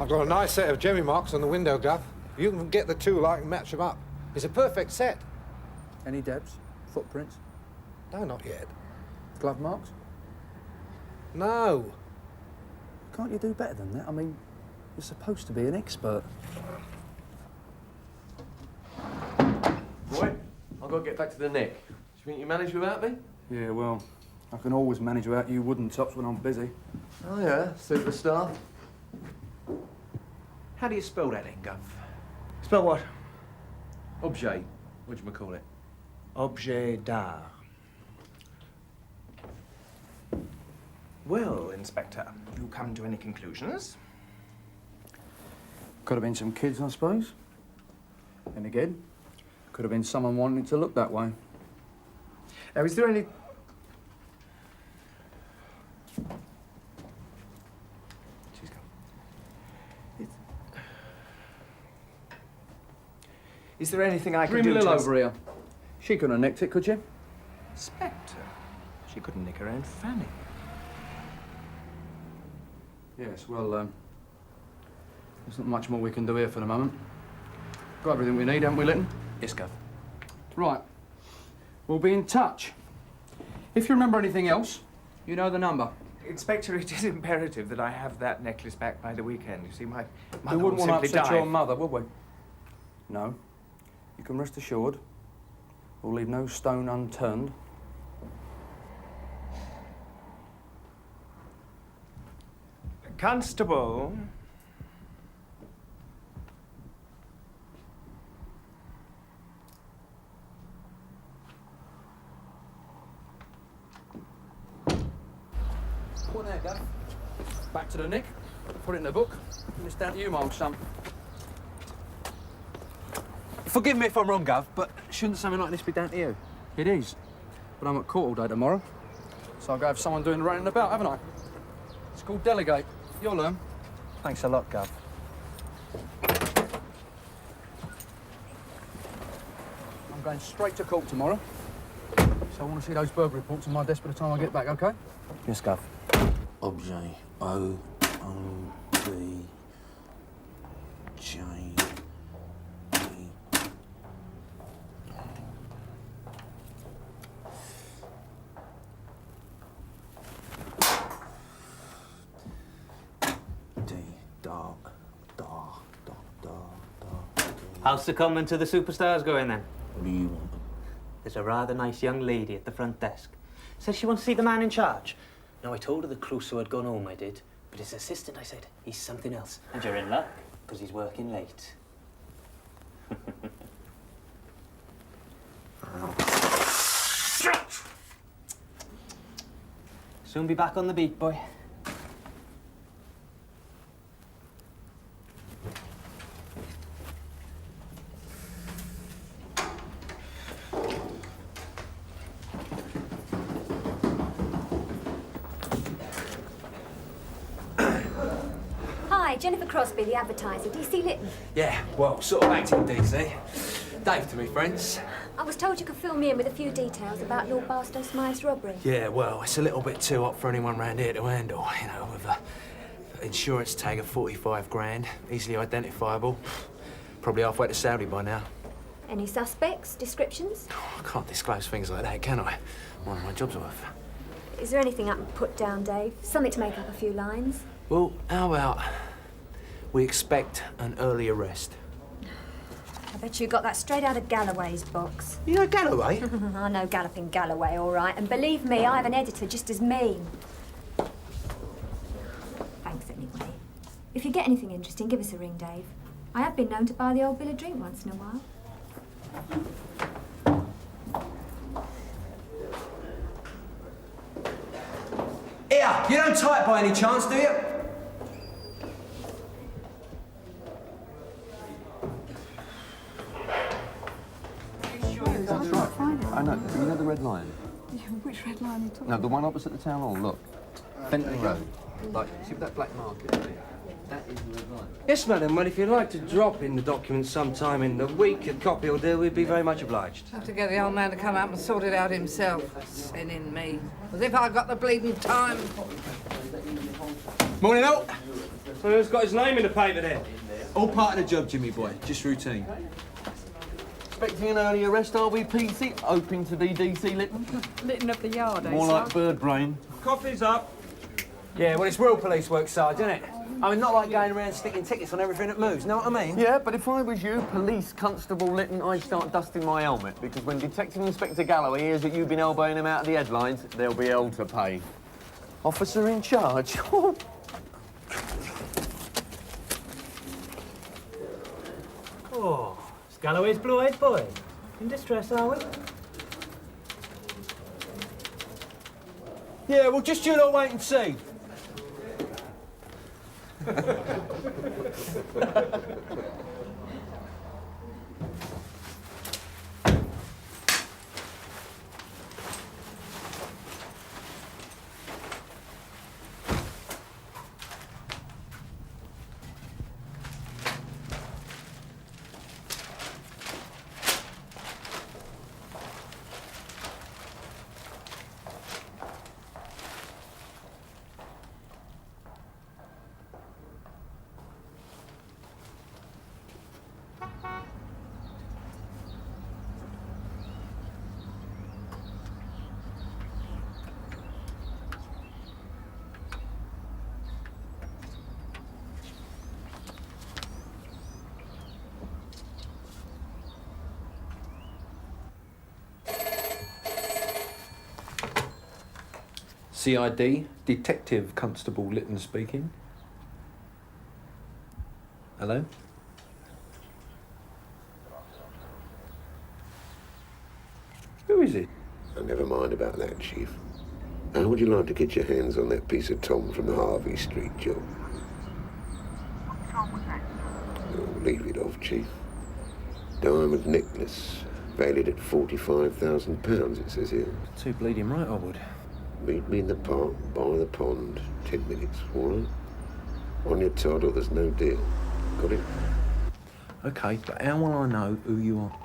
I've got a nice set of jemmy marks on the window, Guff. If you can get the two, I can match them up. It's a perfect set. Any debs? Footprints? No, not yet. Glove marks? No. Can't you do better than that? I mean, you're supposed to be an expert. Roy, I've got to get back to the neck. Do you think you manage without me? Yeah, well, I can always manage without you wooden tops when I'm busy. Oh, yeah, superstar. How do you spell that then, Guff? Spell what? Objet. Whatchamacallit? Objet d'art. Well, Inspector, you come to any conclusions? Could have been some kids, I suppose. And again, could have been someone wanting it to look that way. Now, is there any... She's gone. Is there anything I can do Bring to... Lil over here. She couldn't have nicked it, could you? Inspector? She couldn't nick her own fanny. Yes, well, there's not much more we can do here for the moment. Got everything we need, haven't we, Litten? Yes, Gov. Right. We'll be in touch. If you remember anything else, you know the number. Inspector, it is imperative that I have that necklace back by the weekend. You see, my We mother wouldn't will want to simply upset die. your mother, would we? No. You can rest assured we'll leave no stone unturned. Constable. What there, Gav? Back to the nick. Put it in the book. And it's down to you, my old son. Forgive me if I'm wrong, Gov, but shouldn't something like this be down to you? It is. But I'm at court all day tomorrow. So I've got to have someone doing the running about, haven't I? It's called delegate. You'll learn. Thanks a lot, Gov. I'm going straight to court tomorrow. So I want to see those burglary reports on my desk by the time I get back, OK? Yes, Gov. Objet. O-O-B-J. How's the coming to the superstars going then? What do you want? There's a rather nice young lady at the front desk. Says she wants to see the man in charge. Now, I told her the Crusoe had gone home, I did. But his assistant, I said, he's something else. And you're in luck, because he's working late. Soon be back on the beat, boy. Hi, Jennifer Crosby, the advertiser. Do you see Litten? Yeah, well, sort of acting DC. Dave to me, friends. I was told you could fill me in with a few details about Lord Barstow Smythe's robbery. Yeah, well, it's a little bit too hot for anyone round here to handle, you know, with a insurance tag of 45 grand, easily identifiable. Probably halfway to Saudi by now. Any suspects? Descriptions? I can't disclose things like that, can I? One of my job's worth. Is there anything I can put down, Dave? Something to make up a few lines? Well, how about we expect an early arrest? I bet you got that straight out of Galloway's box. You know Galloway? I know Galloping Galloway, all right. And believe me, I have an editor just as mean. Thanks, anyway. If you get anything interesting, give us a ring, Dave. I have been known to buy the old bill of drink once in a while. Here, you don't type by any chance, do you? I know. You know the Red Lion? Yeah, which red line are you talking No, the one opposite the town hall. Look, Fenton Road. Like, see that black market? That is the Red Lion. Yes, madam. Well, if you'd like to drop in the documents sometime in the week, a copy will do. We'd be very much obliged. Have to get the old man to come up and sort it out himself. Sinning me. As if I got the bleeding time. Morning, all. So who's got his name in the paper then? All part of the job, Jimmy boy. Just routine. Expecting an early arrest, are we, PC? Hoping to be DC Litten? Litten of the yard, eh, More son? like bird brain. Coffee's up. Yeah, well, it's real police work, Sarge, isn't it? I mean, not like going around sticking tickets on everything that moves, know what I mean? Yeah, but if I was you, Police Constable Litten, I'd start dusting my helmet, because when Detective Inspector Galloway hears that you've been elbowing him out of the headlines, there'll be hell to pay. Officer in charge? Oh, it's Galloway's blue-eyed boy. In distress, are we? Yeah, well, just you lot wait and see. CID, Detective Constable Litten speaking. Hello? Who is it? Oh, never mind about that, Chief. How would you like to get your hands on that piece of Tom from the Harvey Street job? Oh, leave it off, Chief. Diamond necklace, valued at £45,000, it says here. Too bleeding right, I would. Meet me in the park, by the pond, 10 minutes, all right? On your Todd or there's no deal. Got it? Okay, but how will I know who you are?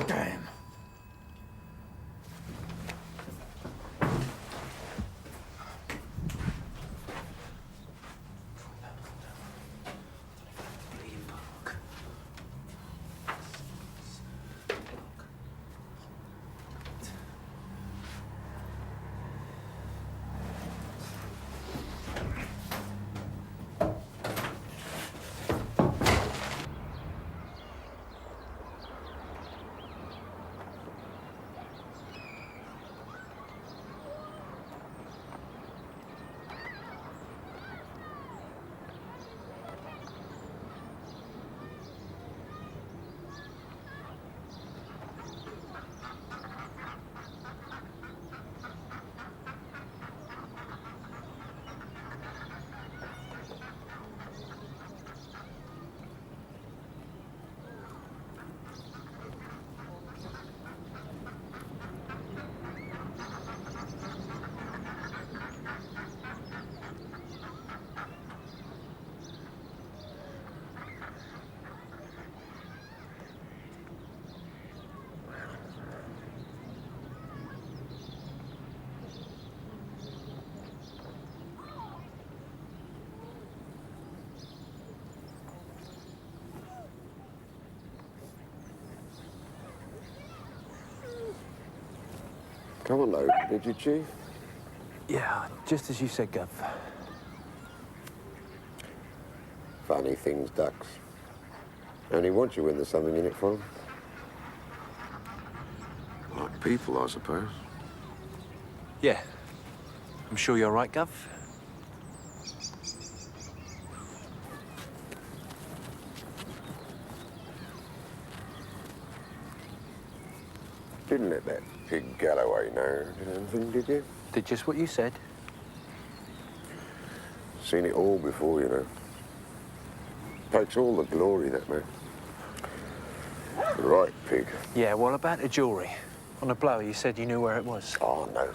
Damn. Come on, though, did you, Chief? Yeah, just as you said, Gov. Funny things, ducks. Only once you win, there's something in it for 'em. Like people, I suppose. Yeah. I'm sure you're right, Gov. Didn't let that pig Galloway know anything, did you? Did just what you said. Seen it all before, you know. Takes all the glory, that man. Right, pig. Yeah, well, about the jewellery. On the blower, you said you knew where it was. Oh, no.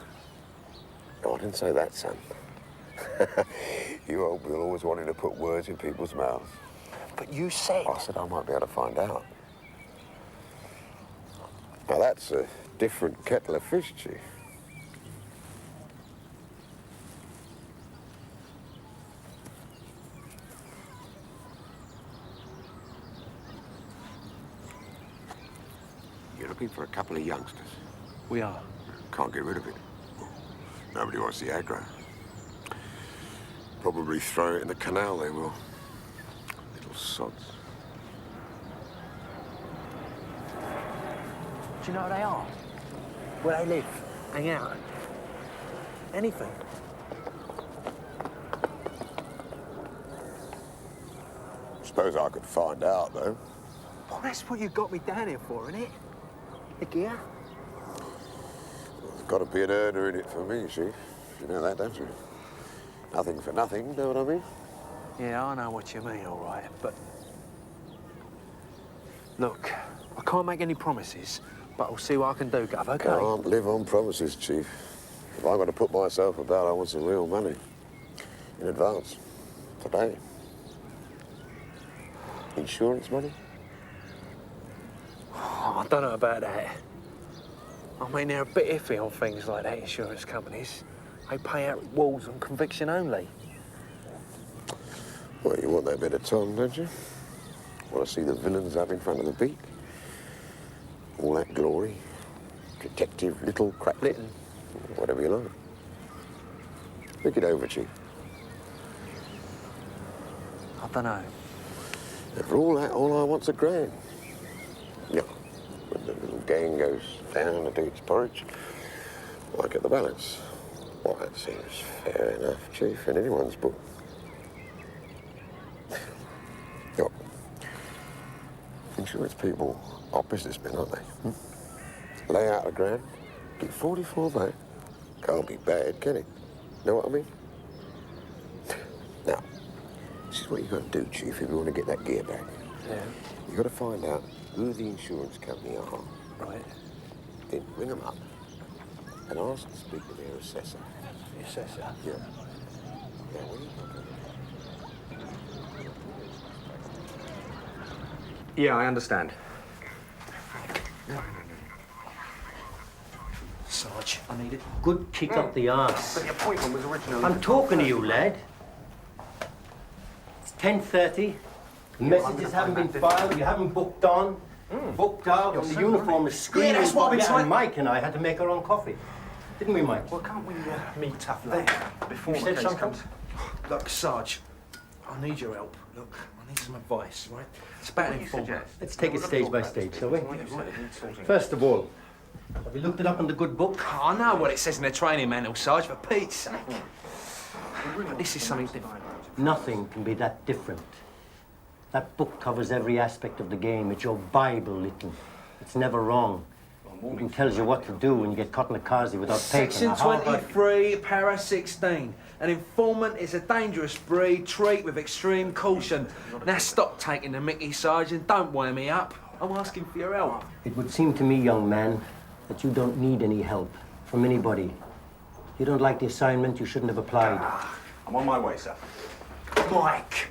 No, I didn't say that, son. You old Bill always wanted to put words in people's mouths. But you said... I said I might be able to find out. Now, that's a different kettle of fish, Chief. You're looking for a couple of youngsters. We are. Can't get rid of it. Nobody wants the aggro. Probably throw it in the canal, they will. Little sods. Do you know where they are? Where they live? Hang out? Anything? Suppose I could find out, though. Well, that's what you got me down here for, isn't it? The gear? Well, there's got to be an earner in it for me, Chief. You know that, don't you? Nothing for nothing, know what I mean? Yeah, I know what you mean, all right, but... Look, I can't make any promises, but I'll see what I can do, Gov, OK? Can't live on promises, Chief. If I've got to put myself about, I want some real money. In advance. Today. Insurance money? Oh, I don't know about that. I mean, they're a bit iffy on things like that, insurance companies. They pay out walls on conviction only. Well, you want that bit of tongue, don't you? Want to see the villains up in front of the beak? All that glory. Detective Little Crap. Litten. Whatever you like. Think it over, Chief. I don't know. And for all that, all I want's $1,000. Yeah. When the little gang goes down to do its porridge, I get the balance. Well, that seems fair enough, Chief, in anyone's book. Look, insurance people are businessmen, aren't they? Lay out $1,000, get 44 back. Can't be bad, can it? Know what I mean? Now, this is what you've got to do, Chief, if you want to get that gear back. Yeah. You've got to find out who the insurance company are. Right. Then ring them up and ask to speak to their assessor. The assessor? Yeah. Now, when you look at Yeah, I understand. Sarge, I need it. Good kick up the arse. But the appointment was originally... I'm talking to you, lad. It's 10:30. Messages haven't been filed. You haven't booked on. Booked out. And the uniform is screaming. Yeah, that's what I've been trying... Mike and I had to make our own coffee. Didn't we, Mike? Well, can't we meet tough before you the said case something? comes? Look, Sarge, I need your help. Look, I need some advice, right? It's about an informant. Let's take it stage by stage, shall we? First of all, have you looked it up in the good book? Oh, I know what it says in the training manual, Sarge, for Pete's sake. But this is something different. Nothing can be that different. That book covers every aspect of the game. It's your Bible, Litten. It's never wrong. It tells you what to do when you get caught in a carsey without paper. Section 23, para 16. An informant is a dangerous breed. Treat with extreme caution. Now stop taking the mickey, Sergeant. Don't wear me up. I'm asking for your help. It would seem to me, young man, that you don't need any help from anybody. You don't like the assignment, you shouldn't have applied. I'm on my way, sir. Mike.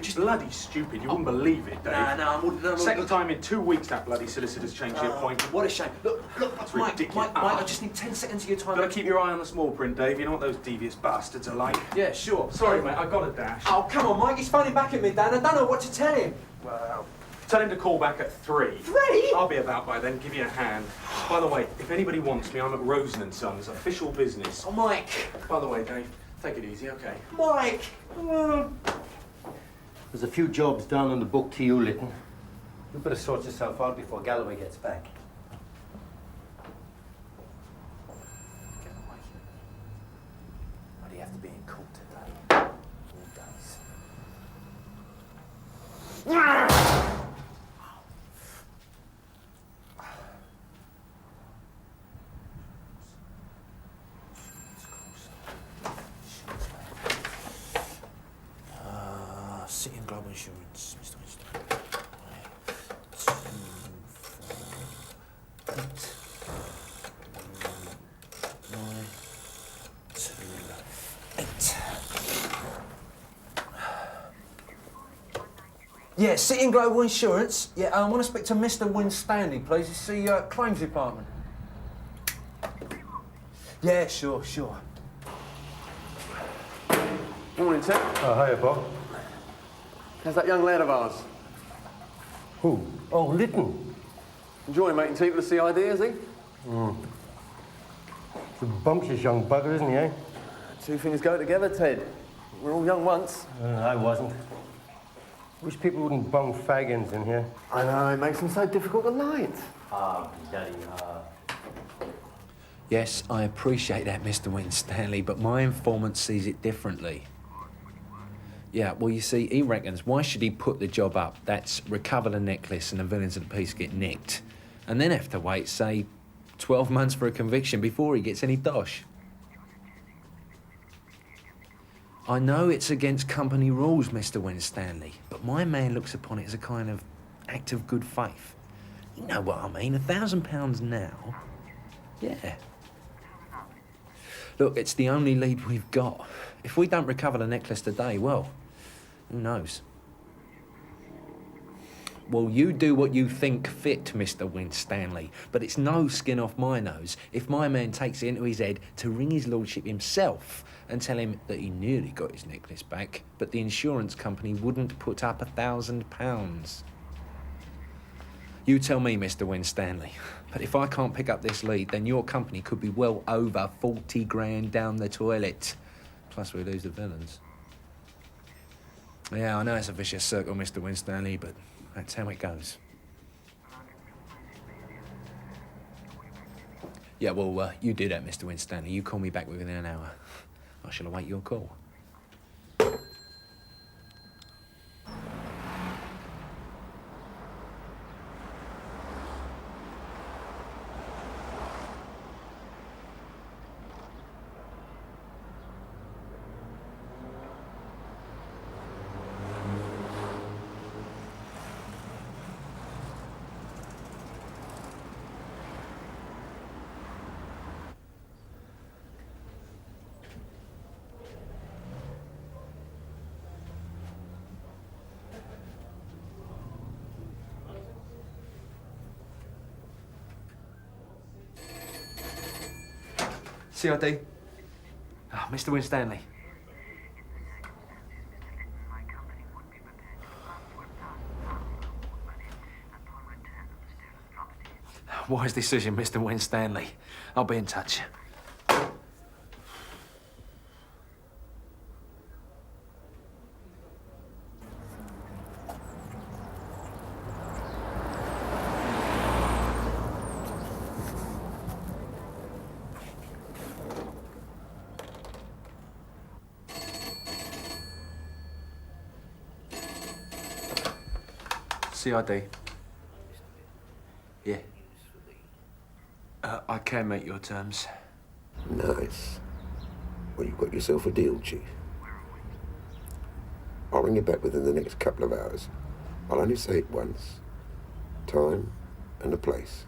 Just bloody stupid. You wouldn't believe it, Dave. No. Second time in 2 weeks that bloody solicitor's changed the appointment. What a shame. Look, That's Mike, ridiculous. Mike, I just need 10 seconds of your time. Gotta keep your eye on the small print, Dave. You know what those devious bastards are like. Yeah, sure. Sorry, mate. I got a dash. Oh, come on, Mike. He's phoning back at me, Dan. I don't know what to tell him. Well, tell him to call back at 3. 3? I'll be about by then. Give you a hand. By the way, if anybody wants me, I'm at Rosen & Sons. Official business. Oh, Mike. By the way, Dave, take it easy, okay? Mike. There's a few jobs down on the book to you, Litten. You better sort yourself out before Galloway gets back. Why do you have to be in court today? All days. City and Global Insurance, Mr. Winston. Yeah, City and Global Insurance. Yeah, I want to speak to Mr. Winstanley, please. It's the claims department. Yeah, sure. Morning, Tim. Oh, hiya, Bob. How's that young lad of ours? Who? Oh, Litten. Enjoying making tea with the CID, is he? It's a bumptious young bugger, isn't he, eh? Two things go together, Ted. We're all young once. I wasn't. Wish people wouldn't bung fag-ends in here. I know, it makes them so difficult to light. Daddy, Yes, I appreciate that, Mr. Winstanley, but my informant sees it differently. Yeah, well, you see, he reckons, why should he put the job up? That's recover the necklace and the villains of the piece get nicked, and then have to wait, say, 12 months for a conviction before he gets any dosh. I know it's against company rules, Mr. Winstanley, but my man looks upon it as a kind of act of good faith. You know what I mean, £1,000 now. Yeah. Look, it's the only lead we've got. If we don't recover the necklace today, well, who knows? Well, you do what you think fit, Mr. Winstanley, but it's no skin off my nose if my man takes it into his head to ring his lordship himself and tell him that he nearly got his necklace back, but the insurance company wouldn't put up £1,000. You tell me, Mr. Winstanley, but if I can't pick up this lead, then your company could be well over 40 grand down the toilet. Plus we lose the villains. Yeah, I know it's a vicious circle, Mr. Winstanley, but that's how it goes. Yeah, well, you do that, Mr. Winstanley. You call me back within an hour. I shall await your call. CID. Oh, Mr. Winstanley. Wise decision, Mr. Winstanley. I'll be in touch. CID. Yeah. I can make your terms. Nice. Well, you've got yourself a deal, Chief. I'll ring you back within the next couple of hours. I'll only say it once. Time and a place.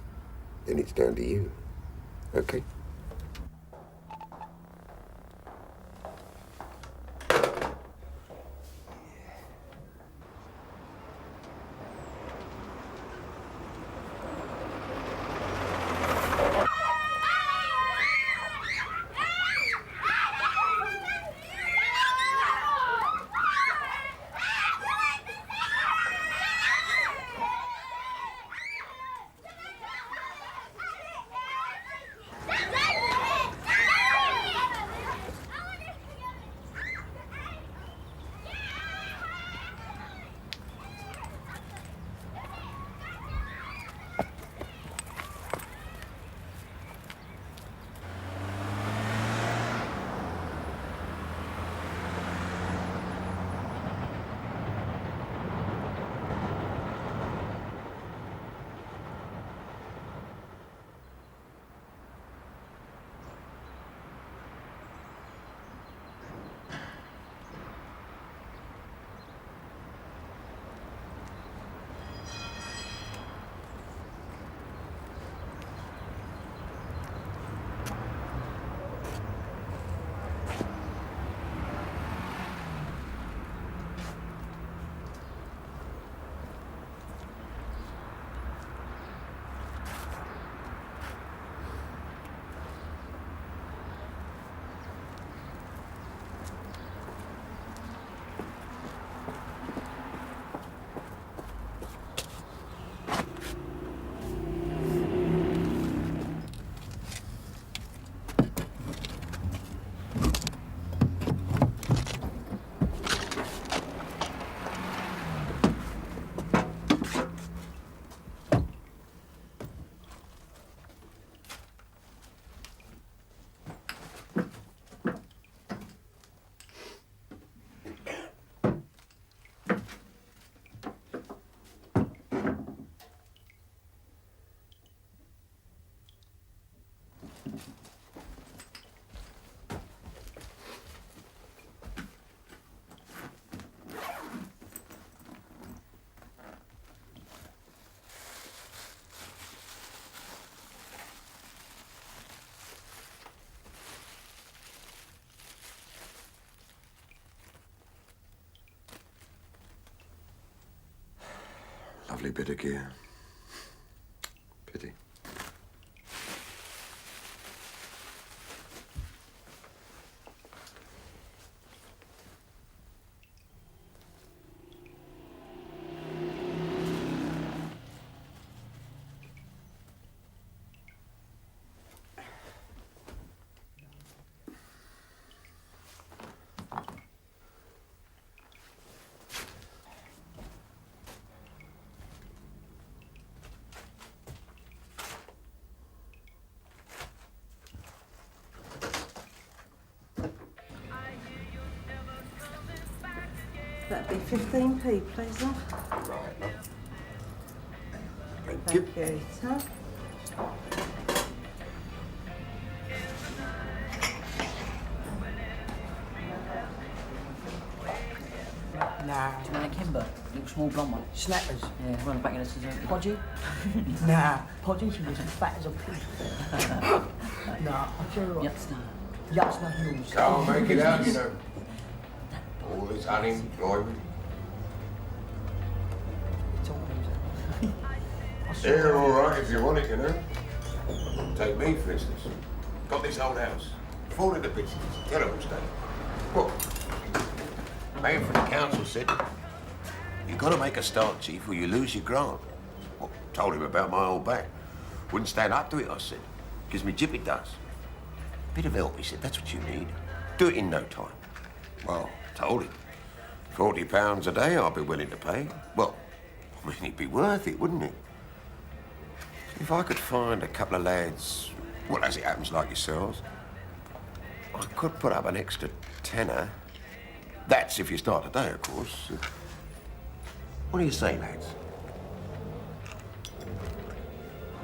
Then it's down to you. Okay? Lovely bit of gear. Pity. That'd be 15p, please, love. Right, love. Thank you. Huh? Nah. Do you want a Kimber? Little small blonde one. Snappers. Yeah, run back in us as a podgy. Nah. Podgy, she was as fat as a pig. Nah, I'll tell you what. Yuckstar. Yuckstar Hills. Can't make it out, you know. All this unemployment. They're all right if you want it, you know. Take me, for instance. Got this old house. Falling to pieces. Terrible state. What? Man from the council said, you got to make a start, Chief, or you lose your grant. Well, told him about my old back. Wouldn't stand up to it, I said. Gives me jippy dust. Bit of help, he said, that's what you need. Do it in no time. Well, told him. £40 a day I'd be willing to pay. Well, I mean, it'd be worth it, wouldn't it? If I could find a couple of lads, well, as it happens, like yourselves, I could put up an extra tenner. That's if you start today, of course. What do you say, lads?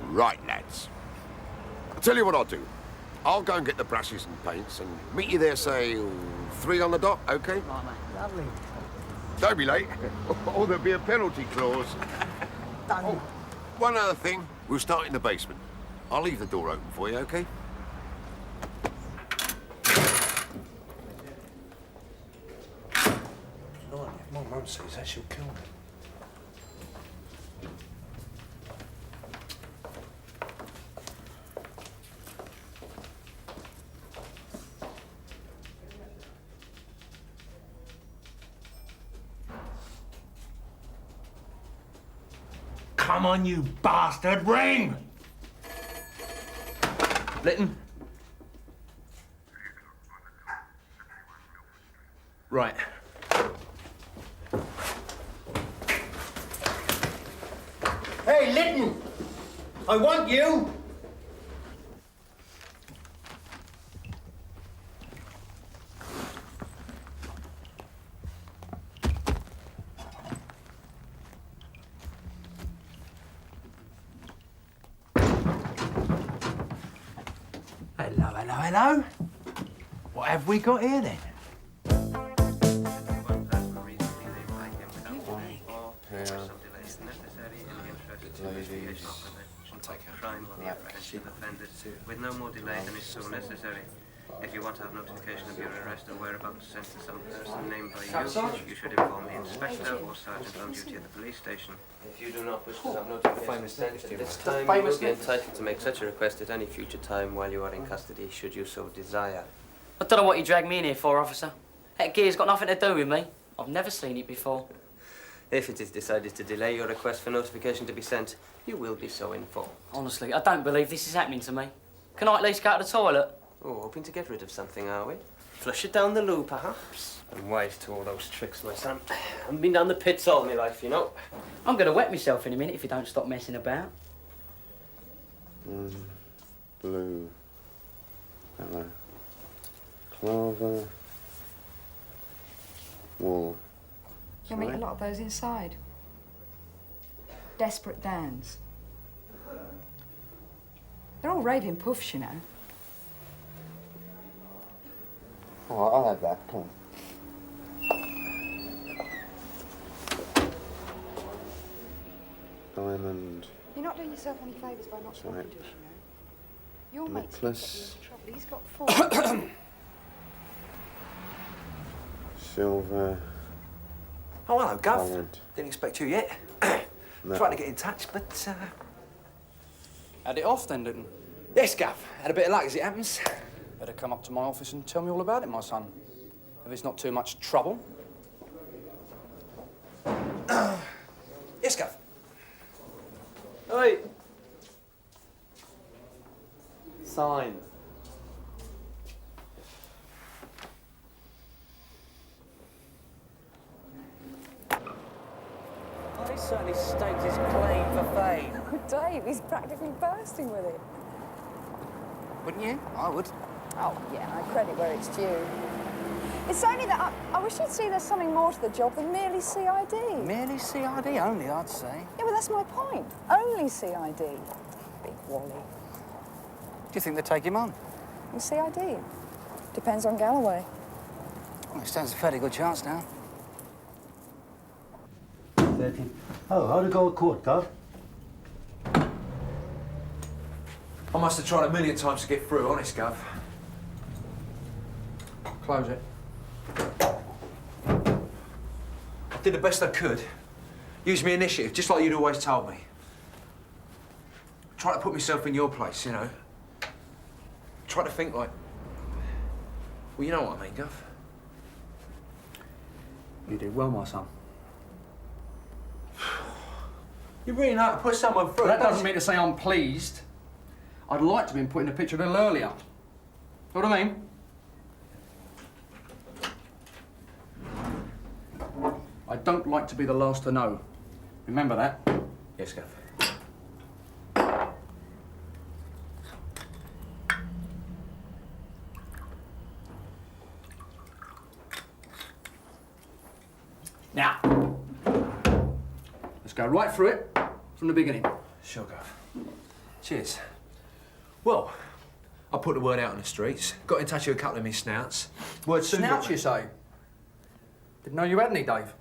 Right, lads. I'll tell you what I'll do. I'll go and get the brushes and paints and meet you there, say, 3 on the dot, OK? Right, mate. Lovely. Don't be late, or there'll be a penalty clause. Done. Oh, one other thing. We'll start in the basement. I'll leave the door open for you, OK? Lord, if my mum sees that, she'll kill me. Come on, you bastard, ring! Litten. Right. Hey, Litten! I want you! Hello? What have we got here then? With no more delay than is so necessary. If you want to have notification of your arrest or whereabouts sent to some person named by you should inform the inspector or sergeant on duty at the police station. If you do not wish to have notification sent at this time, you will be entitled to make such a request at any future time while you are in custody, should you so desire. I don't know what you dragged me in here for, officer. That gear's got nothing to do with me. I've never seen it before. If it is decided to delay your request for notification to be sent, you will be so informed. Honestly, I don't believe this is happening to me. Can I at least go to the toilet? Oh, hoping to get rid of something, are we? Flush it down the loo, perhaps? I'm wise to all those tricks, my son. I've been down the pits all my life, you know. I'm going to wet myself in a minute if you don't stop messing about. Blue. Hello. Carver. Wool. You'll meet a lot of those inside. Desperate Dans. They're all raving puffs, you know. Oh, I'll have that. Come on. Diamond. You're not doing yourself any favours by not talking to us, you know. Your mate's got Necklace. trouble. He's got 4. Silver. Oh, hello, Gov. Colored. Didn't expect you yet. No. Trying to get in touch, but... Had it off then, Litten? Yes, Gav. Had a bit of luck, as it happens. Better come up to my office and tell me all about it, my son. If it's not too much trouble. Yes, Gav. Hey. Sign. Oh, he certainly staked his claim for fame. Oh, Dave, he's practically bursting with it. Wouldn't you? I would. Oh, yeah, I credit where it's due. It's only that I wish you'd see there's something more to the job than merely CID. Merely CID only, I'd say. Yeah, well, that's my point. Only CID. Big Wally. Do you think they'd take him on? Well, CID. Depends on Galloway. Well, it stands a fairly good chance now. 13. Oh, how'd it go at court, Gav? I must have tried a million times to get through, honest, Gav. Close it. I did the best I could. Used my initiative, just like you'd always told me. Try to put myself in your place, you know. Try to think like... Well, you know what I mean, Gav. You did well, my son. You really know how to put someone through. That doesn't mean to say I'm pleased. I'd like to have been put in the picture a little earlier. Know what I mean? I don't like to be the last to know. Remember that? Yes, Gav. Now, let's go right through it from the beginning. Sure, Gav. Cheers. Well, I put the word out on the streets, got in touch with a couple of me snouts. Word soon Snouts, got... you say? Didn't know you had any, Dave.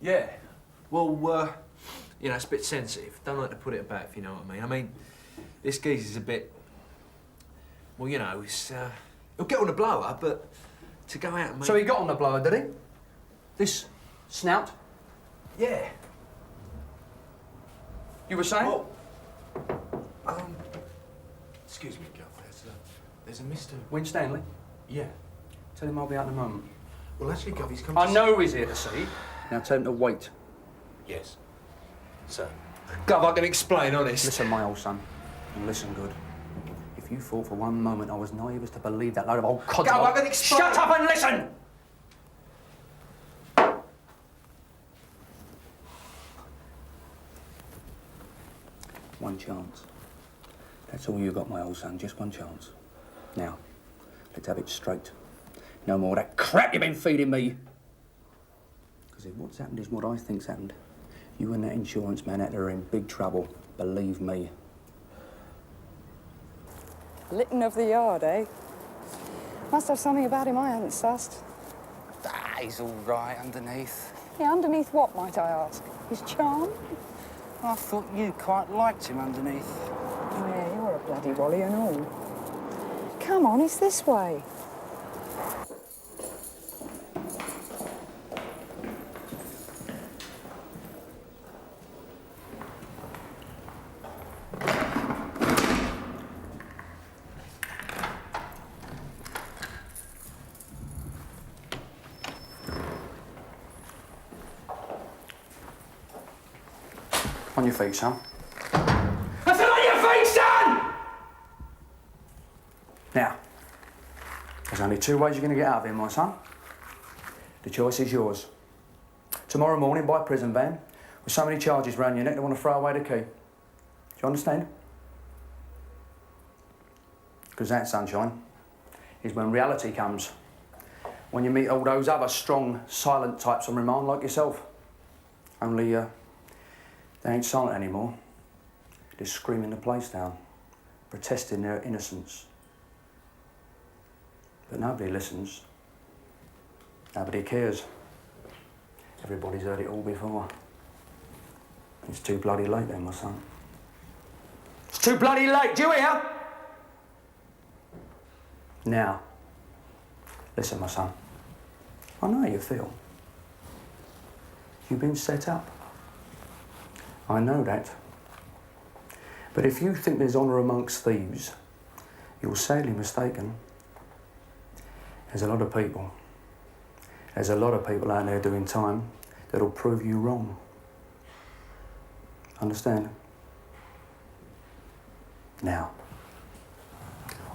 Yeah. Well, you know, it's a bit sensitive. Don't like to put it about, if you know what I mean. I mean, this geezer's a bit... Well, you know, it's... He'll get on the blower, but to go out and make... So he got on the blower, did he? This snout? Yeah. You were saying? Well, excuse me, Gav. There's a Mr... Win Stanley? Yeah. Tell him I'll be out in a moment. Well, actually, Gav, he's come I know he's here to see. Now tell him to wait. Yes. Sir. Gav, I can explain, honest. Listen, my old son, and listen good. If you thought for one moment I was naive as to believe that load of old codger... Gav, I can explain... Shut up and listen! One chance. That's all you got, my old son, just one chance. Now, let's have it straight. No more of that crap you've been feeding me. Because if what's happened is what I think's happened, you and that insurance man out there are in big trouble, believe me. Litten of the yard, eh? Must have something about him I hadn't sussed. Ah, he's all right underneath. Yeah, underneath what, might I ask? His charm? I thought you quite liked him underneath. Yeah, you're a bloody Wally and all. Come on, it's this way. On your feet, son. I said on your feet, son! Now, there's only two ways you're going to get out of here, my son. The choice is yours. Tomorrow morning, by prison van, with so many charges round your neck, they want to throw away the key. Do you understand? Because that, sunshine, is when reality comes. When you meet all those other strong, silent types on remand like yourself. Only, they ain't silent anymore. They're screaming the place down, protesting their innocence. But nobody listens. Nobody cares. Everybody's heard it all before. It's too bloody late then, my son. It's too bloody late, do you hear? Now, listen, my son. I know how you feel. You've been set up. I know that. But if you think there's honour amongst thieves, you're sadly mistaken. There's a lot of people. There's a lot of people out there doing time that'll prove you wrong. Understand? Now,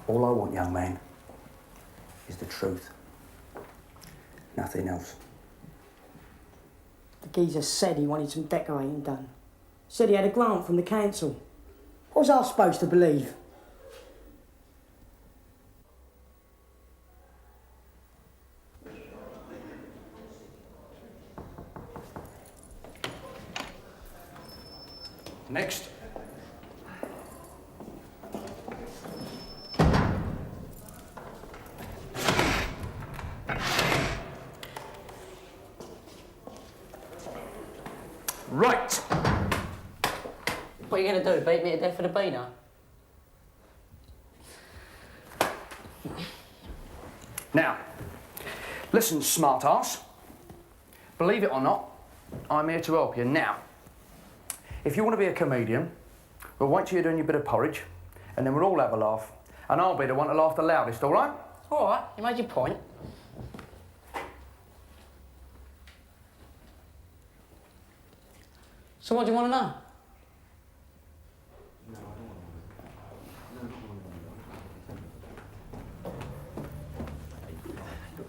all I want, young man, is the truth. Nothing else. The geezer said he wanted some decorating done. Said he had a grant from the council. What was I supposed to believe? Next. Right. What are you going to do, beat me to death for the beaner? Now, listen, smart ass. Believe it or not, I'm here to help you. Now, if you want to be a comedian, we'll wait till you're doing your bit of porridge, and then we'll all have a laugh. And I'll be the one to laugh the loudest, all right? All right, you made your point. So what do you want to know?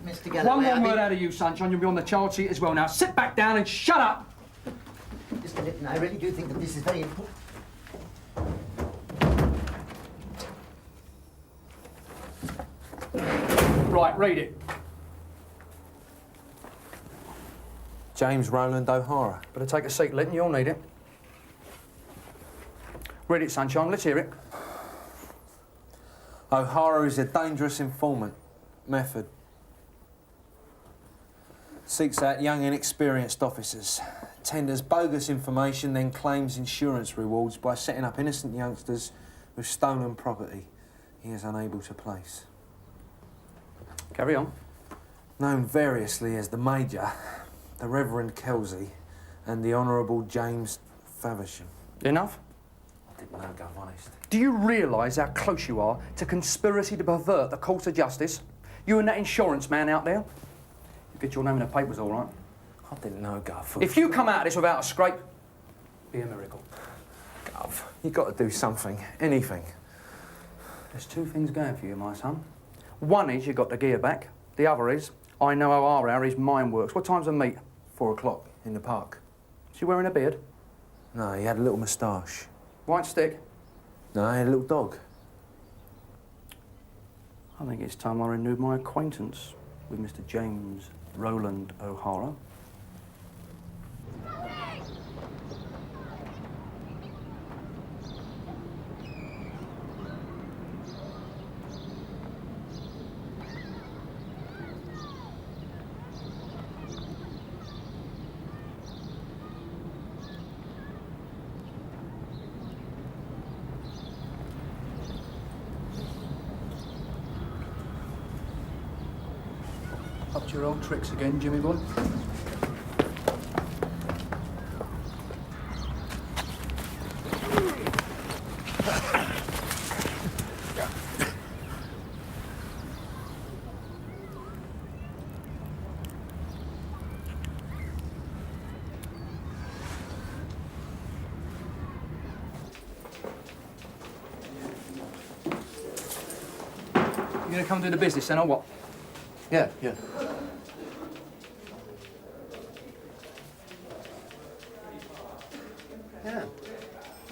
Mr. Galloway, One more word out of you, Sunshine. You'll be on the charge sheet as well. Now, sit back down and shut up! Mr. Litten, I really do think that this is very important. Right, read it. James Roland O'Hara. Better take a seat, Litten. You'll need it. Read it, Sunshine. Let's hear it. O'Hara is a dangerous informant. Method. Seeks out young, inexperienced officers. Tenders bogus information, then claims insurance rewards by setting up innocent youngsters with stolen property he is unable to place. Carry on. Known variously as the Major, the Reverend Kelsey, and the Honourable James Faversham. Enough? I didn't know, Gov, honest. Do you realise how close you are to conspiracy to pervert the course of justice? You and that insurance man out there? You get your name in the papers, all right? I didn't know, Gov. If you come out of this without a scrape, be a miracle. Gov, you've got to do something. Anything. There's two things going for you, my son. One is you got the gear back. The other is I know how his mind works. What time's the meet? 4 o'clock in the park. Is he wearing a beard? No, he had a little moustache. White stick? No, he had a little dog. I think it's time I renewed my acquaintance with Mr. James Roland O'Hara. Up to your old tricks again, Jimmy boy. You gonna come do the business then, or what? Yeah. Yeah,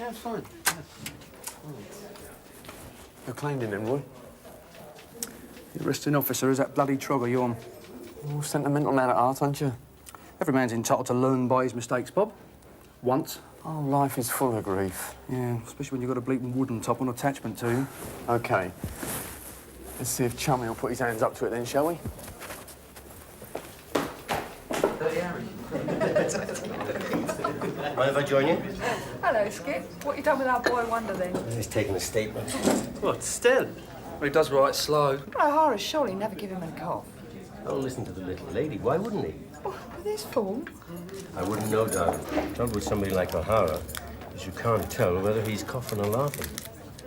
it's fine. Yeah. You're claimed in then, Roy? The arresting officer is that bloody trogger you're on. Oh, sentimental man at heart, aren't you? Every man's entitled to learn by his mistakes, Bob. Once. Oh, life is full of grief. Yeah, especially when you've got a bleeding wooden top on attachment to you. OK. Let's see if Chummy will put his hands up to it then, shall we? Mind if I join you? Hello, Skip. What you done with our boy Wonder then? He's taking a statement. What, still? Well, he does write slow. O'Hara surely never give him a cough. Oh, listen to the little lady. Why wouldn't he? With his form? I wouldn't know, darling. Not with somebody like O'Hara. Because you can't tell whether he's coughing or laughing.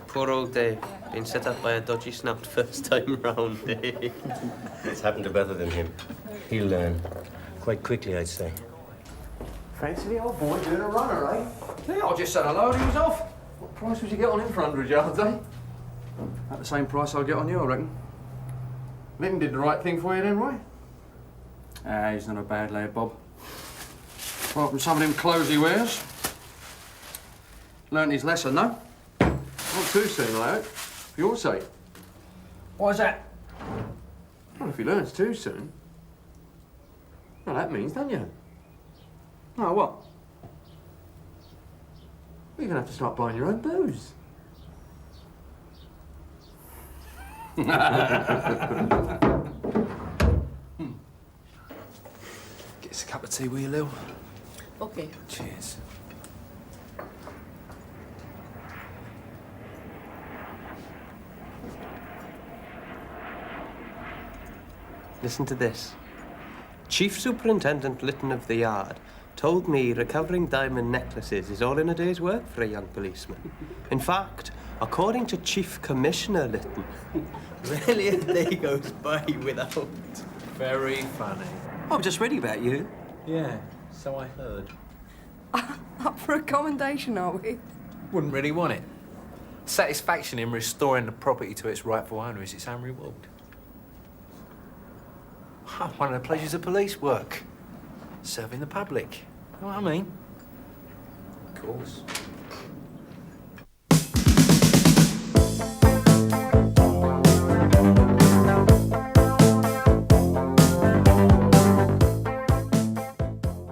Poor old Dave. Been set up by a dodgy snout first time round, eh? It's happened to better than him. He'll learn. Quite quickly, I'd say. Fancy the old boy doing a runner, eh? Yeah, I just said hello and he was off. What price would you get on him for 100 yards, eh? At the same price I'll get on you, I reckon. Litten did the right thing for you then, right? Ah, he's not a bad lad, Bob. Well, from some of them clothes he wears. Learnt his lesson, no? Not too soon, I hope. For your sake. Why's that? Well, if he learns too soon. Well, that means, don't you? Oh, what? You're gonna have to start buying your own booze. Get us a cup of tea, will you, Lil? Okay. Cheers. Listen to this. Chief Superintendent Litten of the Yard told me recovering diamond necklaces is all in a day's work for a young policeman. In fact, according to Chief Commissioner Litten, rarely a day goes by without... Very funny. I'm just reading about you. Yeah, so I heard. Up for a commendation, are we? Wouldn't really want it. Satisfaction in restoring the property to its rightful owner is its own reward. One of the pleasures of police work. Serving the public. You know what I mean? Of course.